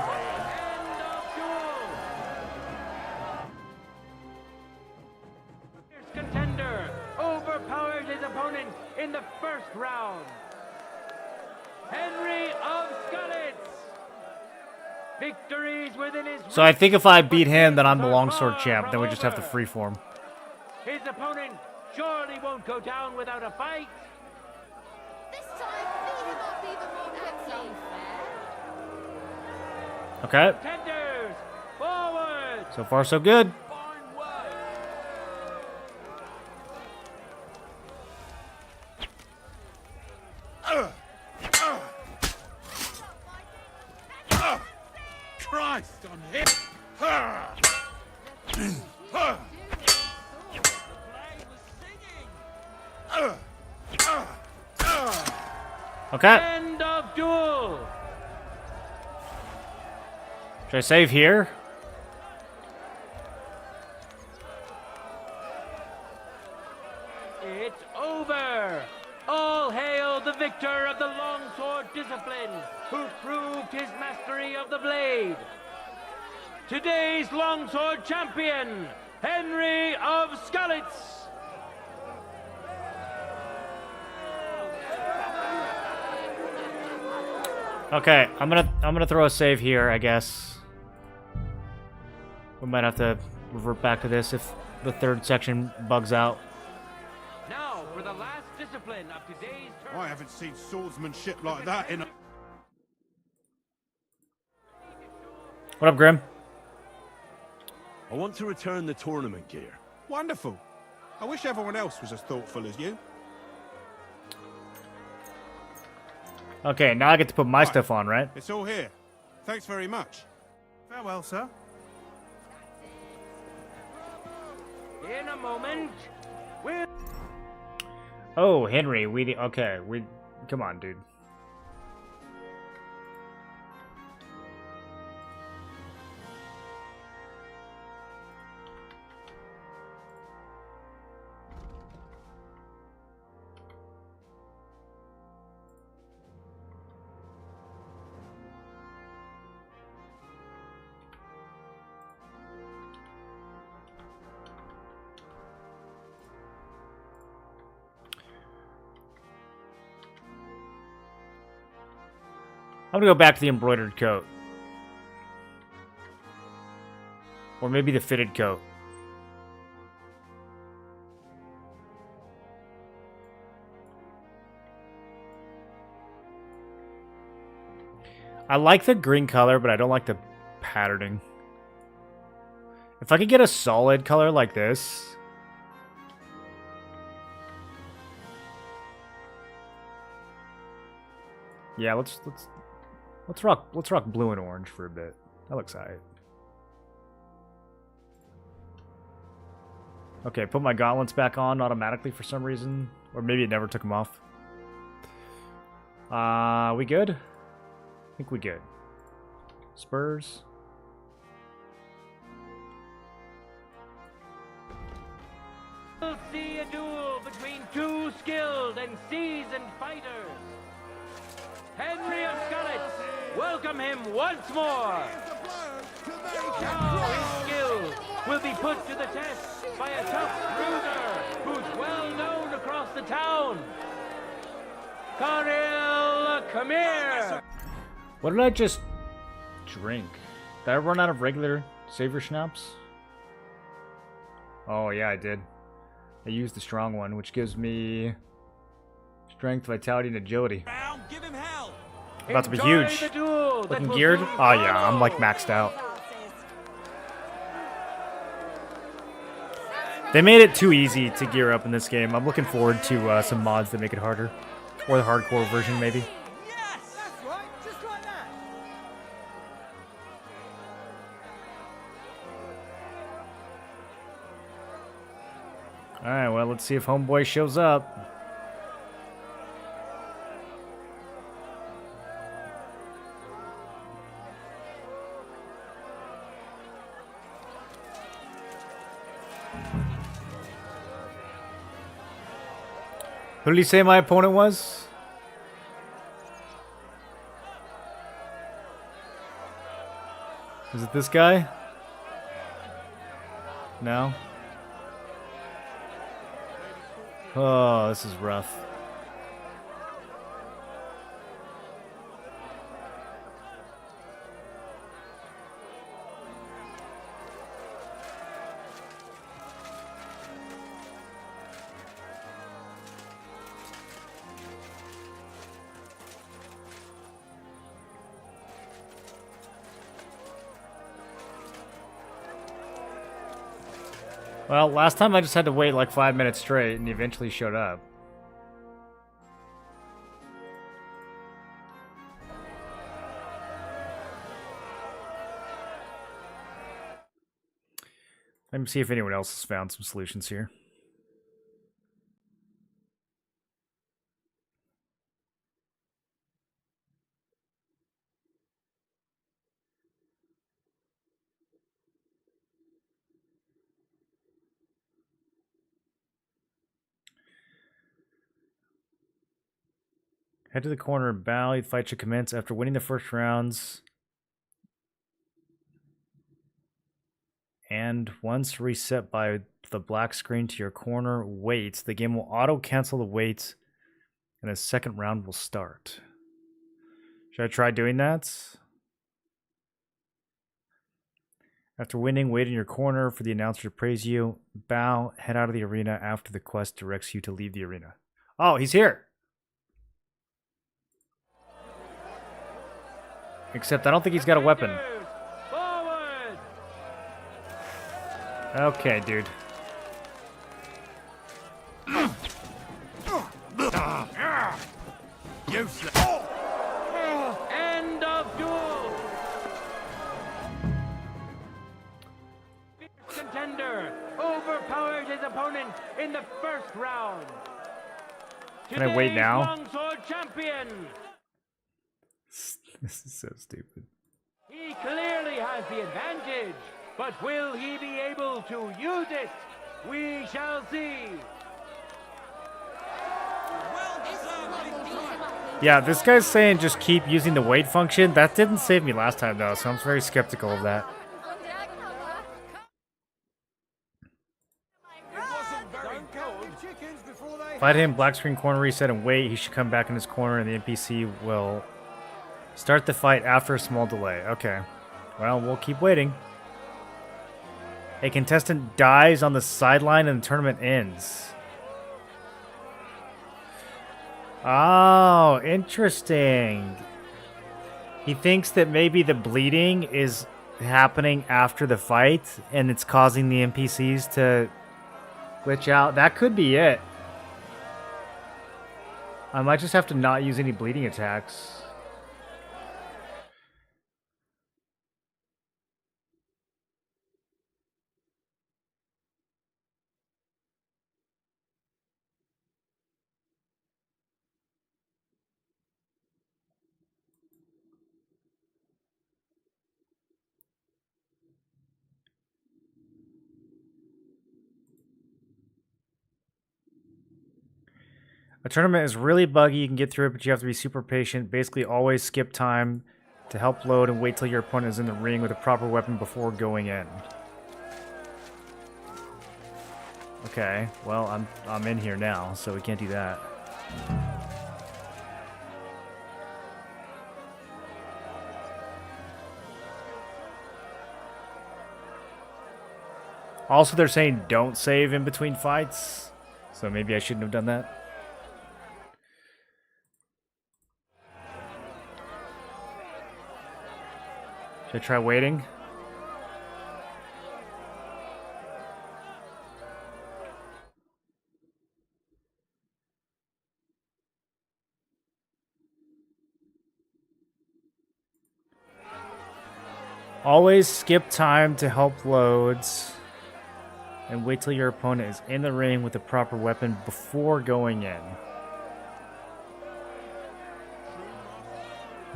Contender overpowered his opponent in the first round. Henry of Skalitz. Victories within his So I think if I beat him, then I'm the longsword champ. Then we just have to freeform. His opponent surely won't go down without a fight. This time, beat him up even more quickly. Okay. Contenders, forward. So far, so good. Christ on him. Okay. End of duel. Should I save here? It's over. All hail the victor of the longsword discipline, who proved his mastery of the blade. Today's longsword champion, Henry of Skalitz. Okay, I'm gonna throw a save here, I guess. We might have to revert back to this if the third section bugs out. Now for the last discipline of today's turn. I haven't seen swordsmanship like that in a... What up, Grim? I want to return the tournament gear. Wonderful. I wish everyone else was as thoughtful as you. Okay, now I get to put my stuff on, right? It's all here. Thanks very much. Farewell, sir. In a moment, we'll... Oh, Henry, come on, dude. I'm gonna go back to the embroidered coat. Or maybe the fitted coat. I like the green color, but I don't like the patterning. If I could get a solid color like this... Yeah, let's rock blue and orange for a bit. That looks alright. Okay, put my gauntlets back on automatically for some reason. Or maybe it never took them off. We good? I think we good. Spurs. We'll see a duel between two skilled and seasoned fighters. Henry of Skalitz, welcome him once more. Now his skill will be put to the test by a tough bruiser who's well known across the town. Karel, come here. What did I just drink? Did I run out of regular Savior Schnapps? Oh yeah, I did. I used the strong one, which gives me strength, vitality, and agility. About to be huge. Looking geared? Oh yeah, I'm like maxed out. They made it too easy to gear up in this game. I'm looking forward to some mods that make it harder. Or the hardcore version, maybe. Alright, well, let's see if Homeboy shows up. Who did he say my opponent was? Is it this guy? No? Oh, this is rough. Well, last time I just had to wait like 5 minutes straight, and he eventually showed up. Let me see if anyone else has found some solutions here. Head to the corner and bow. The fight should commence after winning the first rounds And once reset by the black screen to your corner weights, the game will auto-cancel the weights and the second round will start. Should I try doing that? After winning, wait in your corner for the announcer to praise you. Bow, head out of the arena after the quest directs you to leave the arena. Oh, he's here! Except I don't think he's got a weapon. Forward! Okay, dude. Useless. End of duel. Contender overpowered his opponent in the first round. Can I wait now? Longsword champion. This is so stupid. He clearly has the advantage, but will he be able to use it? We shall see. Yeah, this guy's saying just keep using the wait function. That didn't save me last time, though, so I'm very skeptical of that. Fight him, black screen corner reset, and wait. He should come back in his corner, and the NPC will start the fight after a small delay. Okay. Well, we'll keep waiting. A contestant dies on the sideline and the tournament ends. Oh, interesting. He thinks that maybe the bleeding is happening after the fight and it's causing the NPCs to glitch out. That could be it. I might just have to not use any bleeding attacks. A tournament is really buggy. You can get through it, but you have to be super patient. Basically, always skip time to help load and wait till your opponent is in the ring with a proper weapon before going in. Okay, well, I'm in here now, so we can't do that. Also, they're saying don't save in between fights, so maybe I shouldn't have done that. Should I try waiting? Always skip time to help loads and wait till your opponent is in the ring with a proper weapon before going in.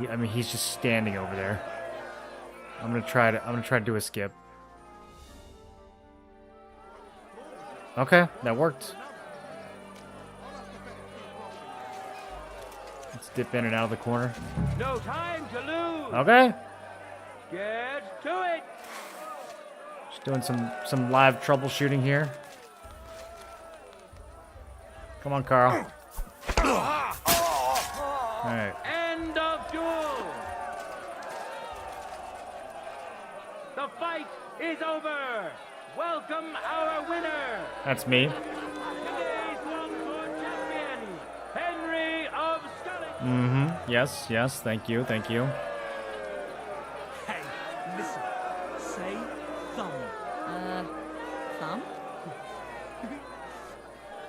Yeah, I mean, he's just standing over there. I'm gonna try to do a skip. Okay, that worked. Let's dip in and out of the corner. No time to lose. Okay. Get to it. Just doing some live troubleshooting here. Come on, Carl. All right. End of duel. The fight is over. Welcome our winner. That's me. Today's longsword champion, Henry of Scully. Mm-hmm. Yes, yes. Thank you. Thank you. Hey, listen. Say thumb. Thumb?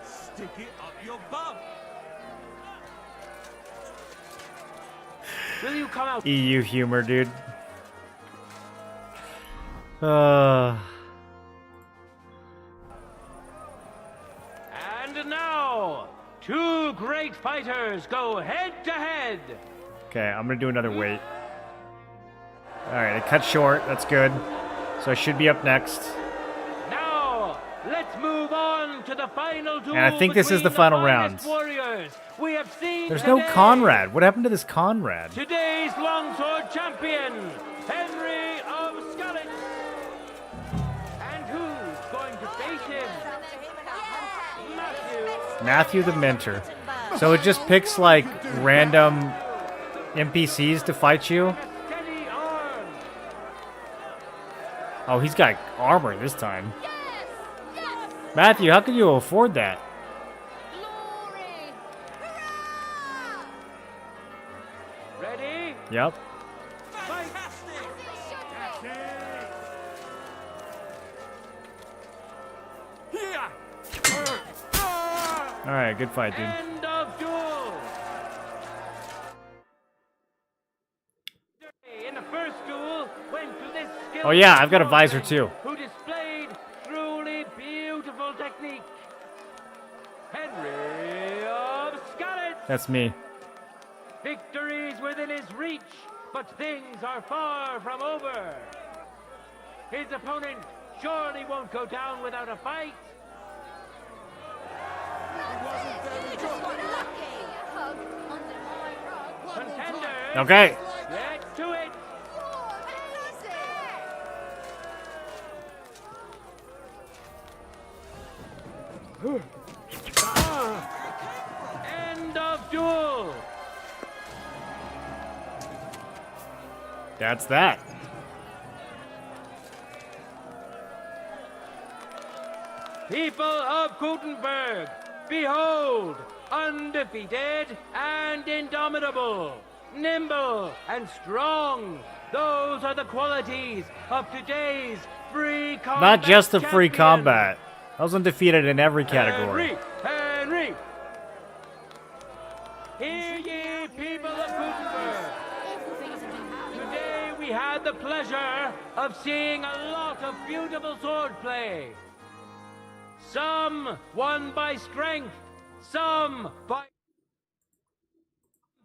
Stick it up your bum. Will you come out? EU humor, dude. And now, two great fighters go head to head. Okay, I'm gonna do another wait. Alright, it cut short. That's good. So I should be up next. Now, let's move on to the final duel. And I think this is the final round. Warriors we have seen There's today. no Conrad. What happened to this Conrad? Today's longsword champion, Henry of Scully. Matthew the Mentor. So it just picks like random NPCs to fight you. Oh, he's got armor this time. Matthew, how can you afford that? Ready? Yep. Alright, good fight, dude. End of duel. In the first duel, went to this Oh yeah, I've got a visor too. who displayed truly beautiful technique. Henry of Scarlet. That's me. Victory's within his reach, but things are far from over. His opponent surely won't go down without a fight. Contenders, Okay. get to it. End of duel. That's that. People of Gutenberg, behold, undefeated and indomitable, nimble and strong. Those are the qualities of today's free combat. Not just the free champion. combat. I was undefeated in every category. Henry! Hear ye, people of Gutenberg! Today we had the pleasure of seeing a lot of beautiful swordplay. Some won by strength, some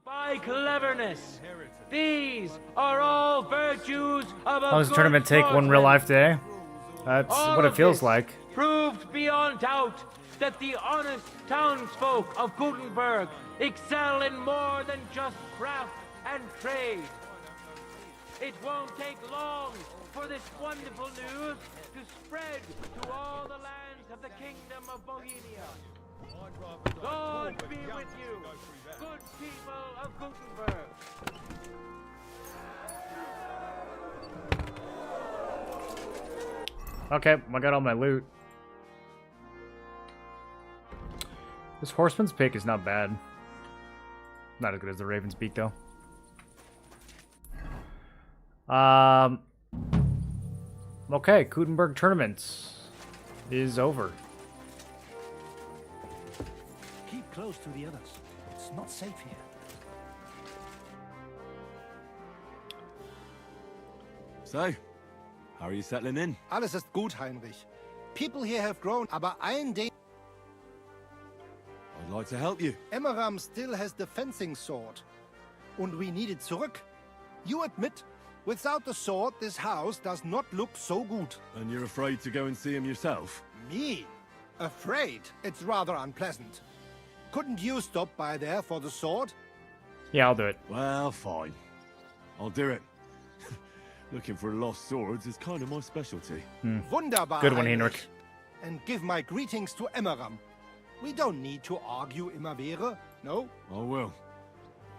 by cleverness. These are all virtues of a How does the good tournament take one real life day? That's All what it of feels this like. Proved beyond doubt that the honest townsfolk of Gutenberg excel in more than just craft and trade. It won't take long for this wonderful news to spread to all the lands of the Kingdom of Bohemia. God be with you, good people of Gutenberg. Okay, I got all my loot. This horseman's pick is not bad. Not as good as the Raven's Beak, though. Okay, Gutenberg tournament is over. Keep close to the others. It's not safe here. So, how are you settling in? Alles ist gut, Heinrich. People here have grown, aber ein Ding... I'd like to help you. Emmeram still has the fencing sword. And we need it zurück. You admit, without the sword, this house does not look so good. And you're afraid to go and see him yourself? Me? Afraid? It's rather unpleasant. Couldn't you stop by there for the sword? Yeah, I'll do it. Well, fine. I'll do it. Looking for lost swords is kind of my specialty. Wunderbar, Good one, Heinrich. Henrik. And give my greetings to Emmeram. We don't need to argue immer wäre, no? I will.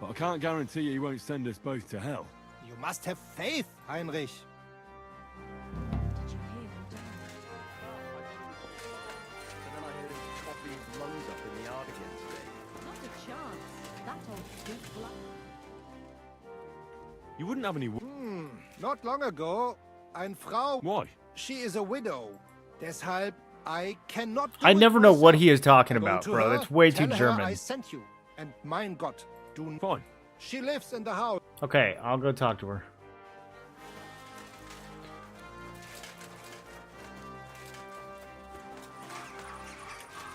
But I can't guarantee you won't send us both to hell. You must have faith, Heinrich. Not a chance. That old stink blood. You wouldn't have any... Not long ago, ein Frau... Why? She is a widow. Deshalb, I cannot do I it never know what myself. he is talking Go about, to bro. her, That's way too tell her German. I sent you. And mein Gott, do... Fine. She lives in the house. Okay, I'll go talk to her.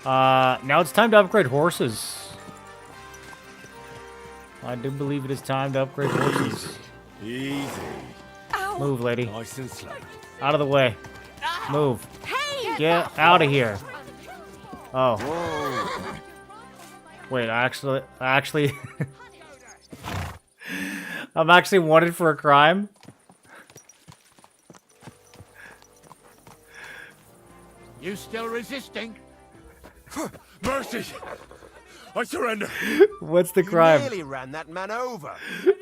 Now it's time to upgrade horses. I do believe it is time to upgrade horses. Easy. Move, lady. Nice and slow. Out of the way. Move. Hey! Get out of here. Oh. Whoa. Wait, I'm actually wanted for a crime. You still resisting? Mercy! I surrender. What's the You crime? nearly ran that man over.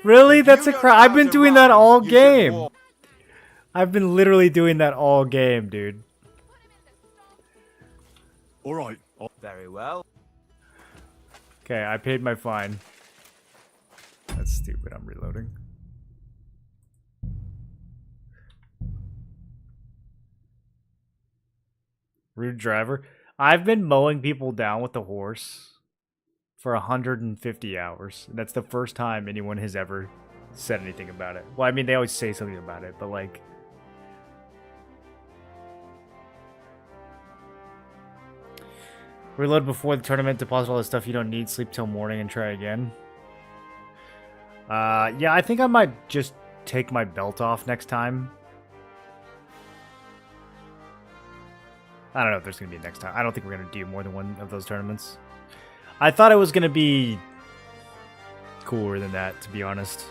Really? If That's you a don't crime. know I've how been to doing that run, all you should game. walk. I've been literally doing that all game, dude. All right. Very well. Okay, I paid my fine. That's stupid. I'm reloading. Rude driver. I've been mowing people down with the horse for 150 hours. That's the first time anyone has ever said anything about it. Well, I mean, they always say something about it, but like... Reload before the tournament, deposit all the stuff you don't need, sleep till morning, and try again. Yeah, I think I might just take my belt off next time. I don't know if there's going to be a next time. I don't think we're going to do more than one of those tournaments. I thought it was going to be cooler than that, to be honest.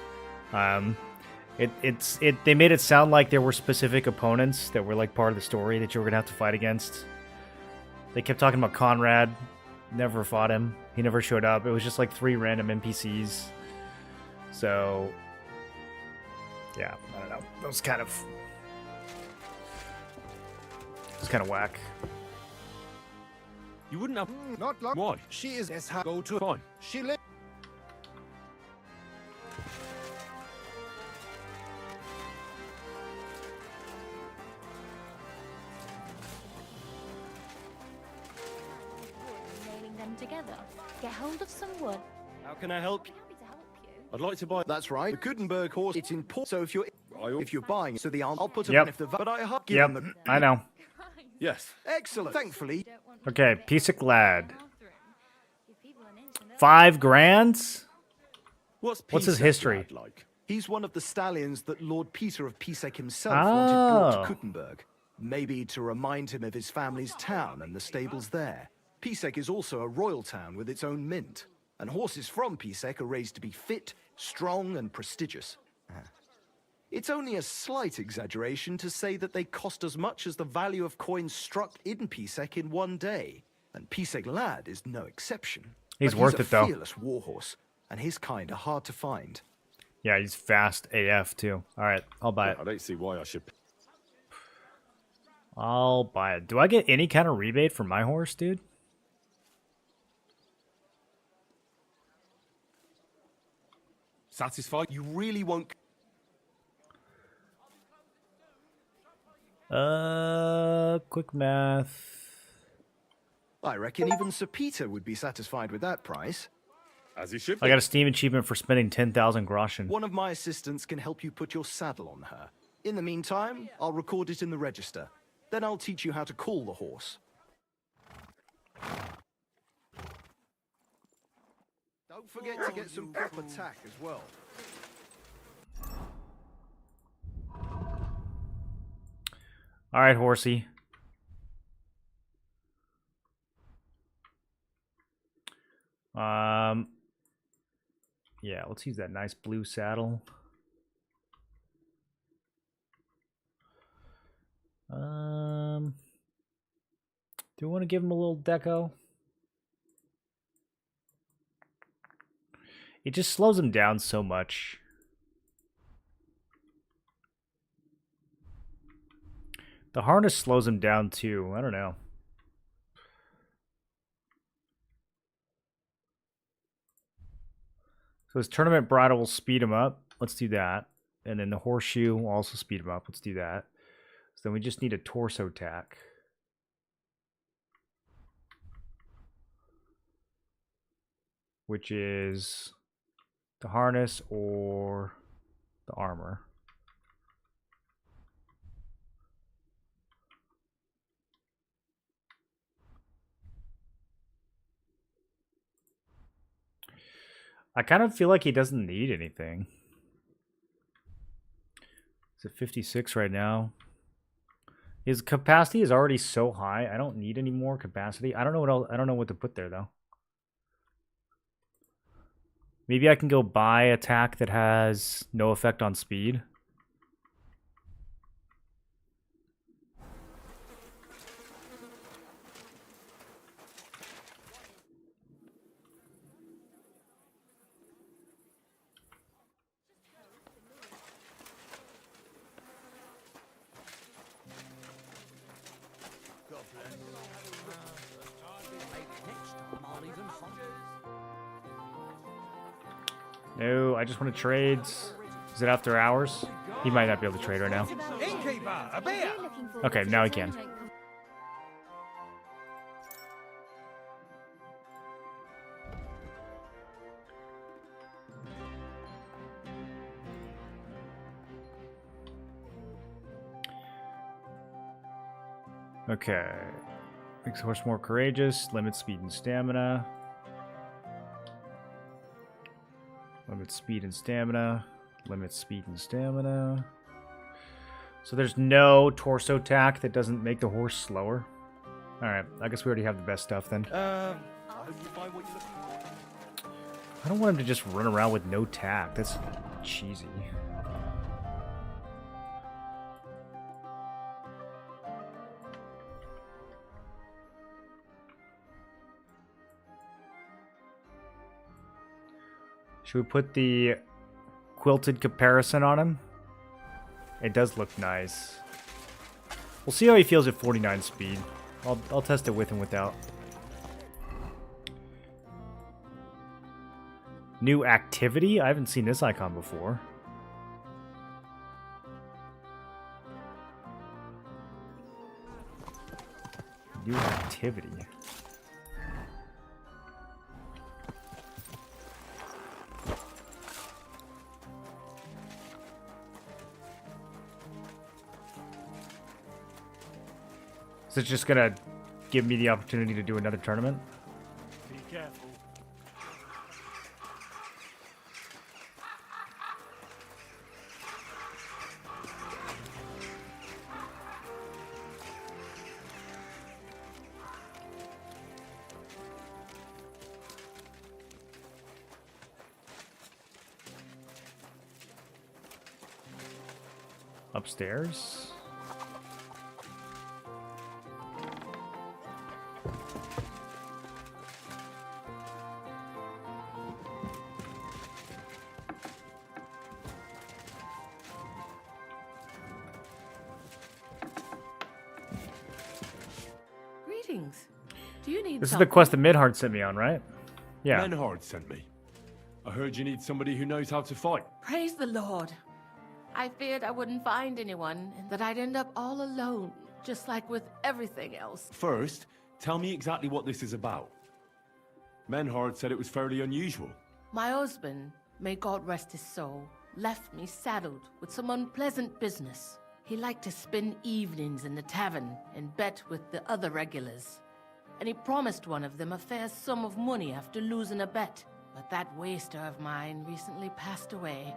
They made it sound like there were specific opponents that were like part of the story that you were going to have to fight against. They kept talking about Conrad. Never fought him. He never showed up. It was just like 3 random NPCs. So, yeah, I don't know. It was kind of whack. You wouldn't have... Not long. Why? She is as how go to. Fine. She lives. Nailing them together. Get hold of some wood. How can I help? Happy to help you. I'd like to buy... That's right. The Gutenberg horse. It's important. So if you're buying, so I'll put Yep. if the but I have Yep, given the I know. Yes. excellent. Thankfully, Okay, Pisek lad. 5 grand? What's his Pisek history? lad like? he's one of the stallions that Lord Peter of Pisek himself Oh. wanted brought to Gutenberg. Maybe to remind him of his family's town and the stables there. Pisek is also a royal town with its own mint, and horses from Pisek are raised to be fit, strong, and prestigious. It's only a slight exaggeration to say that they cost as much as the value of coins struck in Pisek in one day. And Pisek Lad is no exception. He's But worth it, though. He's a fearless warhorse, and his kind are hard to find. Yeah, he's fast AF too. Alright, I'll buy it. I don't see why I should... I'll buy it. Do I get any kind of rebate for my horse, dude? Satisfied? You really won't... Quick math. I reckon even Sir Peter would be satisfied with that price. As he should be. I got a Steam achievement for spending 10,000 groschen. One of my assistants can help you put your saddle on her. In the meantime, I'll record it in the register. Then I'll teach you how to call the horse. Don't forget to get some proper tack as well. Alright, horsey. Yeah, let's use that nice blue saddle. Do we want to give him a little deco? It just slows him down so much. The harness slows him down too. I don't know. So his tournament bridle will speed him up. Let's do that. And then the horseshoe will also speed him up. Let's do that. So then we just need a torso tack. Which is the harness or the armor. I kind of feel like he doesn't need anything. He's at 56 right now. His capacity is already so high. I don't need any more capacity. I don't know what else, I don't know what to put there though. Maybe I can go buy a tack that has no effect on speed. I just want to trade. Is it after hours? He might not be able to trade right now. Innkeeper, a beer! Okay, now he can. Okay. Makes the horse more courageous. Limits speed and stamina. Limits speed and stamina. Limits speed and stamina. So there's no torso attack that doesn't make the horse slower. Alright, I guess we already have the best stuff then. I hope you find what you're looking for. I don't want him to just run around with no tack. That's cheesy. Should we put the quilted comparison on him? It does look nice. We'll see how he feels at 49 speed. I'll test it with and without. New activity? I haven't seen this icon before. New activity. Is it just gonna give me the opportunity to do another tournament? Be careful. Upstairs? Greetings. Do you need This is something? the quest that Midhart sent me on, right? Yeah. Menhard sent me. I heard you need somebody who knows how to fight. Praise the Lord. I feared I wouldn't find anyone and that I'd end up all alone, just like with everything else. First, tell me exactly what this is about. Menhard said it was fairly unusual. My husband, may God rest his soul, left me saddled with some unpleasant business. He liked to spend evenings in the tavern and bet with the other regulars. And he promised one of them a fair sum of money after losing a bet. But that waster of mine recently passed away,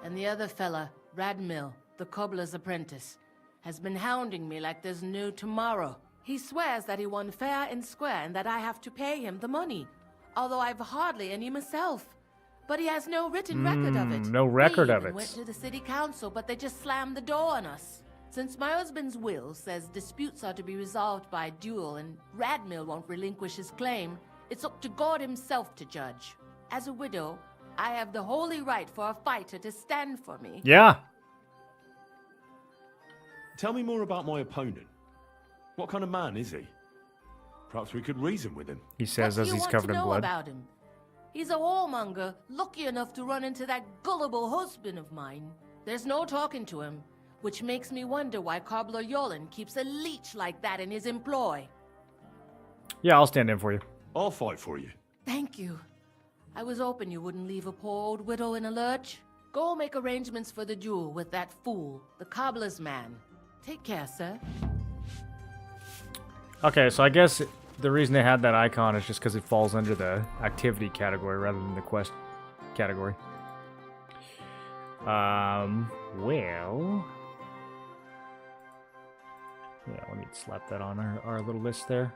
and the other fella, Radmill, the cobbler's apprentice, has been hounding me like there's no tomorrow. He swears that he won fair and square and that I have to pay him the money, although I've hardly any myself. But he has no written record of it. No record We of even it. went to the city council, but they just slammed the door on us. Since my husband's will says disputes are to be resolved by duel and Radmill won't relinquish his claim, it's up to God himself to judge. As a widow, I have the holy right for a fighter to stand for me. Yeah. Tell me more about my opponent. What kind of man is he? Perhaps we could reason with him. He says What as do you he's want covered to in know blood. about him? He's a whoremonger, lucky enough to run into that gullible husband of mine. There's no talking to him, which makes me wonder why Cobbler Yolen keeps a leech like that in his employ. Yeah, I'll stand in for you. I'll fight for you. Thank you. I was hoping you wouldn't leave a poor old widow in a lurch. Go make arrangements for the duel with that fool, the cobbler's man. Take care, sir. Okay, so I guess the reason they had that icon is just because it falls under the activity category rather than the quest category. Well... Yeah, let me slap that on our little list there.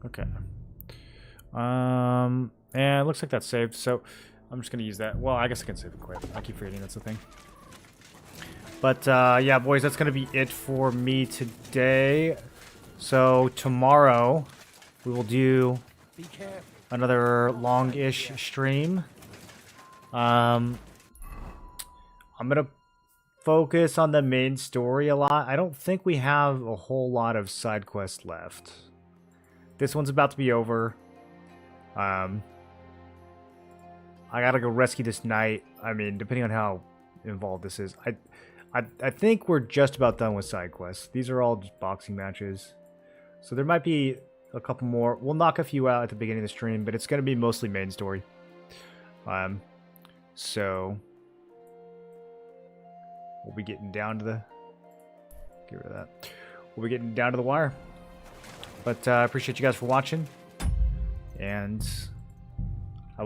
Okay. And it looks like that's saved, so I'm just gonna use that. Well, I guess I can save it quick. I keep forgetting that's the thing. But yeah, boys, that's gonna be it for me today. So tomorrow we will do another long-ish stream. I'm gonna focus on the main story a lot. I don't think we have a whole lot of side quests left. This one's about to be over. I gotta go rescue this knight. I mean, depending on how involved this is, I think we're just about done with side quests. These are all just boxing matches, so there might be a couple more. We'll knock a few out at the beginning of the stream, but it's gonna be mostly main story. So we'll be getting down to the. Get rid of that. We'll be getting down to the wire. But I appreciate you guys for watching, and